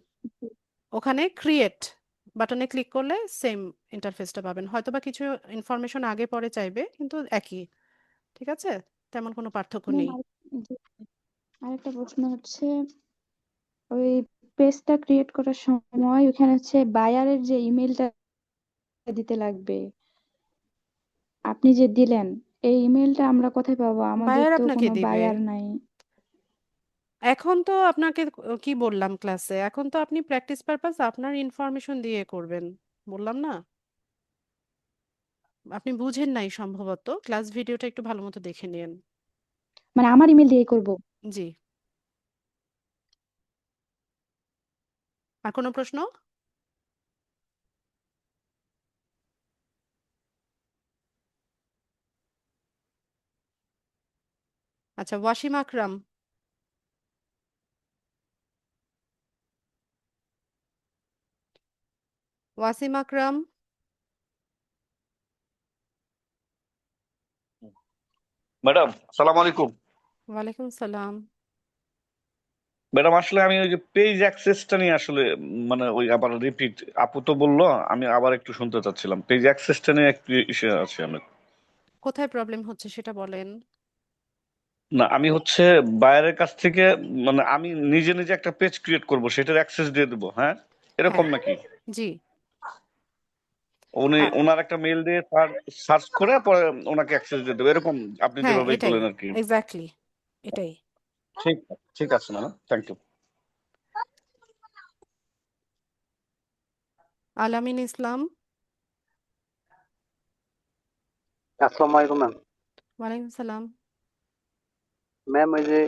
ওখানে ক্রিয়েট বাটনে ক্লিক করলে সেম ইন্টারফেসটা পাবেন, হয়তোবা কিছু ইনফরমেশন আগে পরে চাইবে কিন্তু একই। ঠিক আছে, তেমন কোনো পার্থক্য ম্যাম নেই। জি, আরেকটা প্রশ্ন হচ্ছে, ওই পেজটা ক্রিয়েট করার সময় ওখানে হচ্ছে বায়ারের যে ইমেলটা দিতে লাগবে, আপনি যে দিলেন, এই ইমেলটা আমরা কোথায় পাবো? আমাদের বায়ার তো আপনাকে কোনো দিবে। বায়ার নাই। এখন তো আপনাকে কি বললাম ক্লাসে, এখন তো আপনি প্র্যাকটিস পারপাস আপনার ইনফরমেশন দিয়ে করবেন, বললাম না? আপনি বুঝেন নাই সম্ভবত, ক্লাস ভিডিওটা একটু ভালো মতো দেখে নিন। মানে আমার ইমেল দিয়ে করব? জি। আর কোনো প্রশ্ন? আচ্ছা, ওয়াসিম আকরাম, ওয়াসিম আকরাম, ম্যাডাম আসসালামু আলাইকুম। ওয়ালাইকুম সালাম। ম্যাডাম আসলে আমি ওই যে পেজ অ্যাক্সেসটা নিয়ে আসলে মানে ওই আবার রিপিট, আপু তো বললো, আমি আবার একটু শুনতে চাচ্ছিলাম পেজ অ্যাক্সেসটা নিয়ে একটু ইসে আছে আমি। কোথায় প্রবলেম হচ্ছে সেটা বলেন। না, আমি হচ্ছে বায়ারের কাছ থেকে, মানে আমি নিজে নিজে একটা পেজ ক্রিয়েট করব, সেটার অ্যাক্সেস দিয়ে দেবো, হ্যাঁ, এরকম হ্যাঁ, নাকি? জি। উনি ওনার একটা মেল দিয়ে সার্চ করে পরে ওনাকে অ্যাক্সেস দিয়ে দেবো, এরকম আপনি হ্যাঁ, যেভাবে এটাই, বলেন আর কি। এক্স্যাক্টলি এটাই। ঠিক ঠিক আছে ম্যাডাম, থ্যাংক ইউ। আলামিন ইসলাম। আসসালামু আলাইকুম ম্যাম। ওয়ালাইকুম সালাম। ম্যাম ওই যে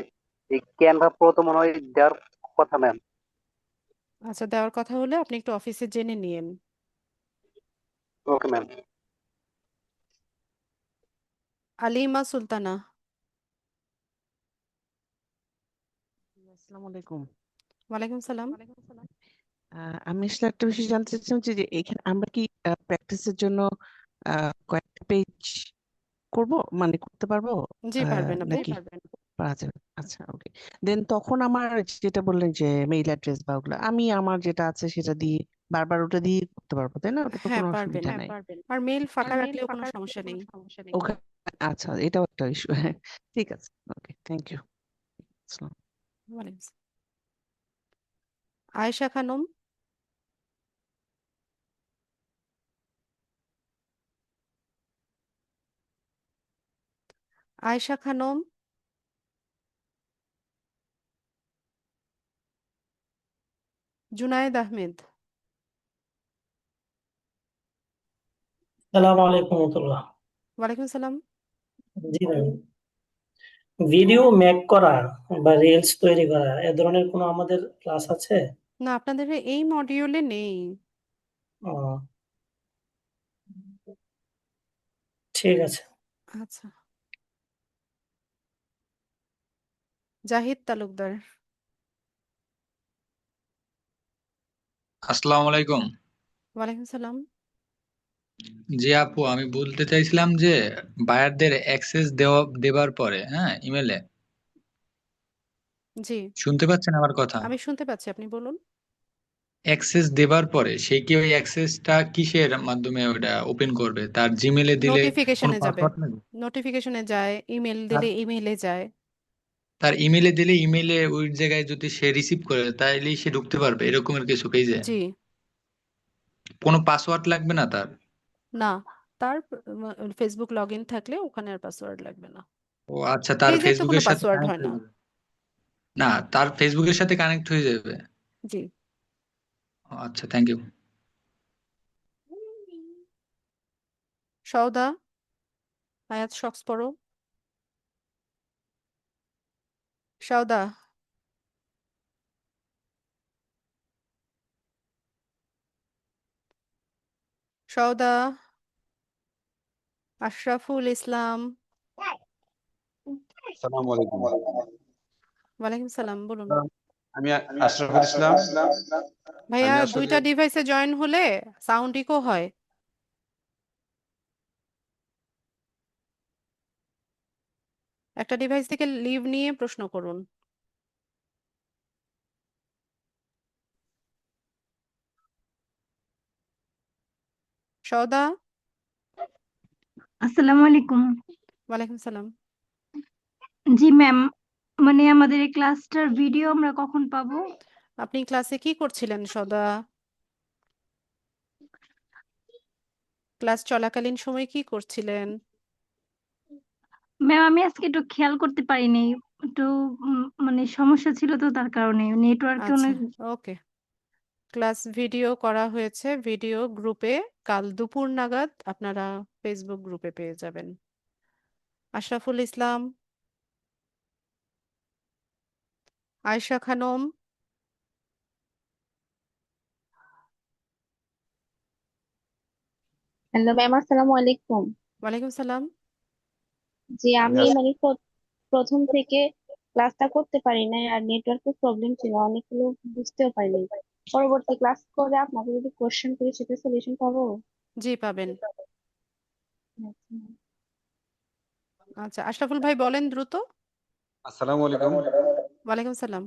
এই ক্যানভা প্রো তো মনে হয় দেওয়ার কথা ম্যাম। আচ্ছা, দেওয়ার কথা হলে আপনি একটু অফিসে জেনে নিয়েন। Okay ma'am. আলিমা সুলতানা। আসসালামু আলাইকুম। ওয়ালাইকুম সালাম। আমি আসলে একটা বিষয় জানতে চাচ্ছিলাম যে এখানে আমরা কি প্র্যাকটিসের জন্য কয়েকটা পেজ করব, মানে করতে পারবো জি, পারবেন আপনি। নাকি পারা যাবে? আচ্ছা, ওকে। দেন তখন আমার যেটা বললেন যে মেইল অ্যাড্রেস বা ওগুলো, আমি আমার যেটা আছে সেটা দিয়ে বারবার ওটা দিয়ে করতে পারবো, তাই না? ওটা তো হ্যাঁ, কোনো পারবেন। অসুবিধা নাই আর মেইল ফাঁকা রাখলেও কোনো সমস্যা নেই। ওকে। আচ্ছা, এটাও একটা ইস্যু। ঠিক আছে, ওকে, থ্যাংক ইউ। ওয়ালাইকুম সালাম। আয়েশা খানম। আয়েশা খানম। জুনায়েদ আহমেদ। সালামু আলাইকুম রহমতুল্লাহ। ওয়ালাইকুম সালাম। জি ম্যাম, ভিডিও মেক করা বা রিলস তৈরি করা এ ধরনের কোনো আমাদের ক্লাস আছে? না, আপনাদের এই মডিউলে নেই। ও, ঠিক আছে। আচ্ছা। জাহিদ তালুকদার। আসসালামু আলাইকুম। ওয়ালাইকুম সালাম। জি আপু, আমি বলতে চাইছিলাম যে বায়ারদের অ্যাক্সেস দেবার পরে, হ্যাঁ, ইমেলে, জি, শুনতে পাচ্ছেন আমার কথা? আমি শুনতে পাচ্ছি, আপনি বলুন। অ্যাক্সেস দেবার পরে সে কি ওই অ্যাক্সেসটা কিসের মাধ্যমে ওটা ওপেন করবে? তার জিমেলে দিলে কোনো নোটিফিকেশনে যাবে, পাসওয়ার্ড লাগবে? নোটিফিকেশনে যায়, ইমেল তার দিলে ইমেইলে যায়। তার ইমেলে দিলে ইমেলে ওই জায়গায় যদি সে রিসিভ করে তাইলেই সে ঢুকতে পারবে, এরকমের কিছু পেজে জি। কোনো পাসওয়ার্ড লাগবে না তার? না, তার ফেসবুক লগ ইন থাকলে ওখানে আর পাসওয়ার্ড লাগবে না। ও আচ্ছা, তার পেজের তো কোনো ফেসবুকের সাথে পাসওয়ার্ড কানেক্ট হয় হয়ে না। যাবে? না, তার ফেসবুকের সাথে কানেক্ট হয়ে যাবে। জি। ও আচ্ছা, থ্যাংক ইউ। সওদা। আয়াত শক্স পড়ো। সওদা। সওদা। আশরাফুল ইসলাম। আসসালামু আলাইকুম। ওয়ালাইকুম সালাম, বলুন। আমি আশরাফুল ইসলাম। ভাইয়া, আমি আসলে দুইটা ডিভাইসে জয়েন হলে সাউন্ড ইকো হয়। একটা ডিভাইস থেকে লিভ নিয়ে প্রশ্ন করুন। সওদা। আসসালামু আলাইকুম। ওয়ালাইকুম সালাম। জি ম্যাম, মানে আমাদের এই ক্লাসটার ভিডিও আমরা কখন পাবো? আপনি ক্লাসে কি করছিলেন সদা? ক্লাস চলাকালীন সময় কি করছিলেন? ম্যাম আমি আজকে একটু খেয়াল করতে পারিনি, একটু মানে সমস্যা ছিল তো, তার কারণে নেটওয়ার্কে আচ্ছা, অনেক। ওকে। ক্লাস ভিডিও করা হয়েছে ভিডিও গ্রুপে, কাল দুপুর নাগাদ আপনারা ফেসবুক গ্রুপে পেয়ে যাবেন। আশরাফুল ইসলাম। আয়েশা খানম। হ্যালো ম্যাম, আসসালামু আলাইকুম। ওয়ালাইকুম সালাম। জি, আমি মানে প্রথম থেকে ক্লাসটা করতে পারি নাই, আর নেটওয়ার্কের প্রবলেম ছিল, অনেকগুলো বুঝতেও পারিনি। পরবর্তী ক্লাস করে আপনাকে যদি কোশ্চেন করি সেটা সলিউশন পাবো? জি, পাবেন। আচ্ছা। আচ্ছা, আশরাফুল ভাই বলেন দ্রুত। আসসালামু আলাইকুম। ওয়ালাইকুম সালাম।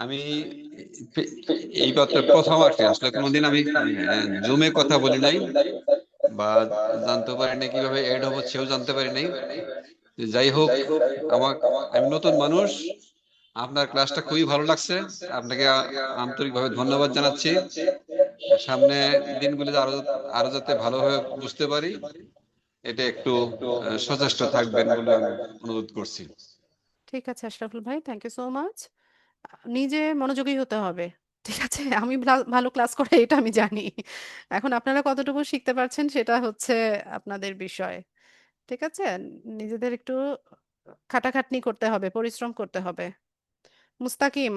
আমি এই কথা প্রথম আর কি, আসলে কোনোদিন আমি জুমে কথা বলি নাই বা জানতে পারি নাই কিভাবে এড হবো সেও জানতে পারি নাই। যাই হোক, আমার আমি নতুন মানুষ, আপনার ক্লাসটা খুবই ভালো লাগছে। আপনাকে আন্তরিকভাবে ধন্যবাদ জানাচ্ছি। সামনে দিনগুলি আরো আরো যাতে ভালোভাবে বুঝতে পারি, এটা একটু সচেষ্ট থাকবেন বলে আমি অনুরোধ করছি। ঠিক আছে আশরাফুল ভাই, থ্যাংক ইউ সো মাচ। নিজে মনোযোগী হতে হবে। ঠিক আছে, আমি ভালো ক্লাস করে এটা আমি জানি। এখন আপনারা কতটুকু শিখতে পারছেন সেটা হচ্ছে আপনাদের বিষয়। ঠিক আছে, নিজেদের একটু খাটাখাটনি করতে হবে, পরিশ্রম করতে হবে। মুস্তাকিম,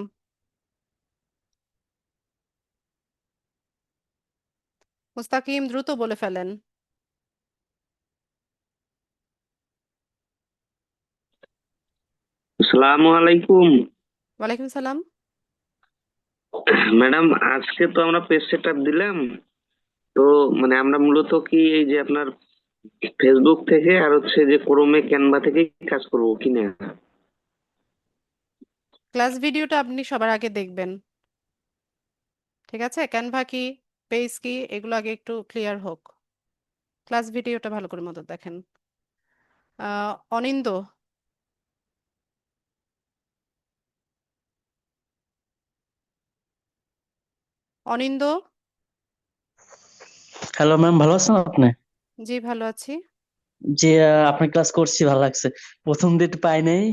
মুস্তাকিম দ্রুত বলে ফেলেন। আসসালামু আলাইকুম ওয়ালাইকুম সালাম। ম্যাডাম। আজকে তো আমরা পেজ সেটআপ দিলাম, তো মানে আমরা মূলত কি এই যে আপনার ফেসবুক থেকে আর হচ্ছে যে ক্রোমে ক্যানভা থেকে কাজ করব কিনা? ক্লাস ভিডিওটা আপনি সবার আগে দেখবেন। ঠিক আছে, ক্যানভা কি, পেজ কি, এগুলো আগে একটু ক্লিয়ার হোক। ক্লাস ভিডিওটা ভালো করে মতো দেখেন। অনিন্দ, অনিন্দ। হ্যালো ম্যাম, ভালো আছেন আপনি? জি ভালো আছি। যে আপনার ক্লাস করছি, ভালো লাগছে। প্রথম দিন পাই নাই,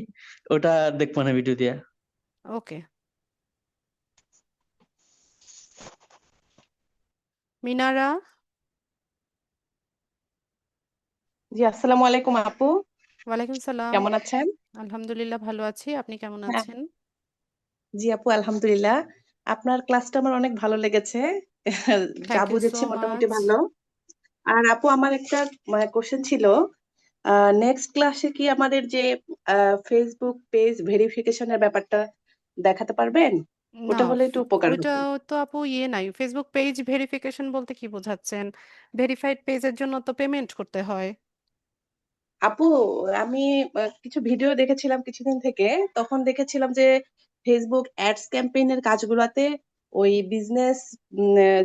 ওটা দেখবো না ভিডিও দিয়া। ওকে। মিনারা। জি, আসসালামু আলাইকুম আপু, ওয়ালাইকুম সালাম। কেমন আছেন? আলহামদুলিল্লাহ ভালো আছি, আপনি কেমন হ্যাঁ, আছেন? জি আপু, আলহামদুলিল্লাহ। আপনার ক্লাসটা আমার অনেক ভালো লেগেছে। যা থ্যাংক ইউ সো বুঝেছি মোটামুটি মাচ। ভালো। আর আপু, আমার একটা কোশ্চেন ছিল, নেক্সট ক্লাসে কি আমাদের যে ফেসবুক পেজ ভেরিফিকেশনের ব্যাপারটা দেখাতে পারবেন? না, ওটা হলে একটু উপকার ওইটা হতো। তো আপু নাই। ফেসবুক পেজ ভেরিফিকেশন বলতে কি বোঝাচ্ছেন? ভেরিফাইড পেজের জন্য তো পেমেন্ট করতে হয়। আপু, আমি কিছু ভিডিও দেখেছিলাম কিছুদিন থেকে, তখন দেখেছিলাম যে ফেসবুক অ্যাডস ক্যাম্পেইনের কাজগুলোতে ওই বিজনেস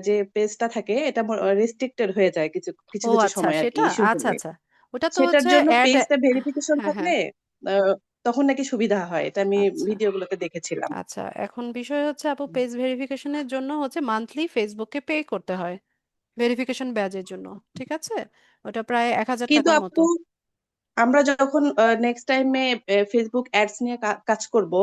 যে পেজটা থাকে এটা রেস্ট্রিক্টেড হয়ে যায় কিছু কিছু ও কিছু আচ্ছা, সময় আর কি, সেটা ইস্যু আচ্ছা হলে। আচ্ছা, ওটা তো সেটার হচ্ছে জন্য অ্যাড। পেজটা ভেরিফিকেশন হ্যাঁ থাকলে হ্যাঁ। তখন নাকি সুবিধা হয়, এটা আমি আচ্ছা ভিডিওগুলোতে দেখেছিলাম। আচ্ছা, এখন বিষয় হচ্ছে আপু, পেজ ভেরিফিকেশনের জন্য হচ্ছে মান্থলি ফেসবুককে পে করতে হয় ভেরিফিকেশন ব্যাজের জন্য। ঠিক আছে, ওটা প্রায় 1000 কিন্তু টাকার মতো। আপু, আমরা যখন নেক্সট টাইমে ফেসবুক অ্যাডস নিয়ে কাজ করব,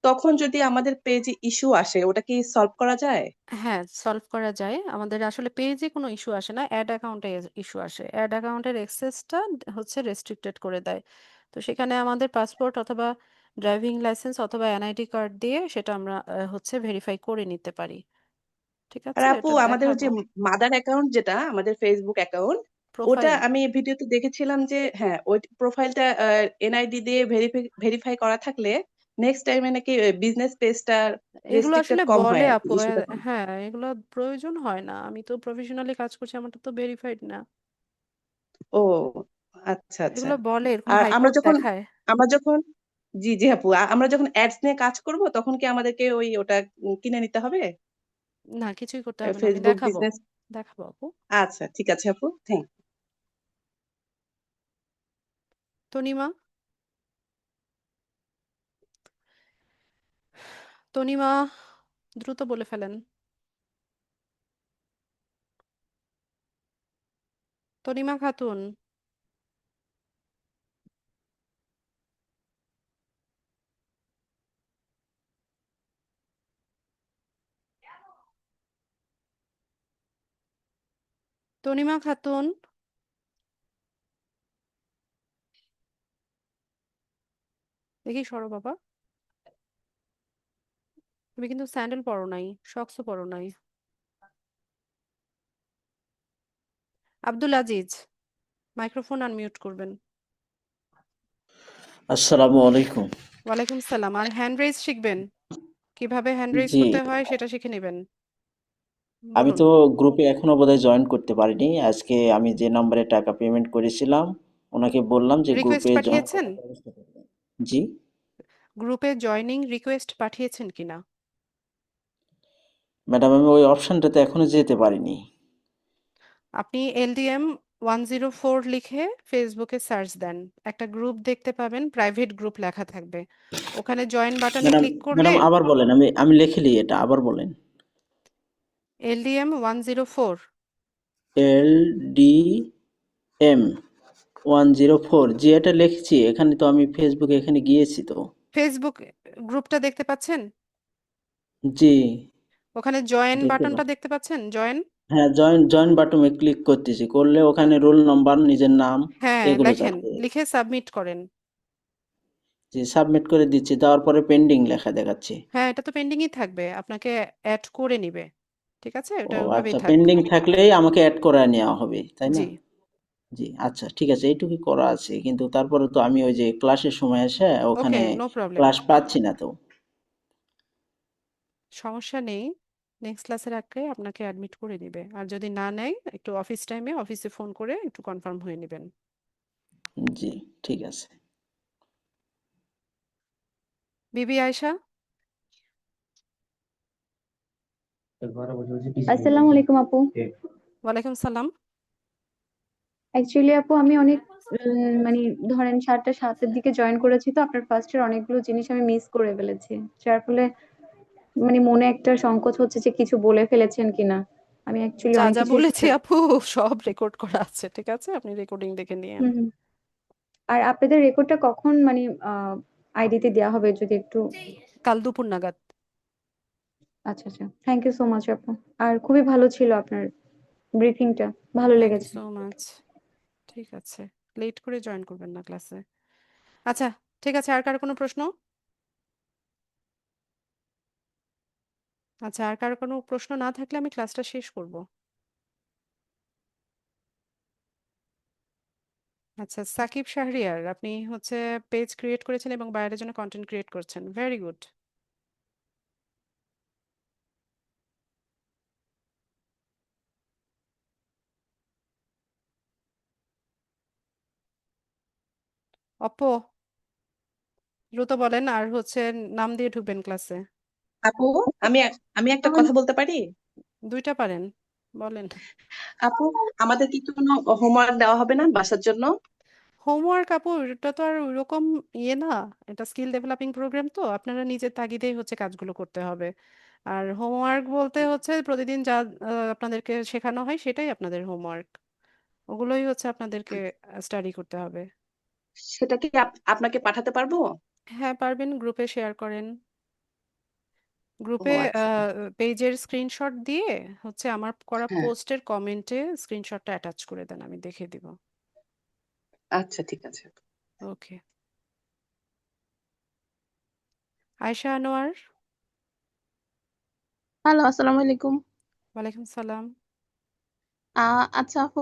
তখন যদি আমাদের পেজে ইস্যু আসে, ওটা কি সলভ করা যায়? হ্যাঁ, সলভ করা যায়। আমাদের আসলে পেজে কোনো ইস্যু আসে না, অ্যাড অ্যাকাউন্টে ইস্যু আসে। অ্যাড অ্যাকাউন্টের অ্যাক্সেসটা হচ্ছে রেস্ট্রিক্টেড করে দেয়। তো সেখানে আমাদের পাসপোর্ট অথবা ড্রাইভিং লাইসেন্স অথবা এনআইডি কার্ড দিয়ে সেটা আমরা হচ্ছে ভেরিফাই করে নিতে পারি। ঠিক আর আছে, আপু, এটা আমাদের দেখাবো। হচ্ছে মাদার অ্যাকাউন্ট যেটা আমাদের ফেসবুক অ্যাকাউন্ট, ওটা প্রোফাইল। আমি ভিডিওতে দেখেছিলাম যে হ্যাঁ, ওই প্রোফাইলটা এনআইডি দিয়ে ভেরিফাই করা থাকলে নেক্সট টাইমে নাকি বিজনেস পেজটা এগুলো রেস্ট্রিক্টেড আসলে কম বলে হয় আর কি, আপু, ইস্যুটা কম। হ্যাঁ এগুলো প্রয়োজন হয় না। আমি তো প্রফেশনালি কাজ করছি, আমারটা তো ভেরিফাইড না। ও আচ্ছা আচ্ছা। এগুলো বলে, এরকম আর আমরা হাইকোর্ট যখন দেখায়। আমরা যখন জি জি আপু, আমরা যখন অ্যাডস নিয়ে কাজ করব, তখন কি আমাদেরকে ওটা কিনে নিতে হবে না, কিছুই করতে হবে না, আমি ফেসবুক দেখাবো। বিজনেস? দেখাবো আপু। আচ্ছা ঠিক আছে আপু, থ্যাংক। তনিমা, তনিমা দ্রুত বলে ফেলেন। তনিমা খাতুন। তনিমা খাতুন, দেখি সরো বাবা। তুমি কিন্তু স্যান্ডেল পরো নাই, শক্সও পরো নাই। আব্দুল আজিজ, মাইক্রোফোন আনমিউট করবেন। আসসালামু আলাইকুম। ওয়ালাইকুম সালাম। আর হ্যান্ড রেজ শিখবেন, কিভাবে হ্যান্ড রেজ জি, করতে হয় সেটা শিখে নেবেন। আমি বলুন। তো গ্রুপে এখনো বোধহয় জয়েন করতে পারিনি। আজকে আমি যে নাম্বারে টাকা পেমেন্ট করেছিলাম, ওনাকে বললাম যে রিকোয়েস্ট গ্রুপে জয়েন পাঠিয়েছেন? করার ব্যবস্থা করবেন। জি, গ্রুপে জয়নিং রিকোয়েস্ট পাঠিয়েছেন কিনা? ম্যাডাম আমি ওই অপশনটাতে এখনো যেতে পারিনি। আপনি এলডিএম 104 লিখে ফেসবুকে সার্চ দেন, একটা গ্রুপ দেখতে পাবেন, প্রাইভেট গ্রুপ লেখা থাকবে। ওখানে জয়েন বাটনে ম্যাডাম ক্লিক করলে ম্যাডাম আবার বলেন, আমি লিখলি এটা আবার বলেন। LDM 104 LDM 104, জি এটা লিখছি। এখানে তো আমি ফেসবুকে এখানে গিয়েছি তো। ফেসবুক গ্রুপটা দেখতে পাচ্ছেন? জি ওখানে জয়েন দেখতে বাটনটা পাচ্ছি। দেখতে পাচ্ছেন? জয়েন, হ্যাঁ, জয়েন বাটনে ক্লিক করতেছি, করলে ওখানে রোল নাম্বার, নিজের নাম হ্যাঁ এগুলো লেখেন, যাচ্ছে। লিখে সাবমিট করেন। জি সাবমিট করে দিচ্ছি, দেওয়ার পরে পেন্ডিং লেখা দেখাচ্ছে। হ্যাঁ এটা তো পেন্ডিংই থাকবে, আপনাকে অ্যাড করে নিবে। ঠিক আছে, ও ওটা ওইভাবেই আচ্ছা, থাক। পেন্ডিং থাকলেই আমাকে অ্যাড করে নেওয়া হবে তাই না? জি জি আচ্ছা ঠিক আছে, এইটুকুই করা আছে, কিন্তু তারপরে তো আমি ওই যে ক্লাসের সময় এসে ওখানে ওকে, নো প্রবলেম, ক্লাস পাচ্ছি না তো। সমস্যা নেই। নেক্সট ক্লাসের আগে আপনাকে অ্যাডমিট করে দিবে, আর যদি না নেয় একটু অফিস টাইমে অফিসে ফোন করে একটু কনফার্ম হয়ে নেবেন। জি ঠিক আছে। বিবি আয়শা, আসসালামু আলাইকুম আপু। ওয়ালাইকুম সালাম। অ্যাকচুয়ালি আপু আমি অনেক মানে ধরেন 7টা 7 এর দিকে জয়েন করেছি, তো আপনার ফার্স্টের অনেকগুলো জিনিস আমি মিস করে ফেলেছি, যার ফলে মানে মনে একটা সংকোচ হচ্ছে যে কিছু বলে ফেলেছেন কিনা। আমি অ্যাকচুয়ালি যা অনেক যা কিছু বলেছি আপু সব রেকর্ড করা আছে, ঠিক আছে, আপনি রেকর্ডিং দেখে নিয়েন। হুম হুম। আর আপনাদের রেকর্ডটা কখন মানে আইডিতে দেওয়া হবে যদি একটু। কাল দুপুর নাগাদ। আচ্ছা আচ্ছা, থ্যাংক ইউ সো মাচ আপু। আর খুবই ভালো ছিল আপনার ব্রিফিংটা, ভালো থ্যাংক ইউ লেগেছে। So much. ঠিক আছে, লেট করে জয়েন করবেন না ক্লাসে। আচ্ছা ঠিক আছে, আর কারো কোনো প্রশ্ন? আচ্ছা, আর কারো কোনো প্রশ্ন না থাকলে আমি ক্লাসটা শেষ করব। আচ্ছা, সাকিব শাহরিয়ার, আপনি হচ্ছে পেজ ক্রিয়েট করেছেন এবং বাইরের জন্য কন্টেন্ট ক্রিয়েট করছেন, ভেরি গুড। অপো, দ্রুত বলেন, আর হচ্ছে নাম দিয়ে ঢুকবেন ক্লাসে। আপু, আমি আমি একটা কথা বলতে পারি? দুইটা পারেন, বলেন। আপু, আমাদের কি কোনো হোমওয়ার্ক দেওয়া হবে না বাসার জন্য? হোমওয়ার্ক আপু, এটা তো আর ওইরকম ইয়ে না, এটা স্কিল ডেভেলপিং প্রোগ্রাম, তো আপনারা নিজের তাগিদেই হচ্ছে কাজগুলো করতে হবে। আর হোমওয়ার্ক বলতে হচ্ছে প্রতিদিন যা আপনাদেরকে শেখানো হয় সেটাই আপনাদের হোমওয়ার্ক, ওগুলোই হচ্ছে আপনাদেরকে স্টাডি করতে হবে। সেটা কি আপনাকে পাঠাতে পারবো? হ্যাঁ পারবেন, গ্রুপে শেয়ার করেন। ও গ্রুপে আচ্ছা। পেজের স্ক্রিনশট দিয়ে হচ্ছে আমার করা হ্যাঁ, পোস্টের কমেন্টে স্ক্রিনশটটা অ্যাটাচ করে দেন, আমি দেখে দিব। আচ্ছা ঠিক আছে। ওকে। আয়শা আনোয়ার, হ্যালো, আসসালামু আলাইকুম। ওয়ালাইকুম সালাম। আচ্ছা আপু,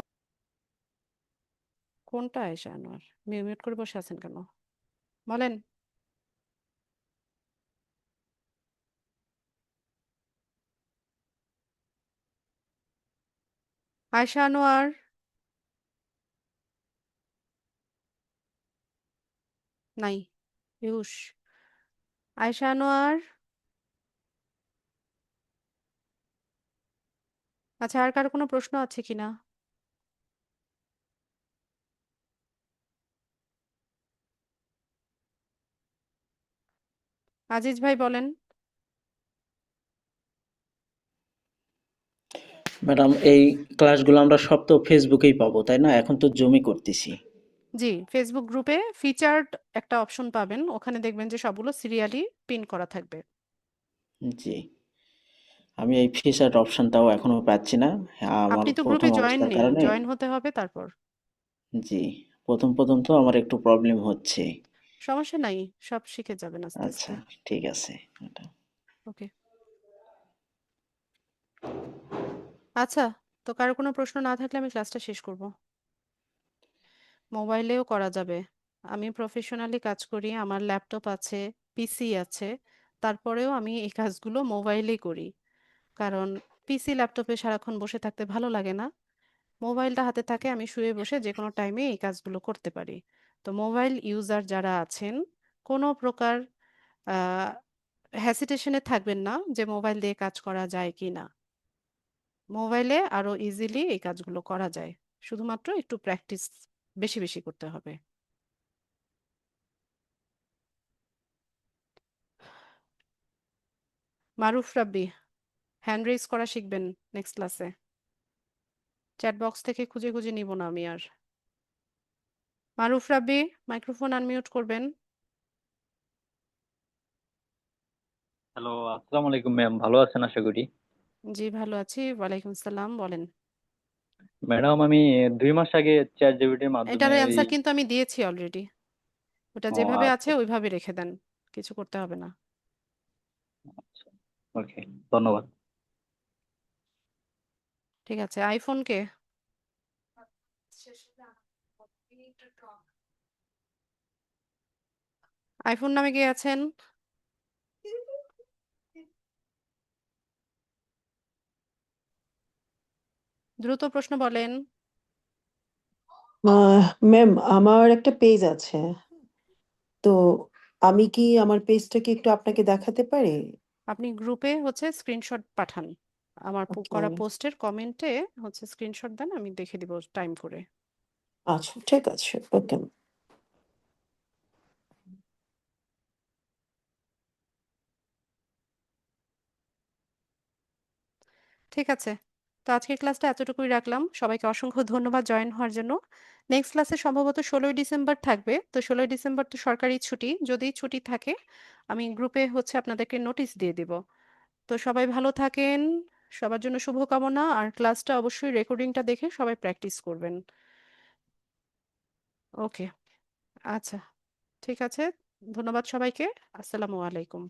কোনটা আয়শা আনোয়ার? মিউট করে বসে আছেন কেন, বলেন। আয়শা আনোয়ার, নাই। পিয়ুষ, আয়শা আনোয়ার। আচ্ছা, আর কারো কোনো প্রশ্ন আছে কিনা? আজিজ ভাই বলেন। ম্যাডাম এই ক্লাসগুলো আমরা সব তো ফেসবুকেই পাবো তাই না? এখন তো জুমই করতেছি। জি, ফেসবুক গ্রুপে ফিচার্ড একটা অপশন পাবেন, ওখানে দেখবেন যে সবগুলো সিরিয়ালি পিন করা থাকবে। জি আমি এই ফিচার অপশনটাও এখনো পাচ্ছি না। হ্যাঁ, আমার আপনি তো গ্রুপে প্রথম জয়েন অবস্থার নেই, কারণে। জয়েন হতে হবে তারপর। জি প্রথম তো আমার একটু প্রবলেম হচ্ছে। সমস্যা নাই, সব শিখে যাবেন আস্তে আচ্ছা আস্তে। ঠিক আছে। ওকে। আচ্ছা, তো কারো কোনো প্রশ্ন না থাকলে আমি ক্লাসটা শেষ করব। মোবাইলেও করা যাবে, আমি প্রফেশনালি কাজ করি, আমার ল্যাপটপ আছে, পিসি আছে, তারপরেও আমি এই কাজগুলো মোবাইলেই করি। কারণ পিসি ল্যাপটপে সারাক্ষণ বসে থাকতে ভালো লাগে না, মোবাইলটা হাতে থাকে, আমি শুয়ে বসে যে কোনো টাইমে এই কাজগুলো করতে পারি। তো মোবাইল ইউজার যারা আছেন, কোনো প্রকার হ্যাসিটেশনে থাকবেন না যে মোবাইল দিয়ে কাজ করা যায় কি না। মোবাইলে আরো ইজিলি এই কাজগুলো করা যায়। শুধুমাত্র একটু প্র্যাকটিস বেশি বেশি করতে হবে। মারুফ রাব্বি, হ্যান্ড রেজ করা শিখবেন নেক্সট ক্লাসে। চ্যাট বক্স থেকে খুঁজে খুঁজে নিব না আমি আর। মারুফ রাব্বি, মাইক্রোফোন আনমিউট করবেন। হ্যালো, আসসালামু আলাইকুম ম্যাম, ভালো আছেন আশা করি। জি ভালো আছি, ওয়ালাইকুম সালাম, বলেন। ম্যাডাম, আমি 2 মাস আগে চ্যাট জিপিটির মাধ্যমে এটার ওই অ্যান্সার কিন্তু আমি দিয়েছি অলরেডি। ওটা ও যেভাবে আছে আচ্ছা ওইভাবে রেখে দেন, কিছু করতে হবে না। ওকে, ধন্যবাদ। ঠিক আছে, আইফোন কে? আইফোন নামে কে আছেন? দ্রুত প্রশ্ন বলেন। ম্যাম, আমার একটা পেজ আছে, তো আমি কি আমার পেজটাকে একটু আপনাকে দেখাতে পারি? আপনি গ্রুপে স্ক্রিনশট পাঠান, আমার ওকে। করা পোস্টের কমেন্টে স্ক্রিনশট দেন, আমি দেখে দিব টাইম করে। আচ্ছা, ঠিক আছে, ওকে। ঠিক আছে, তো আজকের ক্লাসটা এতটুকুই রাখলাম। সবাইকে অসংখ্য ধন্যবাদ জয়েন হওয়ার জন্য। নেক্সট ক্লাসে সম্ভবত 16ই ডিসেম্বর থাকবে, তো 16ই ডিসেম্বর তো সরকারি ছুটি, যদি ছুটি থাকে আমি গ্রুপে আপনাদেরকে নোটিশ দিয়ে দিব। তো সবাই ভালো থাকেন, সবার জন্য শুভকামনা। আর ক্লাসটা অবশ্যই রেকর্ডিংটা দেখে সবাই প্র্যাকটিস করবেন। ওকে, আচ্ছা, ঠিক আছে, ধন্যবাদ সবাইকে। আসসালামু আলাইকুম।